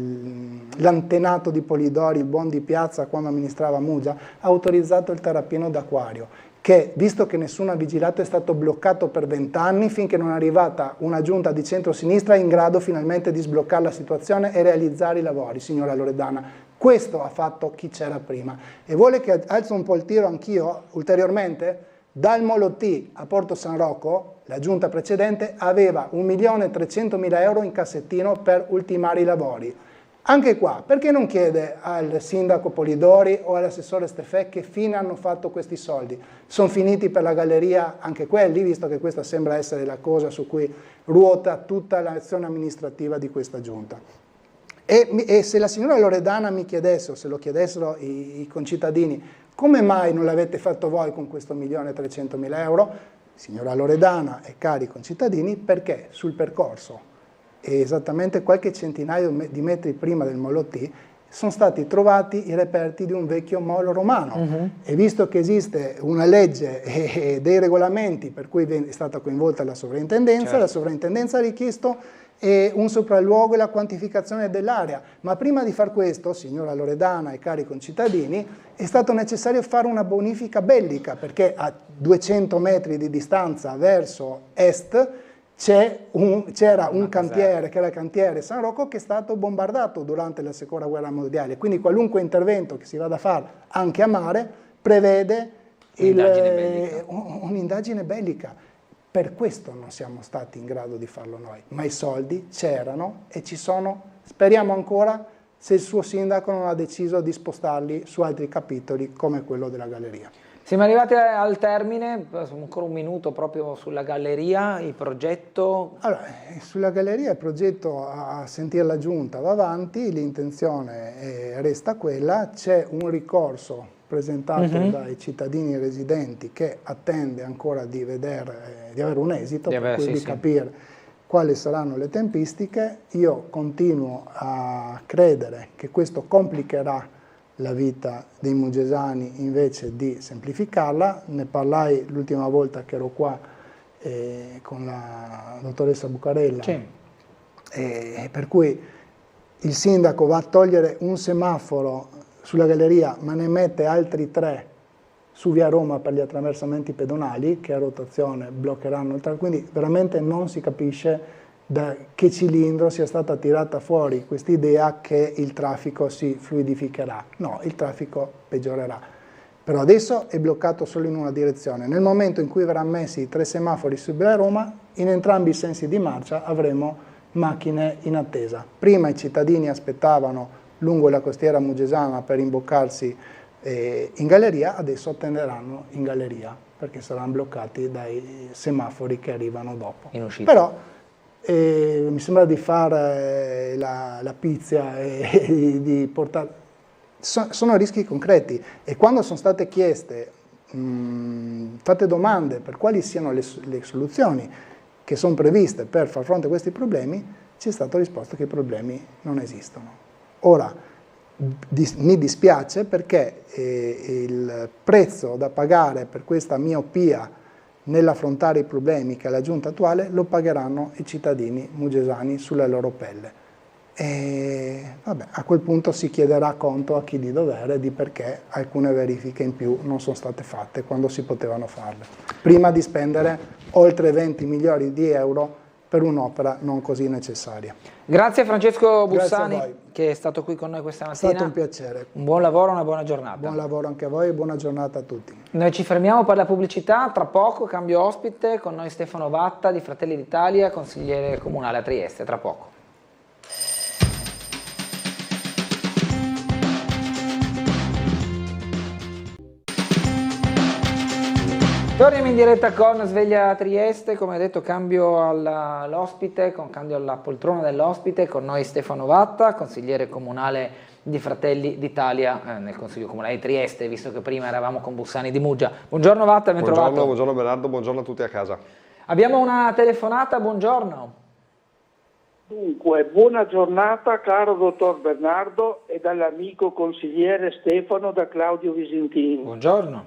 l'antenato di Polidori, il buon di piazza, quando amministrava Muggia? Ha autorizzato il terrapieno d'Acquario, che, visto che nessuno ha vigilato, è stato bloccato per 20 anni finché non è arrivata una giunta di centro-sinistra in grado finalmente di sbloccare la situazione e realizzare i lavori, signora Loredana. Questo ha fatto chi c'era prima. E vuole che alzo un po' il tiro anch'io, ulteriormente? Dal Molotti a Porto San Rocco, la giunta precedente aveva 1.300.000 euro in cassettino per ultimare i lavori. Anche qua, perché non chiede al sindaco Polidori o all'assessore Stefè che fine hanno fatto questi soldi? Sono finiti per la galleria anche quelli, visto che questa sembra essere la cosa su cui ruota tutta l'azione amministrativa di questa giunta. E se la signora Loredana mi chiedesse, o se lo chiedessero i concittadini, come mai non l'avete fatto voi con questo 1.300.000 euro? Signora Loredana e cari concittadini, perché sul percorso, esattamente qualche centinaio di metri prima del Molo T, sono stati trovati i reperti di un vecchio molo romano. E visto che esiste una legge e dei regolamenti per cui è stata coinvolta la sovrintendenza, certo, la sovrintendenza ha richiesto un sopralluogo e la quantificazione dell'area. Ma prima di far questo, signora Loredana e cari concittadini, è stato necessario fare una bonifica bellica, perché a 200 metri di distanza verso est c'era un cantiere, che era il cantiere San Rocco, che è stato bombardato durante la seconda guerra mondiale, quindi qualunque intervento che si vada a fare anche a mare prevede un'indagine bellica. Per questo non siamo stati in grado di farlo noi, ma i soldi c'erano e ci sono, speriamo ancora, se il suo sindaco non ha deciso di spostarli su altri capitoli come quello della galleria. Siamo arrivati al termine, ancora un minuto proprio sulla galleria, il progetto. Allora, sulla galleria il progetto, a sentire la giunta, va avanti, l'intenzione resta quella, c'è un ricorso presentato dai cittadini residenti che attende ancora di avere un esito, per cui di capire quali saranno le tempistiche. Io continuo a credere che questo complicherà la vita dei mugesani invece di semplificarla. Ne parlai l'ultima volta che ero qua con la dottoressa Bucarella, per cui il sindaco va a togliere un semaforo sulla galleria ma ne mette altri 3 su via Roma per gli attraversamenti pedonali che a rotazione bloccheranno il traffico, quindi veramente non si capisce da che cilindro sia stata tirata fuori questa idea che il traffico si fluidificherà. No, il traffico peggiorerà. Però adesso è bloccato solo in una direzione. Nel momento in cui verranno messi 3 semafori su via Roma, in entrambi i sensi di marcia avremo macchine in attesa. Prima i cittadini aspettavano lungo la costiera mugesana per imboccarsi in galleria, adesso attenderanno in galleria perché saranno bloccati dai semafori che arrivano dopo. In uscita. Però mi sembra di fare la pizza e di portare... Sono rischi concreti e quando sono state chieste, fatte domande per quali siano le soluzioni che sono previste per far fronte a questi problemi, ci è stato risposto che i problemi non esistono. Ora, mi dispiace perché il prezzo da pagare per questa miopia nell'affrontare i problemi che ha la giunta attuale lo pagheranno i cittadini mugesani sulla loro pelle. E vabbè, a quel punto si chiederà conto a chi di dovere di perché alcune verifiche in più non sono state fatte quando si potevano farle, prima di spendere oltre 20 milioni di euro per un'opera non così necessaria. Grazie a Francesco Bussani che è stato qui con noi questa mattina. È stato un piacere. Un buon lavoro, una buona giornata. Buon lavoro anche a voi e buona giornata a tutti. Noi ci fermiamo per la pubblicità, tra poco cambio ospite, con noi Stefano Vatta di Fratelli d'Italia, consigliere comunale a Trieste, tra poco. Torniamo in diretta con Sveglia Trieste, come detto cambio all'ospite, cambio alla poltrona dell'ospite, con noi Stefano Vatta, consigliere comunale di Fratelli d'Italia nel Consiglio Comunale di Trieste, visto che prima eravamo con Bussani di Muggia. Buongiorno Vatta, ben trovato. Buongiorno Bernardo, buongiorno a tutti a casa. Abbiamo una telefonata, buongiorno. Dunque, buona giornata caro dottor Bernardo e dall'amico consigliere Stefano da Claudio Visentini. Buongiorno.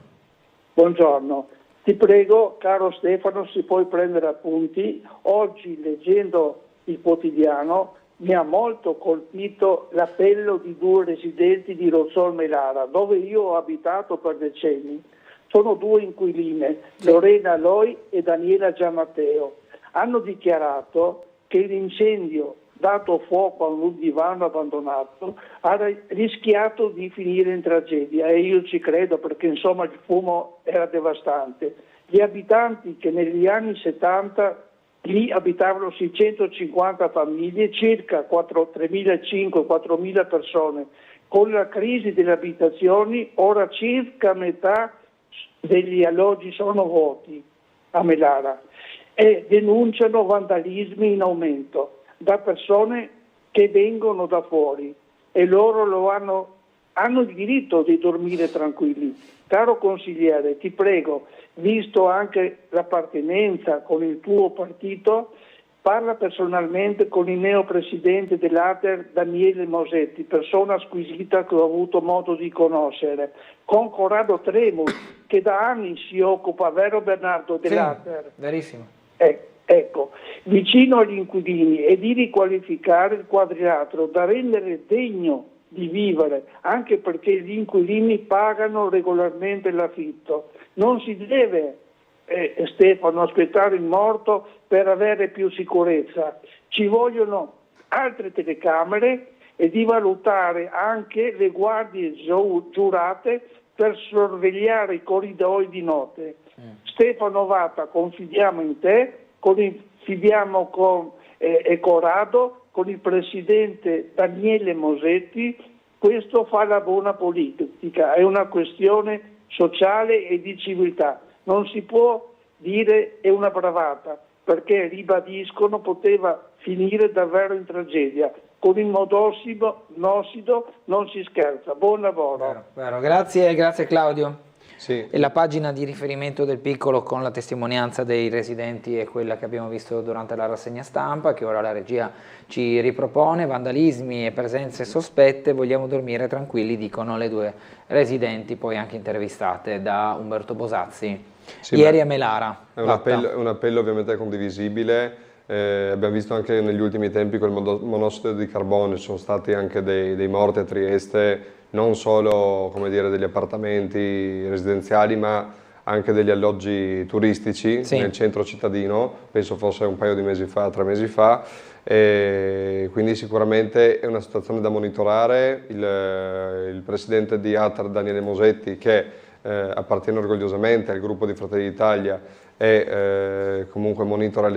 Buongiorno. Ti prego, caro Stefano, se puoi prendere appunti, oggi leggendo il quotidiano mi ha molto colpito l'appello di 2 residenti di Rozzol Melara, dove io ho abitato per decenni. Sono 2 inquiline, Lorena Loi e Daniela Giammatteo. Hanno dichiarato che l'incendio dato fuoco a un divano abbandonato ha rischiato di finire in tragedia e io ci credo perché insomma il fumo era devastante. Gli abitanti che negli anni 70 lì abitavano 650 famiglie, circa 3.500-4.000 persone. Con la crisi delle abitazioni ora circa metà degli alloggi sono vuoti a Melara e denunciano vandalismi in aumento da persone che vengono da fuori e loro hanno il diritto di dormire tranquilli. Caro consigliere, ti prego, visto anche l'appartenenza con il tuo partito, parla personalmente con il neopresidente dell'Ater Daniele Mosetti, persona squisita che ho avuto modo di conoscere, con Corrado Tremus, che da anni si occupa, vero Bernardo, dell'Ater? Sì, verissimo. Ecco, vicino agli inquilini e di riqualificare il quadrilatero da rendere degno di vivere, anche perché gli inquilini pagano regolarmente l'affitto. Non si deve, Stefano, aspettare il morto per avere più sicurezza. Ci vogliono altre telecamere e di valutare anche le guardie giurate per sorvegliare i corridoi di notte. Stefano Vatta, confidiamo in te, confidiamo con Corrado, con il presidente Daniele Mosetti. Questo fa la buona politica, è una questione sociale e di civiltà. Non si può dire è una bravata, perché ribadiscono poteva finire davvero in tragedia. Con il monossido non si scherza. Buon lavoro. Vero. Grazie Claudio. Sì. E la pagina di riferimento del Piccolo con la testimonianza dei residenti è quella che abbiamo visto durante la rassegna stampa, che ora la regia ci ripropone. Vandalismi e presenze sospette, vogliamo dormire tranquilli, dicono le due residenti, poi anche intervistate da Umberto Bosazzi ieri a Melara. È un appello ovviamente condivisibile. Abbiamo visto anche negli ultimi tempi col monossido di carbonio, ci sono stati anche dei morti a Trieste, non solo, come dire, degli appartamenti residenziali, ma anche degli alloggi turistici nel centro cittadino, penso fosse un paio di mesi fa, 3 mesi fa, e quindi sicuramente è una situazione da monitorare. Il presidente di Ater Daniele Mosetti, che appartiene orgogliosamente al gruppo di Fratelli d'Italia, e comunque monitora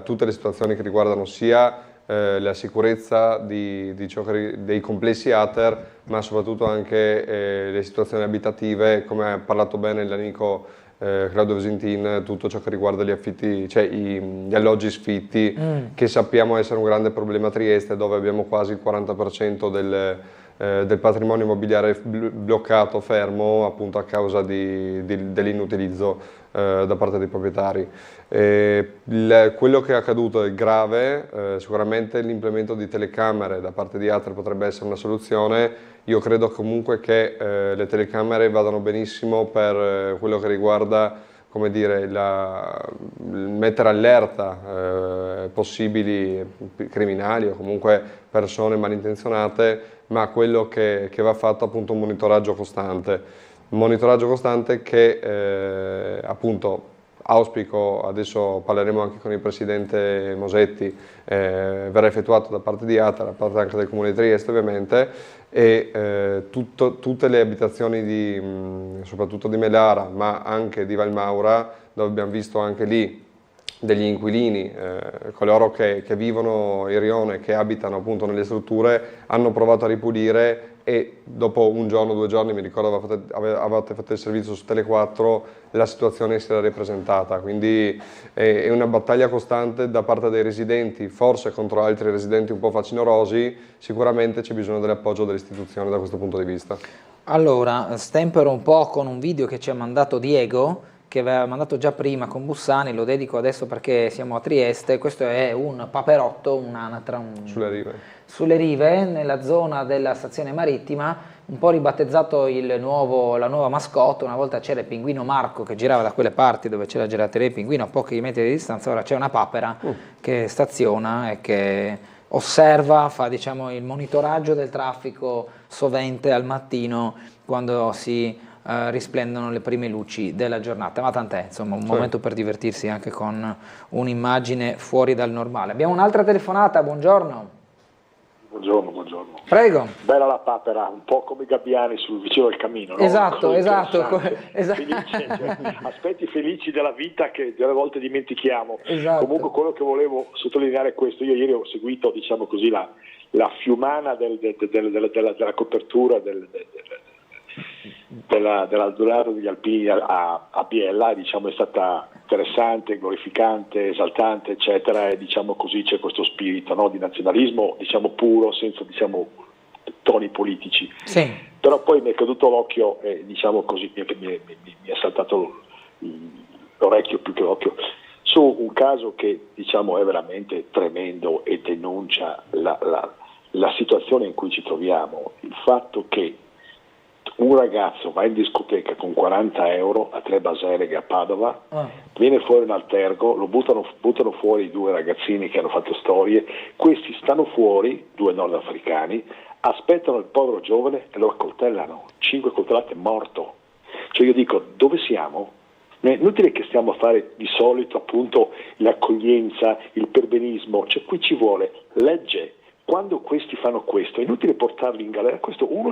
tutte le situazioni che riguardano sia la sicurezza dei complessi Ater, ma soprattutto anche le situazioni abitative, come ha parlato bene l'amico Claudio Visintin, tutto ciò che riguarda gli affitti, cioè gli alloggi sfitti, che sappiamo essere un grande problema a Trieste, dove abbiamo quasi il 40% del patrimonio immobiliare bloccato, fermo, appunto a causa dell'inutilizzo da parte dei proprietari. Quello che è accaduto è grave, sicuramente l'implemento di telecamere da parte di Ater potrebbe essere una soluzione. Io credo comunque che le telecamere vadano benissimo per quello che riguarda, come dire, mettere allerta possibili criminali o comunque persone malintenzionate, ma quello che va fatto è appunto un monitoraggio costante. Un monitoraggio costante che appunto auspico, adesso parleremo anche con il presidente Mosetti, verrà effettuato da parte di Ater, da parte anche del Comune di Trieste ovviamente, e tutte le abitazioni soprattutto di Melara, ma anche di Valmaura, dove abbiamo visto anche lì degli inquilini, coloro che vivono in rione, che abitano appunto nelle strutture, hanno provato a ripulire e dopo un giorno, 2 giorni, mi ricordo avevate fatto il servizio su Tele4, la situazione si era ripresentata, quindi è una battaglia costante da parte dei residenti, forse contro altri residenti un po' facinorosi. Sicuramente c'è bisogno dell'appoggio delle istituzioni da questo punto di vista. Allora, stempero un po' con un video che ci ha mandato Diego, che aveva mandato già prima con Bussani, lo dedico adesso perché siamo a Trieste. Questo è un paperotto, un'anatra sulle rive, nella zona della stazione marittima, un po' ribattezzato la nuova mascotte. Una volta c'era il pinguino Marco che girava da quelle parti dove c'era la gelateria del pinguino a pochi metri di distanza, ora c'è una papera che staziona e che osserva, fa diciamo il monitoraggio del traffico sovente al mattino quando si risplendono le prime luci della giornata, ma tant'è, insomma, un momento per divertirsi anche con un'immagine fuori dal normale. Abbiamo un'altra telefonata, buongiorno. Buongiorno, buongiorno. Prego. Bella la papera, un po' come i gabbiani vicino al camino, no? Esatto. Aspetti felici della vita che delle volte dimentichiamo. Esatto. Comunque quello che volevo sottolineare è questo. Io ieri ho seguito, diciamo così, la fiumana della copertura dell'Eldorado degli Alpini a Biella, diciamo, è stata interessante, glorificante, esaltante, eccetera, e diciamo così c'è questo spirito, no, di nazionalismo, diciamo, puro, senza, diciamo, toni politici. Sì. Però poi mi è caduto l'occhio, diciamo così, mi è saltato l'orecchio più che l'occhio, su un caso che, diciamo, è veramente tremendo e denuncia la situazione in cui ci troviamo, il fatto che un ragazzo va in discoteca con 40 euro a Tre Basereghe a Padova, viene fuori un alterco, lo buttano fuori 2 ragazzini che hanno fatto storie, questi stanno fuori, 2 nordafricani, aspettano il povero giovane e lo accoltellano, 5 coltellate, morto. Cioè io dico, dove siamo? È inutile che stiamo a fare di solito appunto l'accoglienza, il perbenismo, cioè qui ci vuole legge. Quando questi fanno questo è inutile portarli in galera. Questo uno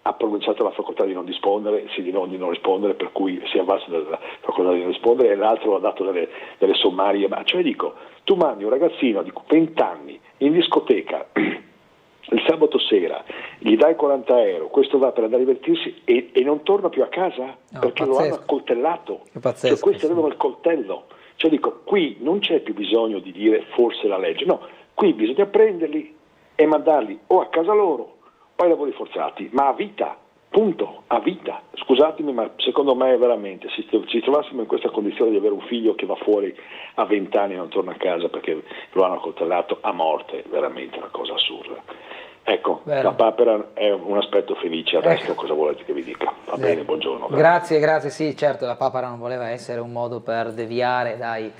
ha pronunciato la facoltà di non rispondere, di non rispondere, per cui si è avvalso della facoltà di non rispondere, e l'altro ha dato delle sommarie. Ma cioè dico, tu mandi un ragazzino di 20 anni in discoteca il sabato sera, gli dai 40 euro, questo va per andare a divertirsi e non torna più a casa perché lo hanno accoltellato. Cioè, questi avevano il coltello. Cioè dico, qui non c'è più bisogno di dire forse la legge, no. Qui bisogna prenderli e mandarli o a casa loro o ai lavori forzati, ma a vita, punto, a vita. Scusatemi, ma secondo me veramente, se ci trovassimo in questa condizione di avere un figlio che va fuori a 20 anni e non torna a casa perché lo hanno accoltellato a morte, è veramente una cosa assurda. Ecco, la papera è un aspetto felice, il resto cosa volete che vi dica? Va bene, buongiorno. Grazie, sì, certo, la papera non voleva essere un modo per deviare dai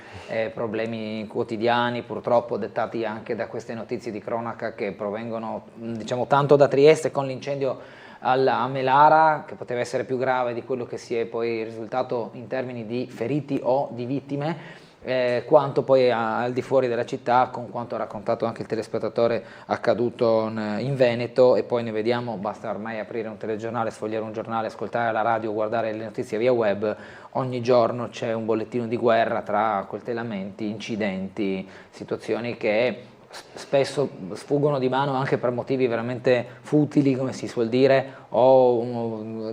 problemi quotidiani, purtroppo dettati anche da queste notizie di cronaca che provengono, diciamo, tanto da Trieste con l'incendio a Melara, che poteva essere più grave di quello che si è poi risultato in termini di feriti o di vittime, quanto poi al di fuori della città, con quanto ha raccontato anche il telespettatore accaduto in Veneto. E poi ne vediamo, basta ormai aprire un telegiornale, sfogliare un giornale, ascoltare la radio, guardare le notizie via web, ogni giorno c'è un bollettino di guerra tra coltellamenti, incidenti, situazioni che spesso sfuggono di mano anche per motivi veramente futili, come si suol dire, o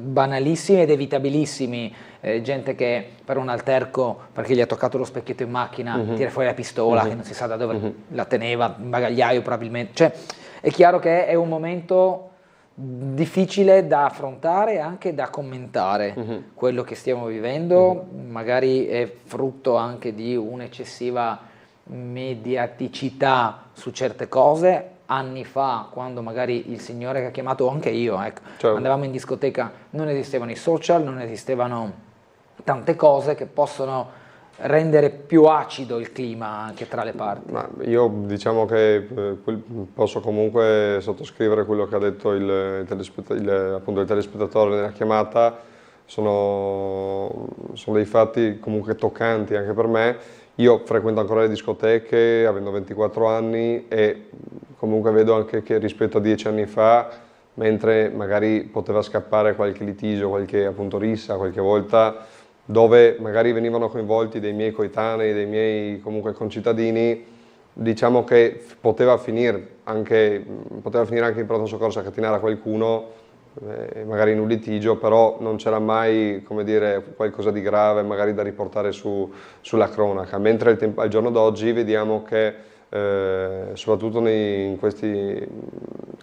banalissimi ed evitabilissimi. Gente che per un alterco, perché gli ha toccato lo specchietto in macchina, tira fuori la pistola, che non si sa da dove la teneva, in bagagliaio probabilmente. Cioè, è chiaro che è un momento difficile da affrontare e anche da commentare. Quello che stiamo vivendo magari è frutto anche di un'eccessiva mediaticità su certe cose. Anni fa, quando magari il signore che ha chiamato, anche io, andavamo in discoteca, non esistevano i social, non esistevano tante cose che possono rendere più acido il clima anche tra le parti. Ma io diciamo che posso comunque sottoscrivere quello che ha detto il telespettatore nella chiamata. Sono dei fatti comunque toccanti anche per me. Io frequento ancora le discoteche avendo 24 anni e comunque vedo anche che rispetto a 10 anni fa, mentre magari poteva scappare qualche litigio, qualche appunto rissa, qualche volta, dove magari venivano coinvolti dei miei coetanei, dei miei comunque concittadini, diciamo che poteva finire anche in pronto soccorso a cattinare a qualcuno, magari in un litigio, però non c'era mai, come dire, qualcosa di grave magari da riportare sulla cronaca, mentre al giorno d'oggi vediamo che soprattutto in questi,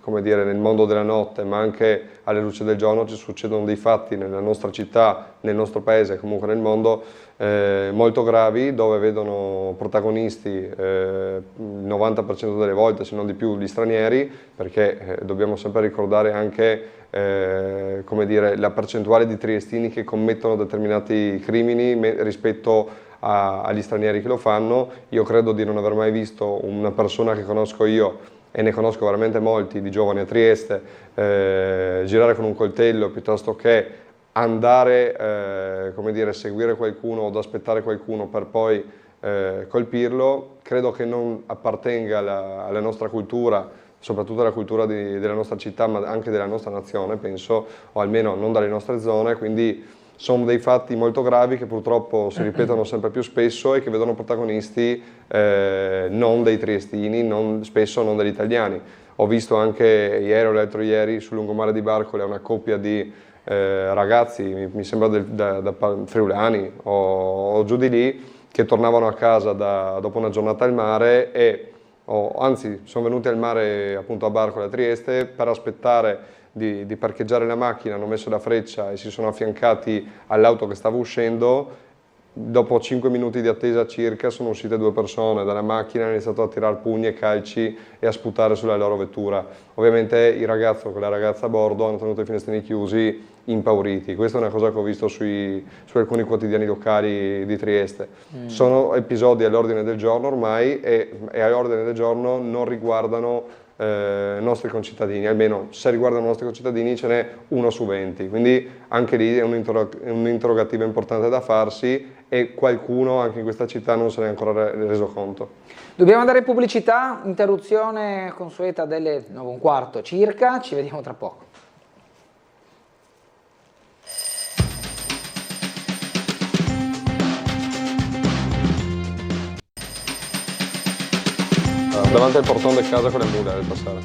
come dire, nel mondo della notte, ma anche alle luci del giorno, ci succedono dei fatti nella nostra città, nel nostro paese e comunque nel mondo molto gravi, dove vedono protagonisti il 90% delle volte, se non di più, gli stranieri, perché dobbiamo sempre ricordare anche come dire, la percentuale di triestini che commettono determinati crimini rispetto agli stranieri che lo fanno. Io credo di non aver mai visto una persona che conosco io, e ne conosco veramente molti di giovani a Trieste, girare con un coltello piuttosto che andare, come dire, seguire qualcuno o aspettare qualcuno per poi colpirlo. Credo che non appartenga alla nostra cultura soprattutto della cultura della nostra città, ma anche della nostra nazione, penso, o almeno non dalle nostre zone, quindi sono dei fatti molto gravi che purtroppo si ripetono sempre più spesso e che vedono protagonisti non dei triestini, spesso non degli italiani. Ho visto anche ieri o l'altro ieri sul lungomare di Barcole una coppia di ragazzi, mi sembra da friulani o giù di lì, che tornavano a casa dopo una giornata al mare anzi sono venuti al mare appunto a Barcole a Trieste per aspettare di parcheggiare la macchina, hanno messo la freccia e si sono affiancati all'auto che stava uscendo. Dopo 5 minuti di attesa circa sono uscite 2 persone dalla macchina, hanno iniziato a tirare pugni e calci e a sputare sulla loro vettura. Ovviamente il ragazzo con la ragazza a bordo hanno tenuto i finestrini chiusi, impauriti. Questa è una cosa che ho visto su alcuni quotidiani locali di Trieste. Sono episodi all'ordine del giorno ormai e all'ordine del giorno non riguardano nostri concittadini, almeno se riguardano i nostri concittadini ce n'è 1 su 20, quindi anche lì è un interrogativo importante da farsi e qualcuno anche in questa città non se ne è ancora reso conto. Dobbiamo andare in pubblicità, interruzione consueta delle 9:15 circa, ci vediamo tra poco. Davanti al portone di casa con le mule del passare.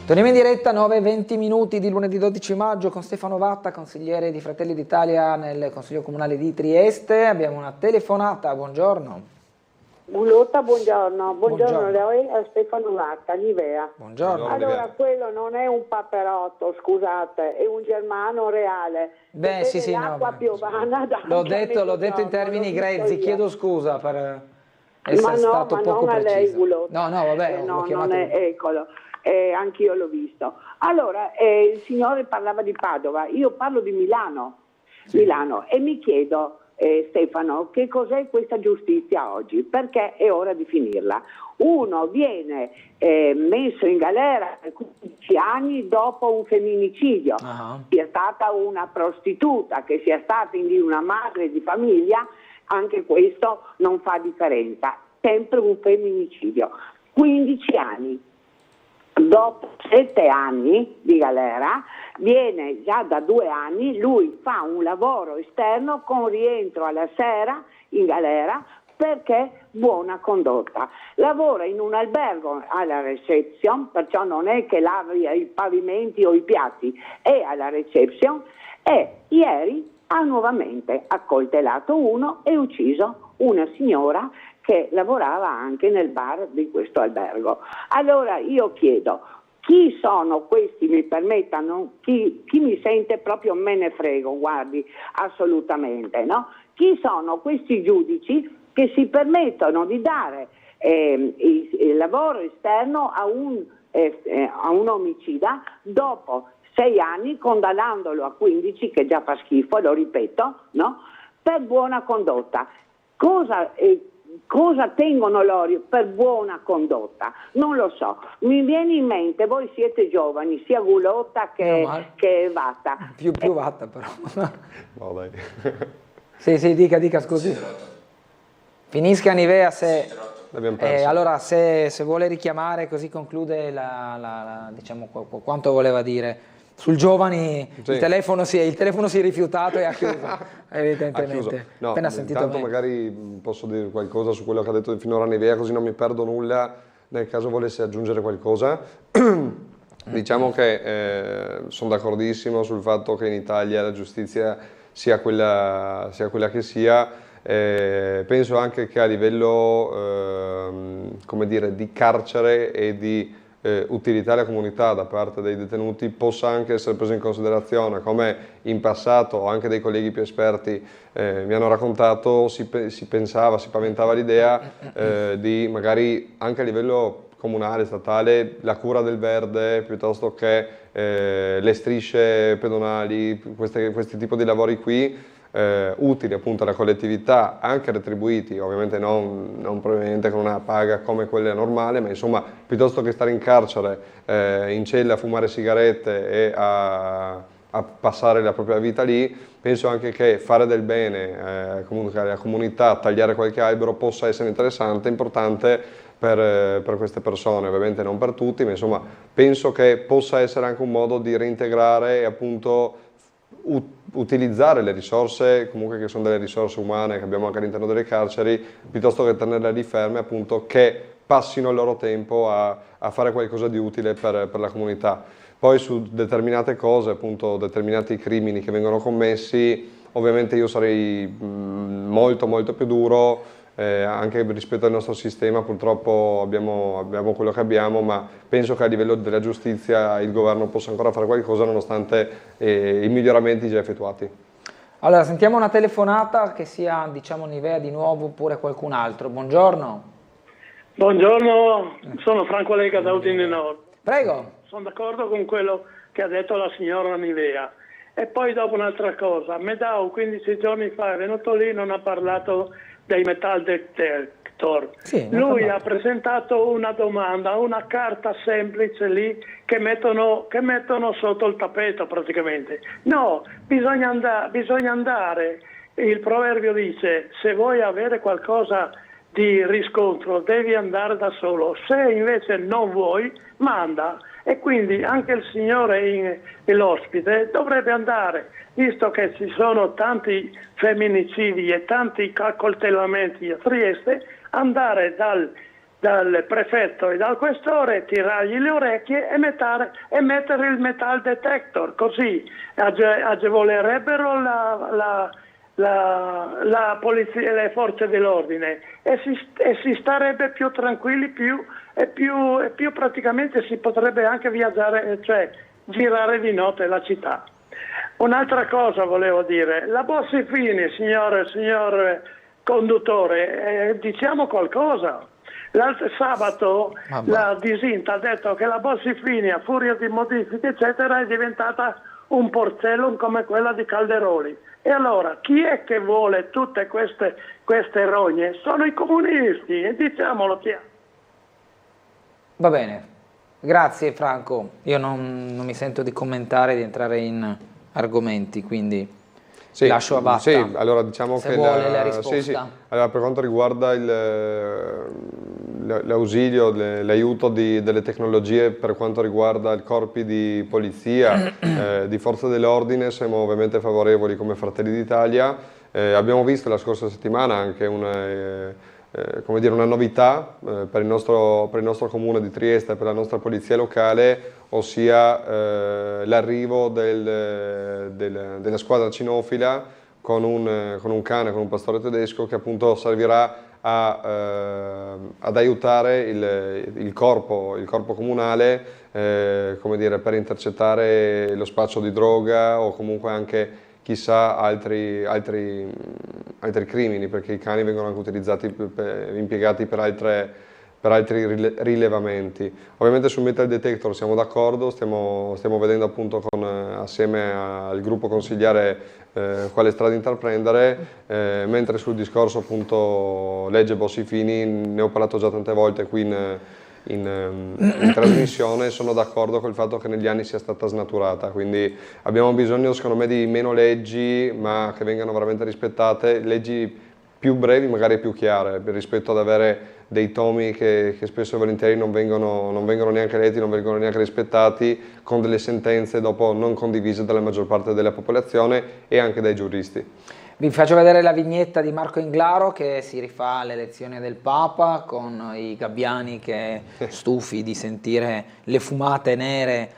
Torniamo in diretta 9:20 minuti di lunedì 12 maggio con Stefano Vatta, consigliere di Fratelli d'Italia nel Consiglio Comunale di Trieste. Abbiamo una telefonata, buongiorno. Bulotta, buongiorno. Buongiorno lei a Stefano Vatta, Nivea. Buongiorno. Allora, quello non è un paperotto, scusate, è un germano reale. Beh, sì, l'acqua piovana l'ho detto in termini grezzi, chiedo scusa per essere stato poco non preciso. A lei, Bulotta. No, vabbè, no, non è, eccolo. Anch'io l'ho visto. Allora, il signore parlava di Padova, io parlo di Milano, e mi chiedo, Stefano, che cos'è questa giustizia oggi? Perché è ora di finirla. Uno viene messo in galera per 15 anni dopo un femminicidio, sia stata una prostituta, che sia stata una madre di famiglia, anche questo non fa differenza, sempre un femminicidio. 15 anni. Dopo 7 anni di galera, viene già da 2 anni, lui fa un lavoro esterno con rientro alla sera in galera perché buona condotta. Lavora in un albergo alla reception, perciò non è che lavi i pavimenti o i piatti, è alla reception, e ieri ha nuovamente accoltellato uno e ucciso una signora che lavorava anche nel bar di questo albergo. Allora io chiedo, chi sono questi, mi permettano, chi mi sente proprio me ne frego, guardi, assolutamente, no? Chi sono questi giudici che si permettono di dare il lavoro esterno a un omicida dopo 6 anni, condannandolo a 15, che già fa schifo, lo ripeto, no? Per buona condotta. Cosa tengono loro per buona condotta? Non lo so. Mi viene in mente, voi siete giovani, sia Gulotta che Vatta. Più Vatta però. No, dai. Sì, dica, scusi. Finisca Nivea se... allora se vuole richiamare, così conclude diciamo, quanto voleva dire. Sul giovani sì. il telefono si è rifiutato e ha chiuso, evidentemente. No, appena sentito intanto magari posso dire qualcosa su quello che ha detto finora Nivea, così non mi perdo nulla nel caso volesse aggiungere qualcosa. Diciamo che sono d'accordissimo sul fatto che in Italia la giustizia sia quella che sia. Penso anche che a livello come dire, di carcere e di utilità alla comunità da parte dei detenuti possa anche essere preso in considerazione, come in passato anche dei colleghi più esperti mi hanno raccontato, si paventava l'idea di magari anche a livello comunale, statale, la cura del verde piuttosto che le strisce pedonali, questi tipi di lavori qui utili appunto alla collettività, anche retribuiti, ovviamente non probabilmente con una paga come quella normale, ma insomma piuttosto che stare in carcere, in cella a fumare sigarette e a passare la propria vita lì, penso anche che fare del bene, comunicare alla comunità, tagliare qualche albero possa essere interessante, importante per queste persone, ovviamente non per tutti, ma insomma penso che possa essere anche un modo di reintegrare e appunto utilizzare le risorse, comunque che sono delle risorse umane che abbiamo anche all'interno delle carceri, piuttosto che tenerle lì ferme, appunto, che passino il loro tempo a fare qualcosa di utile per la comunità. Poi su determinate cose, appunto determinati crimini che vengono commessi, ovviamente io sarei molto più duro, anche rispetto al nostro sistema. Purtroppo abbiamo quello che abbiamo, ma penso che a livello della giustizia il governo possa ancora fare qualcosa nonostante i miglioramenti già effettuati. Allora, sentiamo una telefonata, che sia, diciamo, Nivea di nuovo oppure qualcun altro. Buongiorno. Buongiorno, sono Franco Lega da Udine Nord. Prego. Sono d'accordo con quello che ha detto la signora Nivea. E poi dopo un'altra cosa, Medao 15 giorni fa è venuto lì, non ha parlato dei metal detector. Sì, lui ha presentato una domanda, una carta semplice lì che mettono sotto il tappeto praticamente. No, bisogna andare, il proverbio dice, se vuoi avere qualcosa di riscontro devi andare da solo, se invece non vuoi manda. E quindi anche il signore e l'ospite dovrebbe andare, visto che ci sono tanti femminicidi e tanti accoltellamenti a Trieste, andare dal prefetto e dal questore, tirargli le orecchie e mettere il metal detector, così agevolerebbero la polizia e le forze dell'ordine e si starebbe più tranquilli e più praticamente si potrebbe anche viaggiare, cioè girare di notte la città. Un'altra cosa volevo dire, la Bossi-Fini, signor conduttore, diciamo qualcosa. L'altro sabato la Disinta ha detto che la Bossi-Fini, a furia di modifiche eccetera, è diventata un porcellum come quella di Calderoli. E allora chi è che vuole tutte queste rogne? Sono i comunisti, e diciamolo chiaro. Va bene, grazie Franco. Io non mi sento di commentare, di entrare in argomenti, quindi lascio a Batta. Sì, allora diciamo se che vuole la risposta. sì. Allora, per quanto riguarda l'ausilio, l'aiuto delle tecnologie per quanto riguarda i corpi di polizia, di forza dell'ordine, siamo ovviamente favorevoli come Fratelli d'Italia. Abbiamo visto la scorsa settimana anche una novità per il nostro comune di Trieste e per la nostra polizia locale, ossia l'arrivo della squadra cinofila con un cane, con un pastore tedesco che appunto servirà ad aiutare il corpo comunale per intercettare lo spaccio di droga o comunque anche chissà altri crimini, perché i cani vengono anche utilizzati, impiegati per altri rilevamenti. Ovviamente sul metal detector siamo d'accordo, stiamo vedendo appunto assieme al gruppo consigliare quale strada intraprendere, mentre sul discorso appunto legge Bossi-Fini ne ho parlato già tante volte qui in trasmissione. Sono d'accordo col fatto che negli anni sia stata snaturata, quindi abbiamo bisogno secondo me di meno leggi, ma che vengano veramente rispettate, leggi più brevi, magari più chiare, rispetto ad avere dei tomi che spesso e volentieri non vengono neanche letti, non vengono neanche rispettati, con delle sentenze dopo non condivise dalla maggior parte della popolazione e anche dai giuristi. Vi faccio vedere la vignetta di Marco Inglaro che si rifà all'elezione del Papa, con i gabbiani che stufi di sentire le fumate nere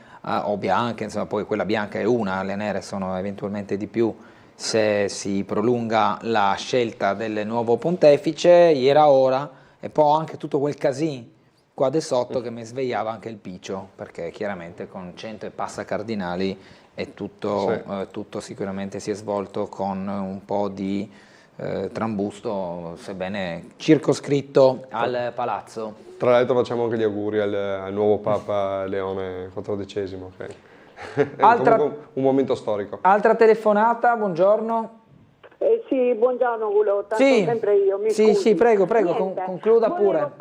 o bianche, insomma poi quella bianca è una, le nere sono eventualmente di più se si prolunga la scelta del nuovo pontefice, era ora, e poi anche tutto quel casino qua di sotto che mi svegliava anche il piccio, perché chiaramente con 100 e passa cardinali e tutto sicuramente si è svolto con un po' di trambusto, sebbene circoscritto al palazzo. Tra l'altro facciamo anche gli auguri al nuovo Papa Leone XIV. Okay. È un momento storico. Altra telefonata, buongiorno. Sì, buongiorno Gulo, tanto Sì, sempre io, mi sì, scusi. sì, prego, Niente, concluda pure.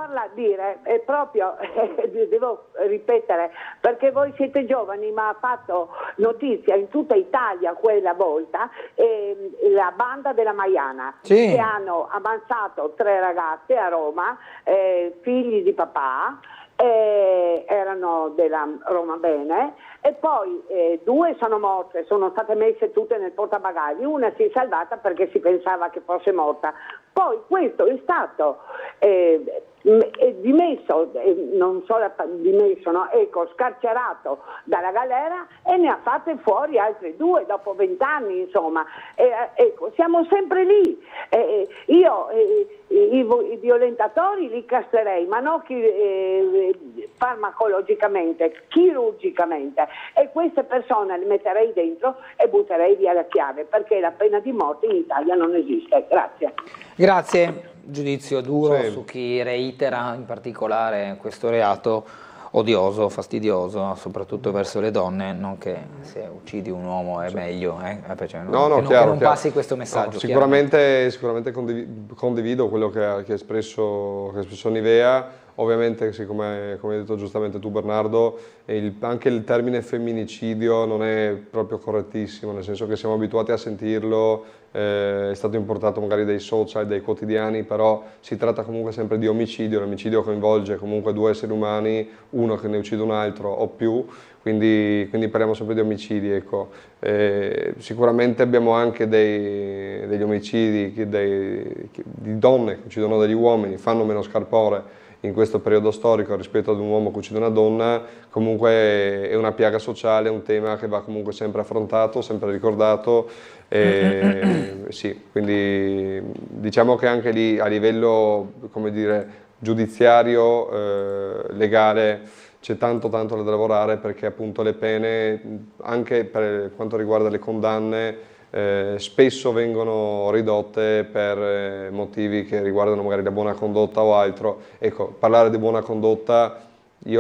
Devo ripetere, perché voi siete giovani, ma ha fatto notizia in tutta Italia quella volta, la banda della Maiana, Sì. che hanno ammazzato 3 ragazze a Roma, figli di papà, erano della Roma Bene, e poi 2 sono morte, sono state messe tutte nel portabagagli, una si è salvata perché si pensava che fosse morta. Poi questo è stato dimesso, non solo dimesso, no? Ecco, scarcerato dalla galera, e ne ha fatte fuori altri 2 dopo 20 anni, insomma. Ecco, siamo sempre lì. I violentatori li castrerei, ma non farmacologicamente, chirurgicamente, e queste persone le metterei dentro e butterei via la chiave, perché la pena di morte in Italia non esiste. Grazie. Grazie. Giudizio duro Sì. su chi reitera in particolare questo reato odioso, fastidioso, soprattutto verso le donne, non che se uccidi un uomo è meglio, cioè, No, che chiaro, non chiaro. passi questo messaggio. No, sicuramente condivido quello che ha espresso Nivea. Ovviamente, sì, come hai detto giustamente tu Bernardo, anche il termine femminicidio non è proprio correttissimo, nel senso che siamo abituati a sentirlo, è stato importato magari dai social, dai quotidiani, però si tratta comunque sempre di omicidio. L'omicidio coinvolge comunque 2 esseri umani, uno che ne uccide un altro o più, quindi parliamo sempre di omicidi. Ecco. Sicuramente abbiamo anche degli omicidi di donne che uccidono degli uomini, fanno meno scalpore in questo periodo storico rispetto ad un uomo che uccide una donna. Comunque è una piaga sociale, è un tema che va comunque sempre affrontato, sempre ricordato. Sì, quindi diciamo che anche lì a livello, come dire, giudiziario, legale, c'è tanto da lavorare, perché appunto le pene, anche per quanto riguarda le condanne, spesso vengono ridotte per motivi che riguardano magari la buona condotta o altro. Ecco, parlare di buona condotta mi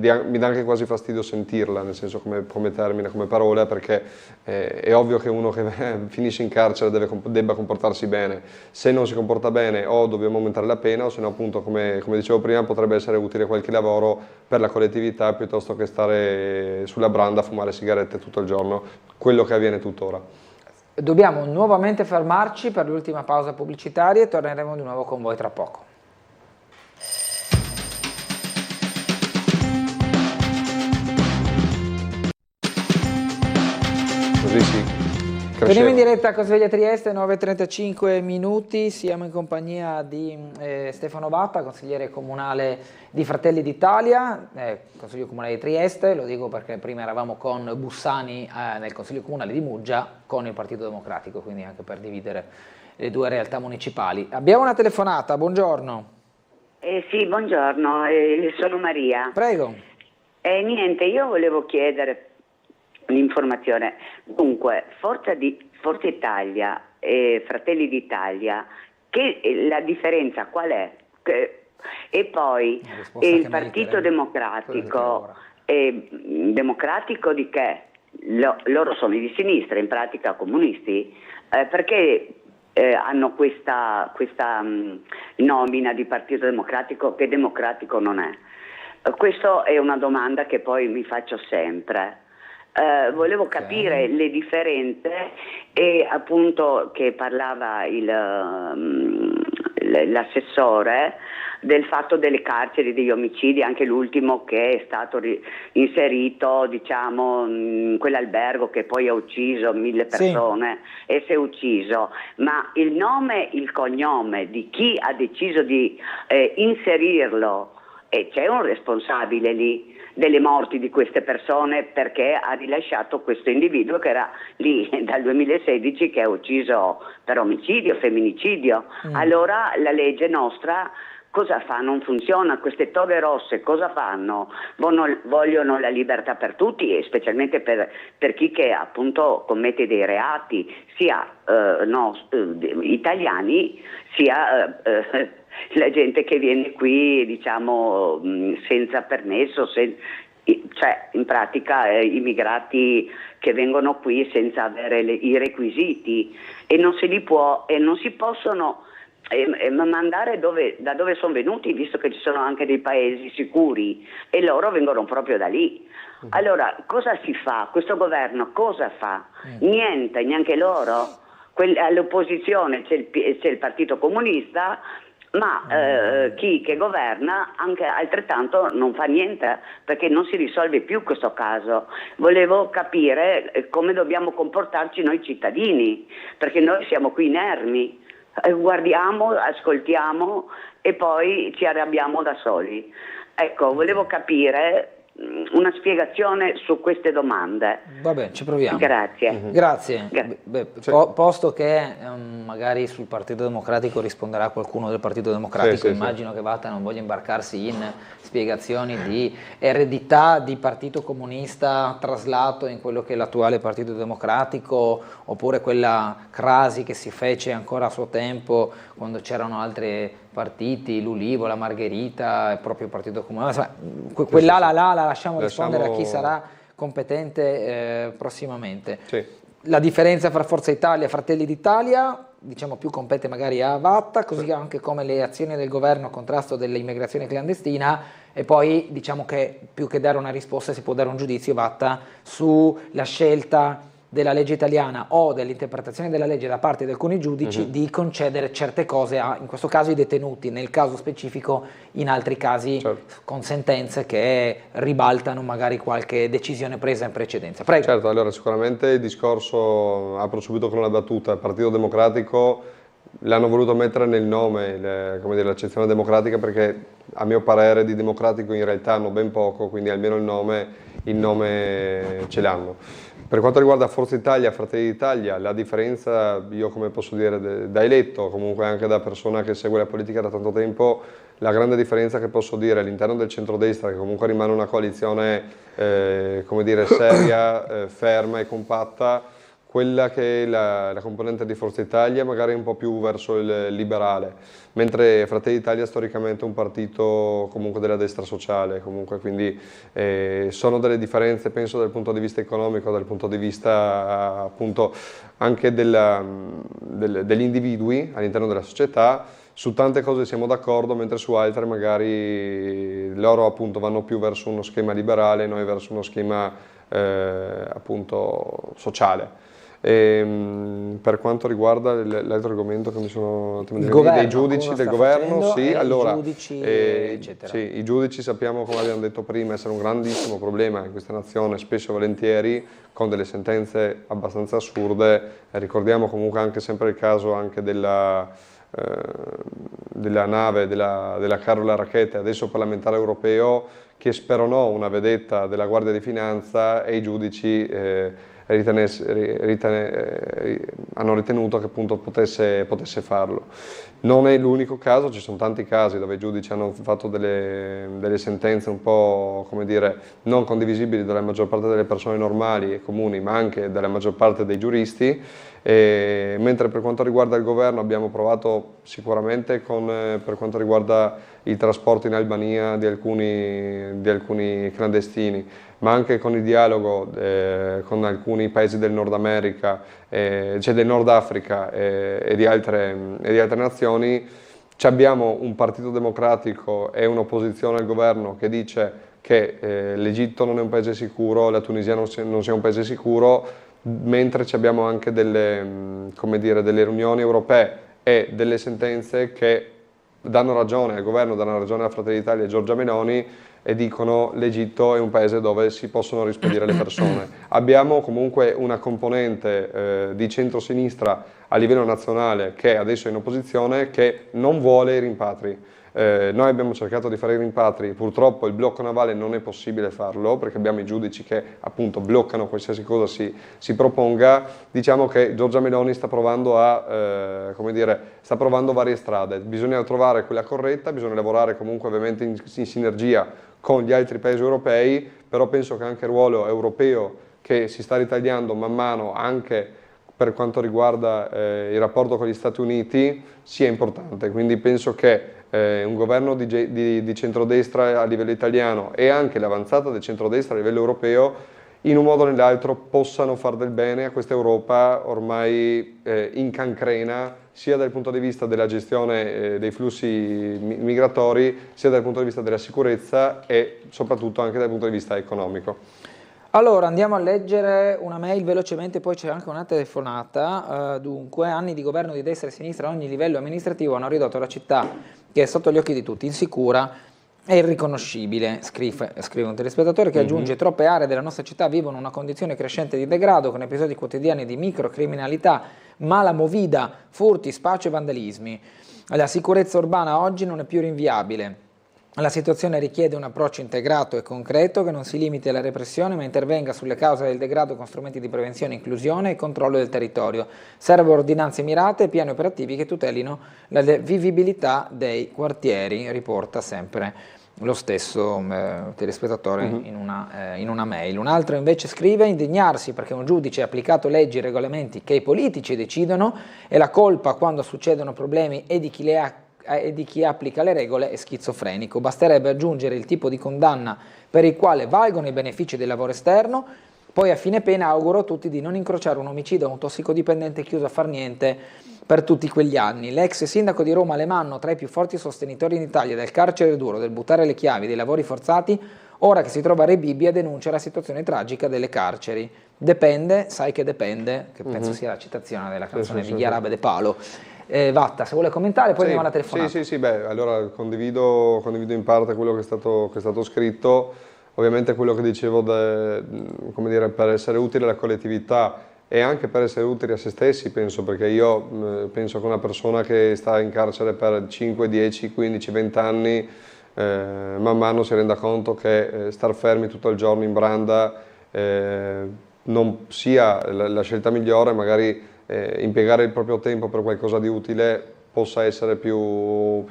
dà anche quasi fastidio sentirla, nel senso come termine, come parola, perché è ovvio che uno che finisce in carcere debba comportarsi bene. Se non si comporta bene, o dobbiamo aumentare la pena, o se no, appunto, come dicevo prima, potrebbe essere utile qualche lavoro per la collettività, piuttosto che stare sulla branda a fumare sigarette tutto il giorno, quello che avviene tuttora. Dobbiamo nuovamente fermarci per l'ultima pausa pubblicitaria e torneremo di nuovo con voi tra poco. Veniamo in diretta con Sveglia Trieste, 9:35 minuti, siamo in compagnia di Stefano Vatta, consigliere comunale di Fratelli d'Italia, consiglio comunale di Trieste. Lo dico perché prima eravamo con Bussani nel consiglio comunale di Muggia con il Partito Democratico, quindi anche per dividere le 2 realtà municipali. Abbiamo una telefonata, buongiorno. Sì, buongiorno, sono Maria. Prego. Niente, io volevo chiedere l'informazione. Dunque, Forza Italia e Fratelli d'Italia, la differenza qual è? E poi il Partito Democratico, democratico di che? Loro sono di sinistra, in pratica comunisti, perché hanno questa nomina di Partito Democratico che democratico non è? Questa è una domanda che poi mi faccio sempre. Volevo capire le differenze, e appunto che parlava l'assessore del fatto delle carceri, degli omicidi, anche l'ultimo che è stato inserito, diciamo, in quell'albergo che poi ha ucciso 1000 persone, sì, e si è ucciso, ma il nome, il cognome di chi ha deciso di inserirlo, e c'è un responsabile lì delle morti di queste persone, perché ha rilasciato questo individuo che era lì dal 2016, che ha ucciso per omicidio, femminicidio. Allora la legge nostra cosa fa? Non funziona. Queste toghe rosse cosa fanno? Vogliono la libertà per tutti, e specialmente per chi che appunto commette dei reati, sia italiani, sia la gente che viene qui, diciamo, senza permesso, cioè in pratica immigrati che vengono qui senza avere i requisiti e non se li può e non si possono mandare da dove sono venuti, visto che ci sono anche dei paesi sicuri e loro vengono proprio da lì. Allora cosa si fa? Questo governo cosa fa? Niente, neanche loro. All'opposizione c'è il Partito Comunista, ma chi che governa anche altrettanto non fa niente, perché non si risolve più questo caso. Volevo capire come dobbiamo comportarci noi cittadini, perché noi siamo qui inermi, guardiamo, ascoltiamo e poi ci arrabbiamo da soli. Ecco, volevo capire una spiegazione su queste domande. Va bene, ci proviamo. Grazie. Grazie. Posto che magari sul Partito Democratico risponderà qualcuno del Partito Democratico, immagino che Vatta non voglia imbarcarsi in spiegazioni di eredità di Partito Comunista traslato in quello che è l'attuale Partito Democratico, oppure quella crasi che si fece ancora a suo tempo quando c'erano altri partiti, l'Ulivo, la Margherita, proprio il Partito Comunista. Quella la lasciamo rispondere a chi sarà competente prossimamente. La differenza fra Forza Italia e Fratelli d'Italia, diciamo, più compete magari a Vatta, così anche come le azioni del governo a contrasto dell'immigrazione clandestina, e poi diciamo che più che dare una risposta si può dare un giudizio, Vatta, sulla scelta della legge italiana o dell'interpretazione della legge da parte di alcuni giudici di concedere certe cose in questo caso ai detenuti, nel caso specifico, in altri casi con sentenze che ribaltano magari qualche decisione presa in precedenza. Prego. Certo, allora sicuramente il discorso, apro subito con una battuta, il Partito Democratico l'hanno voluto mettere nel nome, come dire, l'accezione democratica, perché a mio parere di democratico in realtà hanno ben poco, quindi almeno il nome ce l'hanno. Per quanto riguarda Forza Italia e Fratelli d'Italia, la differenza, io come posso dire da eletto, comunque anche da persona che segue la politica da tanto tempo, la grande differenza che posso dire all'interno del centrodestra, che comunque rimane una coalizione come dire, seria, ferma e compatta, quella che è la componente di Forza Italia magari un po' più verso il liberale, mentre Fratelli d'Italia storicamente è un partito comunque della destra sociale, comunque, quindi sono delle differenze, penso, dal punto di vista economico, dal punto di vista appunto anche degli individui all'interno della società. Su tante cose siamo d'accordo, mentre su altre magari loro appunto vanno più verso uno schema liberale, noi verso uno schema appunto sociale. Per quanto riguarda l'altro argomento che mi sono dei giudici del governo, sì, allora, i giudici sappiamo, come abbiamo detto prima, essere un grandissimo problema in questa nazione, spesso e volentieri con delle sentenze abbastanza assurde. Ricordiamo comunque anche sempre il caso anche della nave della Carola Rackete, adesso parlamentare europeo, che speronò una vedetta della Guardia di Finanza e i giudici hanno ritenuto che appunto potesse farlo. Non è l'unico caso, ci sono tanti casi dove i giudici hanno fatto delle sentenze un po', come dire, non condivisibili dalla maggior parte delle persone normali e comuni, ma anche dalla maggior parte dei giuristi. Mentre per quanto riguarda il governo abbiamo provato sicuramente per quanto riguarda il trasporto in Albania di alcuni clandestini, ma anche con il dialogo con alcuni paesi del Nord America, cioè del Nord Africa e di altre nazioni. Abbiamo un partito democratico e un'opposizione al governo che dice che l'Egitto non è un paese sicuro, la Tunisia non sia un paese sicuro, mentre abbiamo anche delle riunioni europee e delle sentenze che danno ragione al governo, danno ragione alla Fratelli d'Italia e Giorgia Meloni, e dicono l'Egitto è un paese dove si possono rispedire le persone. Abbiamo comunque una componente di centrosinistra a livello nazionale che adesso è in opposizione, che non vuole i rimpatri. Noi abbiamo cercato di fare i rimpatri, purtroppo il blocco navale non è possibile farlo perché abbiamo i giudici che appunto bloccano qualsiasi cosa si proponga. Diciamo che Giorgia Meloni sta provando sta provando varie strade, bisogna trovare quella corretta, bisogna lavorare comunque ovviamente in sinergia con gli altri paesi europei, però penso che anche il ruolo europeo che si sta ritagliando man mano anche per quanto riguarda il rapporto con gli Stati Uniti sia importante, quindi penso che un governo di centrodestra a livello italiano e anche l'avanzata del centrodestra a livello europeo in un modo o nell'altro possano far del bene a questa Europa ormai in cancrena, sia dal punto di vista della gestione dei flussi migratori, sia dal punto di vista della sicurezza e soprattutto anche dal punto di vista economico. Allora, andiamo a leggere una mail velocemente, poi c'è anche una telefonata. Dunque, anni di governo di destra e sinistra a ogni livello amministrativo hanno ridotto la città, che è sotto gli occhi di tutti, insicura e irriconoscibile, scrive un telespettatore che aggiunge: troppe aree della nostra città vivono una condizione crescente di degrado con episodi quotidiani di microcriminalità, mala movida, furti, spaccio e vandalismi. La sicurezza urbana oggi non è più rinviabile. La situazione richiede un approccio integrato e concreto che non si limiti alla repressione ma intervenga sulle cause del degrado con strumenti di prevenzione, inclusione e controllo del territorio. Servono ordinanze mirate e piani operativi che tutelino la vivibilità dei quartieri, riporta sempre lo stesso telespettatore in una mail. Un altro invece scrive: indignarsi perché un giudice ha applicato leggi e regolamenti che i politici decidono e la colpa quando succedono problemi è di chi le ha e di chi applica le regole è schizofrenico. Basterebbe aggiungere il tipo di condanna per il quale valgono i benefici del lavoro esterno. Poi a fine pena auguro a tutti di non incrociare un omicida o un tossicodipendente chiuso a far niente per tutti quegli anni. L'ex sindaco di Roma Alemanno, tra i più forti sostenitori in Italia del carcere duro, del buttare le chiavi, dei lavori forzati, ora che si trova a Rebibbia denuncia la situazione tragica delle carceri. Dipende, sai che dipende, che penso sia la citazione della canzone di Chiarabe De Palo. Vatta, se vuole commentare, poi andiamo alla telefonata. Sì, allora condivido in parte quello che è stato scritto. Ovviamente quello che dicevo, come dire, per essere utile alla collettività e anche per essere utili a se stessi, penso, perché io penso che una persona che sta in carcere per 5, 10, 15, 20 anni, man mano si renda conto che star fermi tutto il giorno in branda non sia la scelta migliore, magari impiegare il proprio tempo per qualcosa di utile possa essere un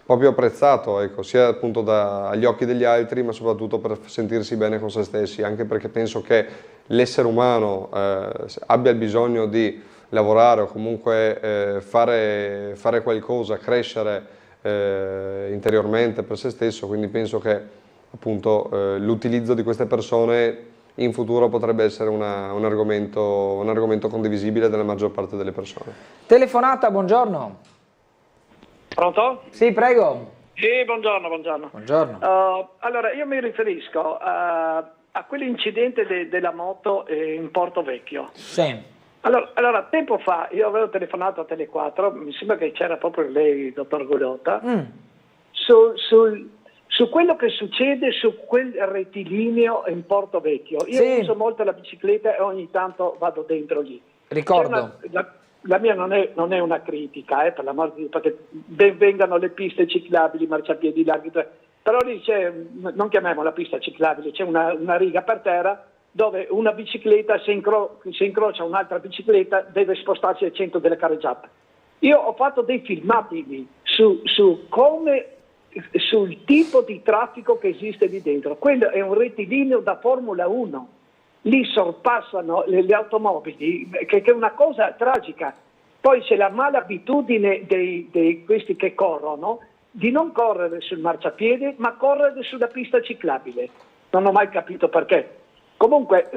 po' più apprezzato, ecco, sia appunto agli occhi degli altri, ma soprattutto per sentirsi bene con se stessi, anche perché penso che l'essere umano abbia il bisogno di lavorare o comunque fare qualcosa, crescere interiormente per se stesso, quindi penso che appunto l'utilizzo di queste persone in futuro potrebbe essere un argomento condivisibile dalla maggior parte delle persone. Telefonata, buongiorno. Pronto? Sì, prego. Sì, buongiorno. Buongiorno. Allora, io mi riferisco a quell'incidente della moto in Porto Vecchio. Sì. Allora, tempo fa io avevo telefonato a Tele4, mi sembra che c'era proprio lei, dottor Gulotta, su quello che succede su quel rettilineo in Porto Vecchio. Io uso molto la bicicletta e ogni tanto vado dentro lì. Ricordo. La mia non è una critica, per l'amor di Dio, perché ben vengano le piste ciclabili, marciapiedi larghi, però lì non chiamiamola pista ciclabile, c'è una riga per terra dove una bicicletta se incrocia un'altra bicicletta deve spostarsi al centro delle carreggiate. Io ho fatto dei filmati lì sul tipo di traffico che esiste lì dentro. Quello è un rettilineo da Formula 1. Lì sorpassano le automobili, che è una cosa tragica. Poi c'è la mala abitudine di questi che corrono di non correre sul marciapiede, ma correre sulla pista ciclabile. Non ho mai capito perché. Comunque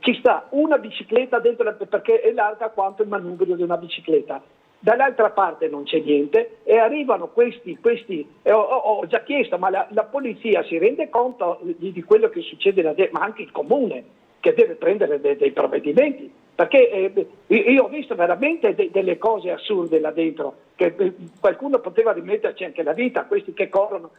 ci sta una bicicletta dentro perché è larga quanto il manubrio di una bicicletta. Dall'altra parte non c'è niente e arrivano questi ho già chiesto, ma la polizia si rende conto di quello che succede là dentro, ma anche il comune che deve prendere dei provvedimenti, perché io ho visto veramente delle cose assurde là dentro, che qualcuno poteva rimetterci anche la vita, questi che corrono,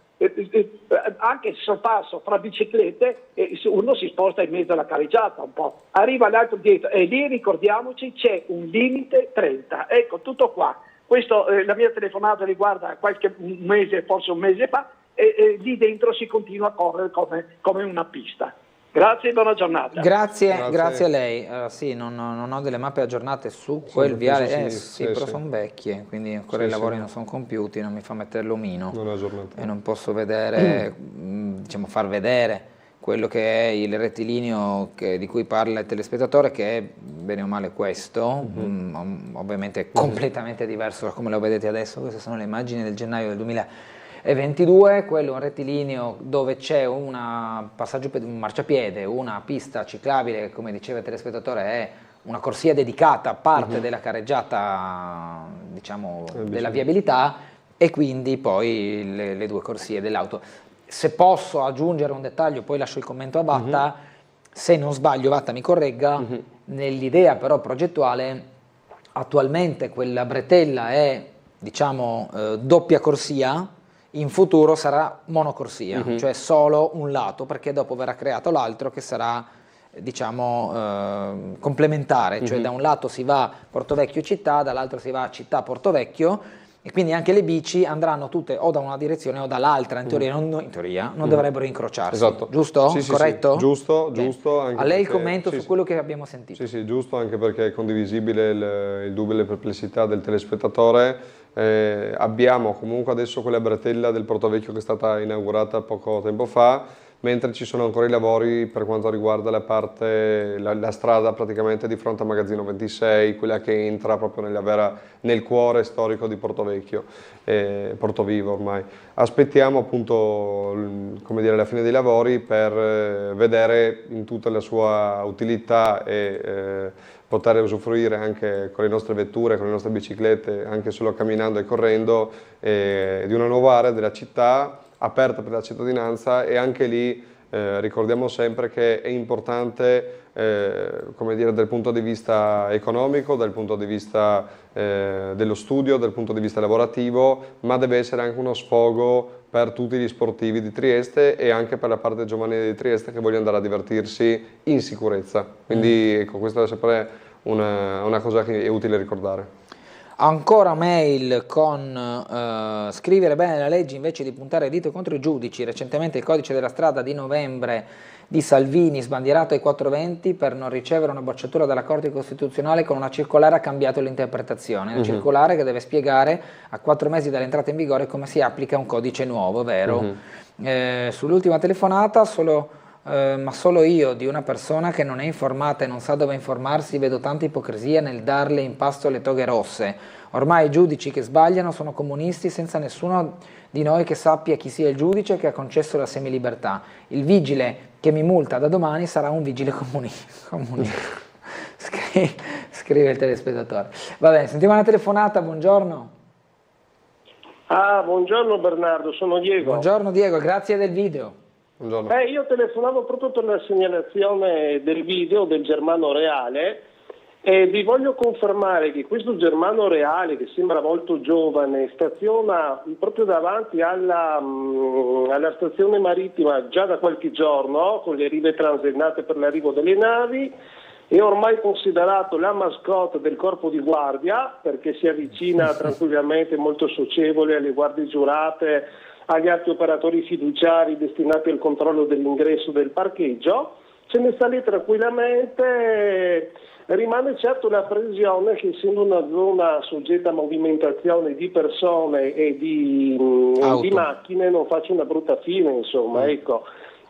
anche il sorpasso fra biciclette, uno si sposta in mezzo alla carreggiata un po', arriva l'altro dietro e lì ricordiamoci c'è un limite 30, ecco tutto qua. Questo, la mia telefonata riguarda qualche mese, forse un mese fa, e lì dentro si continua a correre come una pista. Grazie e buona giornata. Grazie a lei. Sì, non ho delle mappe aggiornate su quel viale, però sono vecchie, quindi ancora i lavori non sono compiuti, non mi fa mettere l'omino. Non è aggiornato. E non posso vedere, far vedere quello che è il rettilineo di cui parla il telespettatore, che è bene o male questo, ovviamente completamente diverso da come lo vedete adesso. Queste sono le immagini del gennaio del 2022, quello è un rettilineo dove c'è un marciapiede, una pista ciclabile, che come diceva il telespettatore è una corsia dedicata a parte della carreggiata, diciamo, della viabilità, e quindi poi le due corsie dell'auto. Se posso aggiungere un dettaglio, poi lascio il commento a Vatta, se non sbaglio, Vatta mi corregga, nell'idea però progettuale attualmente quella bretella è, diciamo, doppia corsia, in futuro sarà monocorsia, cioè solo un lato, perché dopo verrà creato l'altro che sarà, diciamo, complementare, cioè da un lato si va Portovecchio città, dall'altro si va città Portovecchio, e quindi anche le bici andranno tutte o da una direzione o dall'altra, in teoria non dovrebbero incrociarsi, esatto. Giusto? Sì, Corretto? Sì. Giusto. Anche a lei il perché, commento su quello che abbiamo sentito. Sì, giusto, anche perché è condivisibile il dubbio e le perplessità del telespettatore. Abbiamo comunque adesso quella bretella del Portovecchio che è stata inaugurata poco tempo fa, mentre ci sono ancora i lavori per quanto riguarda la strada praticamente di fronte a Magazzino 26, quella che entra proprio nel cuore storico di Portovecchio, Portovivo ormai. Aspettiamo appunto, come dire, la fine dei lavori per vedere in tutta la sua utilità e poter usufruire anche con le nostre vetture, con le nostre biciclette, anche solo camminando e correndo, di una nuova area della città aperta per la cittadinanza, e anche lì ricordiamo sempre che è importante, come dire, dal punto di vista economico, dal punto di vista dello studio, dal punto di vista lavorativo, ma deve essere anche uno sfogo per tutti gli sportivi di Trieste e anche per la parte giovanile di Trieste che vogliono andare a divertirsi in sicurezza. Quindi ecco, questa è sempre una cosa che è utile ricordare. Ancora mail con scrivere bene la legge invece di puntare il dito contro i giudici. Recentemente il codice della strada di novembre di Salvini, sbandierato ai 420 per non ricevere una bocciatura dalla Corte Costituzionale, con una circolare ha cambiato l'interpretazione. La circolare che deve spiegare a 4 mesi dall'entrata in vigore come si applica un codice nuovo, vero? Sull'ultima telefonata ma solo io, di una persona che non è informata e non sa dove informarsi, vedo tanta ipocrisia nel darle in pasto le toghe rosse. Ormai i giudici che sbagliano sono comunisti, senza nessuno di noi che sappia chi sia il giudice che ha concesso la semilibertà. Il vigile che mi multa da domani sarà un vigile comunista. Scrive il telespettatore. Va bene, sentiamo una telefonata, buongiorno. Buongiorno Bernardo, sono Diego. Buongiorno Diego, grazie del video. Io telefonavo proprio per la segnalazione del video del Germano Reale, e vi voglio confermare che questo Germano Reale, che sembra molto giovane, staziona proprio davanti alla stazione marittima già da qualche giorno, con le rive transennate per l'arrivo delle navi. È ormai considerato la mascotte del corpo di guardia, perché si avvicina tranquillamente, molto socievole alle guardie giurate, agli altri operatori fiduciari destinati al controllo dell'ingresso del parcheggio. Se ne sta lì tranquillamente. Rimane certo la previsione che, essendo una zona soggetta a movimentazione di persone e di macchine, non faccia una brutta fine, insomma, ecco.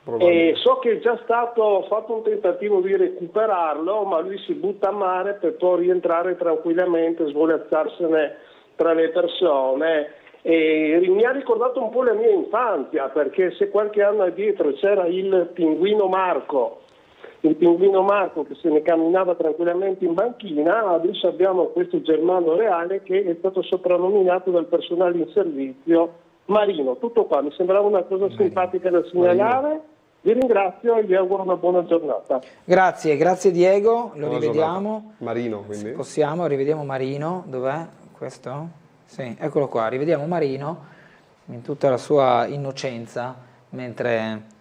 So che è già stato fatto un tentativo di recuperarlo, ma lui si butta a mare per poi rientrare tranquillamente, svolazzarsene tra le persone. E mi ha ricordato un po' la mia infanzia, perché se qualche anno addietro c'era il pinguino Marco che se ne camminava tranquillamente in banchina, adesso abbiamo questo Germano Reale che è stato soprannominato dal personale in servizio Marino. Tutto qua, mi sembrava una cosa simpatica da segnalare. Vi ringrazio e vi auguro una buona giornata. Grazie Diego, lo rivediamo. Marino, quindi? Possiamo, rivediamo Marino, dov'è questo? Sì, eccolo qua, rivediamo Marino in tutta la sua innocenza, mentre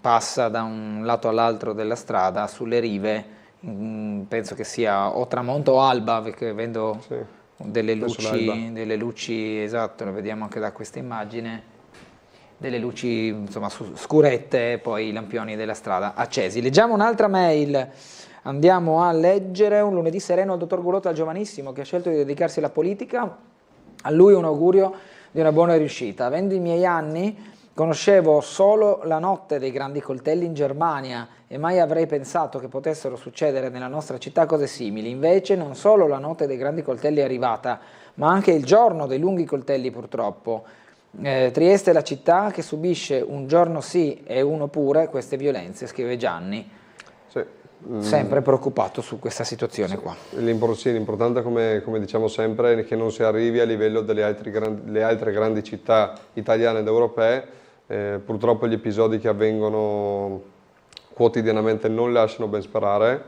passa da un lato all'altro della strada, sulle rive, penso che sia o tramonto o alba, perché vedo delle luci, esatto, lo vediamo anche da questa immagine, delle luci insomma scurette e poi i lampioni della strada accesi. Leggiamo un'altra mail. Andiamo a leggere un lunedì sereno al dottor Gulotta, giovanissimo, che ha scelto di dedicarsi alla politica. A lui un augurio di una buona riuscita. Avendo i miei anni, Conoscevo solo la notte dei grandi coltelli in Germania e mai avrei pensato che potessero succedere nella nostra città cose simili. Invece non solo la notte dei grandi coltelli è arrivata, ma anche il giorno dei lunghi coltelli purtroppo. Trieste è la città che subisce un giorno sì e uno pure queste violenze, scrive Gianni. Sì. Sempre preoccupato su questa situazione qua. L'importante, come diciamo sempre, è che non si arrivi a livello delle altre grandi città italiane ed europee. Purtroppo gli episodi che avvengono quotidianamente non lasciano ben sperare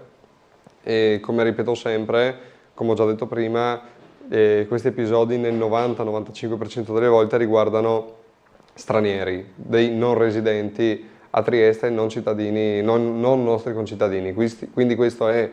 e, come ripeto sempre, come ho già detto prima, questi episodi nel 90-95% delle volte riguardano stranieri, dei non residenti a Trieste, non cittadini, non nostri concittadini. Quindi questo è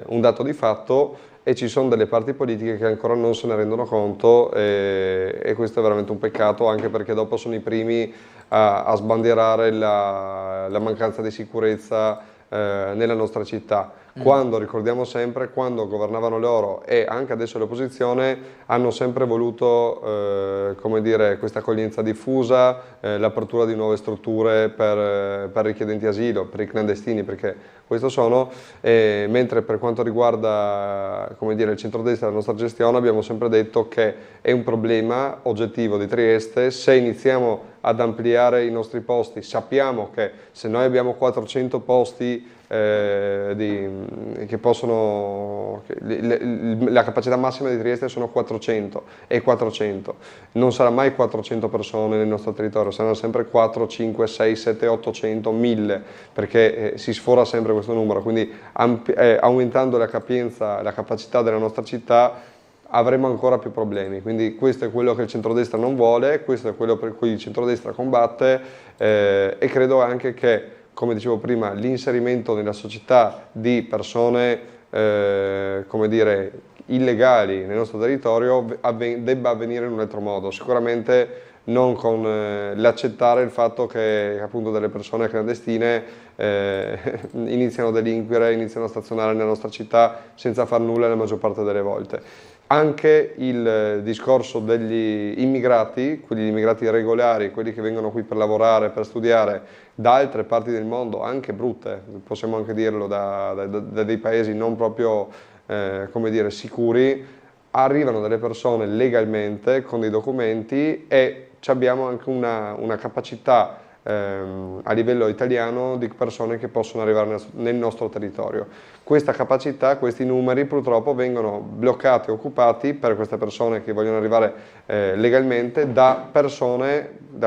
un dato di fatto e ci sono delle parti politiche che ancora non se ne rendono conto e questo è veramente un peccato, anche perché dopo sono i primi a sbandierare la mancanza di sicurezza nella nostra città. Quando, ricordiamo sempre, quando governavano loro e anche adesso l'opposizione hanno sempre voluto come dire, questa accoglienza diffusa, l'apertura di nuove strutture per richiedenti asilo, per i clandestini, perché questo sono, mentre per quanto riguarda come dire, il centrodestra e la nostra gestione abbiamo sempre detto che è un problema oggettivo di Trieste. Se iniziamo ad ampliare i nostri posti, sappiamo che se noi abbiamo 400 posti che possono, la capacità massima di Trieste sono 400 e 400, non sarà mai 400 persone nel nostro territorio, saranno sempre 4, 5, 6, 7, 800, 1000, perché si sfora sempre questo numero, quindi aumentando la capienza, la capacità della nostra città avremo ancora più problemi, quindi questo è quello che il centrodestra non vuole, questo è quello per cui il centrodestra combatte e credo anche che, come dicevo prima, l'inserimento nella società di persone come dire, illegali nel nostro territorio debba avvenire in un altro modo, sicuramente non con l'accettare il fatto che appunto delle persone clandestine iniziano a delinquere, iniziano a stazionare nella nostra città senza far nulla la maggior parte delle volte. Anche il discorso degli immigrati, quegli immigrati regolari, quelli che vengono qui per lavorare, per studiare, da altre parti del mondo, anche brutte, possiamo anche dirlo, da dei paesi non proprio come dire, sicuri, arrivano delle persone legalmente con dei documenti e abbiamo anche una capacità a livello italiano di persone che possono arrivare nel nostro territorio. Questa capacità, questi numeri purtroppo vengono bloccati, occupati per queste persone che vogliono arrivare legalmente da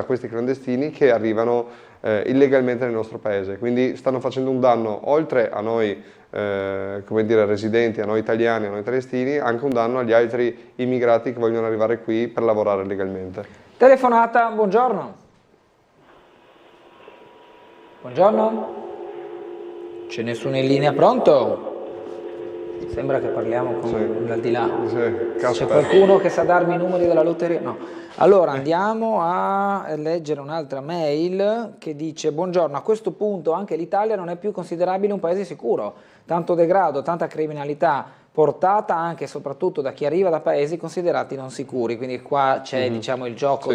questi clandestini che arrivano illegalmente nel nostro paese, quindi stanno facendo un danno oltre a noi come dire, residenti, a noi italiani, a noi triestini, anche un danno agli altri immigrati che vogliono arrivare qui per lavorare legalmente. Telefonata, buongiorno. Buongiorno. C'è nessuno in linea, pronto? Sembra che parliamo con al di là. C'è qualcuno che sa darmi i numeri della lotteria? No. Allora andiamo a leggere un'altra mail che dice: buongiorno, a questo punto anche l'Italia non è più considerabile un paese sicuro, tanto degrado, tanta criminalità portata anche e soprattutto da chi arriva da paesi considerati non sicuri, quindi qua c'è diciamo il gioco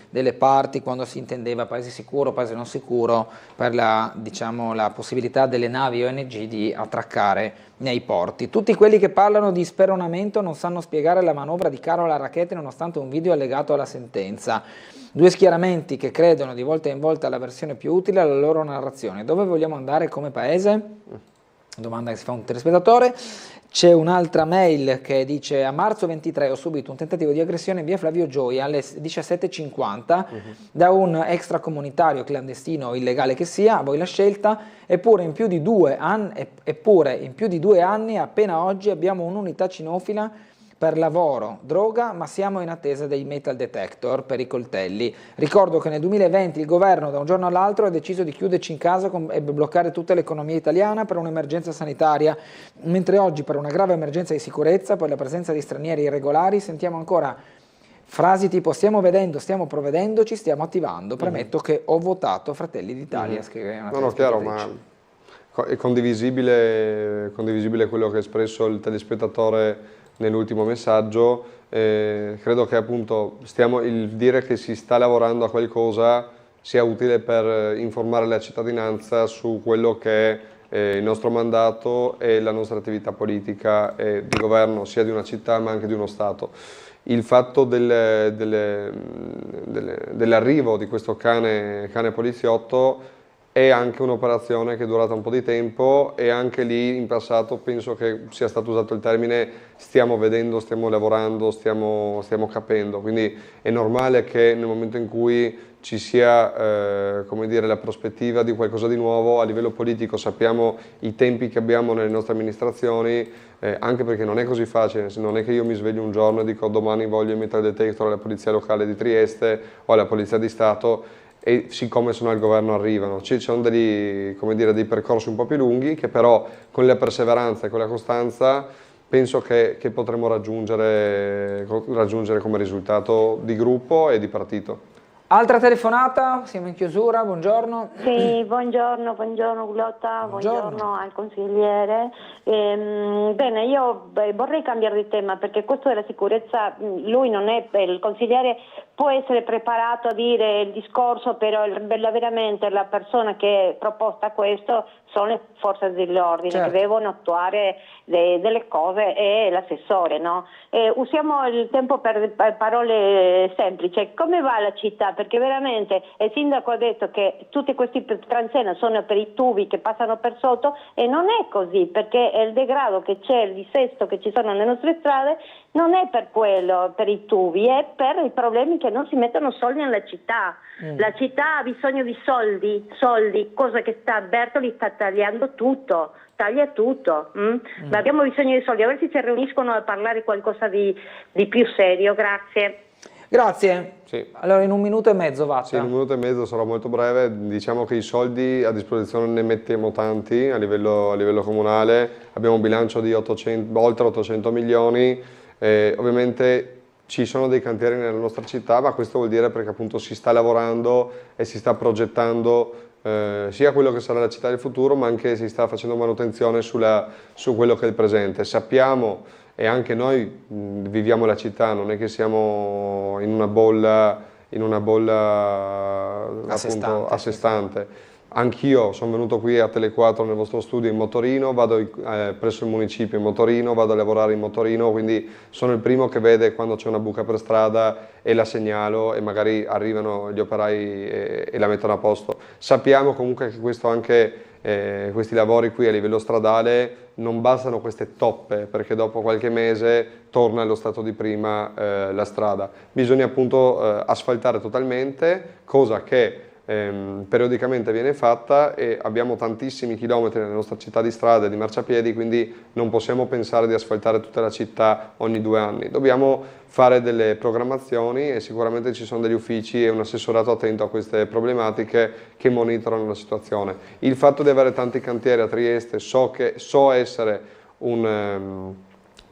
delle parti, quando si intendeva paese sicuro, paese non sicuro, per la possibilità delle navi ONG di attraccare nei porti. Tutti quelli che parlano di speronamento non sanno spiegare la manovra di Carola Rackete nonostante un video allegato alla sentenza. Due schieramenti che credono di volta in volta alla versione più utile alla loro narrazione. Dove vogliamo andare come paese? Domanda che si fa un telespettatore. C'è un'altra mail che dice: a marzo 23 ho subito un tentativo di aggressione in via Flavio Gioia alle 17:50 da un extracomunitario clandestino o illegale che sia, a voi la scelta, eppure in più di 2 anni appena oggi abbiamo un'unità cinofila per lavoro, droga, ma siamo in attesa dei metal detector per i coltelli. Ricordo che nel 2020 il governo da un giorno all'altro ha deciso di chiuderci in casa e bloccare tutta l'economia italiana per un'emergenza sanitaria, mentre oggi per una grave emergenza di sicurezza, per la presenza di stranieri irregolari, sentiamo ancora frasi tipo stiamo vedendo, stiamo provvedendoci, stiamo attivando. Premetto che ho votato Fratelli d'Italia. No, chiaro, ma è condivisibile quello che ha espresso il telespettatore nell'ultimo messaggio. credo che appunto il dire che si sta lavorando a qualcosa sia utile per informare la cittadinanza su quello che è il nostro mandato e la nostra attività politica e di governo sia di una città ma anche di uno Stato. Il fatto dell'arrivo di questo cane poliziotto è anche un'operazione che è durata un po' di tempo e anche lì in passato penso che sia stato usato il termine stiamo vedendo, stiamo lavorando, stiamo capendo, quindi è normale che nel momento in cui ci sia come dire, la prospettiva di qualcosa di nuovo a livello politico, sappiamo i tempi che abbiamo nelle nostre amministrazioni, anche perché non è così facile, non è che io mi sveglio un giorno e dico domani voglio il metal detector alla Polizia Locale di Trieste o alla Polizia di Stato e siccome sono al governo arrivano. Ci sono dei percorsi un po' più lunghi che però con la perseveranza e con la costanza penso che potremo raggiungere come risultato di gruppo e di partito. Altra telefonata, siamo in chiusura, buongiorno. Sì, buongiorno Gulotta, buongiorno al consigliere. Bene, io vorrei cambiare di tema perché questo della sicurezza, lui non è, il consigliere può essere preparato a dire il discorso, però veramente la persona che è proposta a questo sono le forze dell'ordine, certo, che devono attuare delle cose e l'assessore, no? Usiamo il tempo per parole semplici. Come va la città? Perché veramente il sindaco ha detto che tutti questi transenne sono per i tubi che passano per sotto e non è così, perché il degrado che c'è, il dissesto che ci sono nelle nostre strade non è per quello, per i tubi, è per i problemi che non si mettono soldi nella città. La città ha bisogno di soldi, cosa che Bertoli sta tagliando tutto, taglia tutto. Ma abbiamo bisogno di soldi, a ver se si riuniscono a parlare qualcosa di più serio. Grazie. Grazie. Sì. Allora in 1 minuto e mezzo Vatta. Sì, in 1 minuto e mezzo sarò molto breve. Diciamo che i soldi a disposizione ne mettiamo tanti a livello comunale, abbiamo un bilancio di oltre 800 milioni, ovviamente ci sono dei cantieri nella nostra città, ma questo vuol dire perché appunto si sta lavorando e si sta progettando sia quello che sarà la città del futuro, ma anche si sta facendo manutenzione su quello che è il presente. Sappiamo e anche noi viviamo la città, non è che siamo in una bolla appunto a sé stante. Anch'io sono venuto qui a Tele4 nel vostro studio in motorino, vado presso il municipio in motorino, vado a lavorare in motorino, quindi sono il primo che vede quando c'è una buca per strada e la segnalo e magari arrivano gli operai e la mettono a posto. Sappiamo comunque che questi lavori qui a livello stradale non bastano queste toppe, perché dopo qualche mese torna allo stato di prima la strada. Bisogna appunto asfaltare totalmente, cosa che periodicamente viene fatta e abbiamo tantissimi chilometri nella nostra città di strade, di marciapiedi, quindi non possiamo pensare di asfaltare tutta la città ogni 2 anni. Dobbiamo fare delle programmazioni e sicuramente ci sono degli uffici e un assessorato attento a queste problematiche che monitorano la situazione. Il fatto di avere tanti cantieri a Trieste so essere un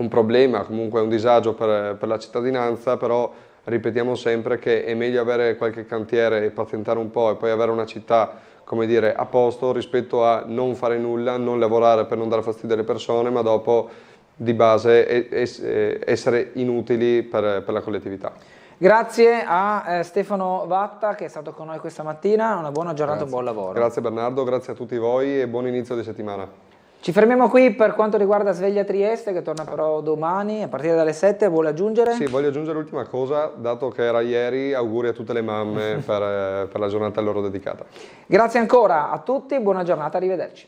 problema, comunque un disagio per la cittadinanza, però ripetiamo sempre che è meglio avere qualche cantiere e patentare un po' e poi avere una città, come dire, a posto rispetto a non fare nulla, non lavorare per non dare fastidio alle persone, ma dopo di base essere inutili per la collettività. Grazie a Stefano Vatta che è stato con noi questa mattina, una buona giornata, un buon lavoro. Grazie Bernardo, grazie a tutti voi e buon inizio di settimana. Ci fermiamo qui per quanto riguarda Sveglia Trieste, che torna però domani a partire dalle 7. Vuole aggiungere? Sì, voglio aggiungere l'ultima cosa, dato che era ieri, auguri a tutte le mamme per la giornata a loro dedicata. Grazie ancora a tutti, buona giornata, arrivederci.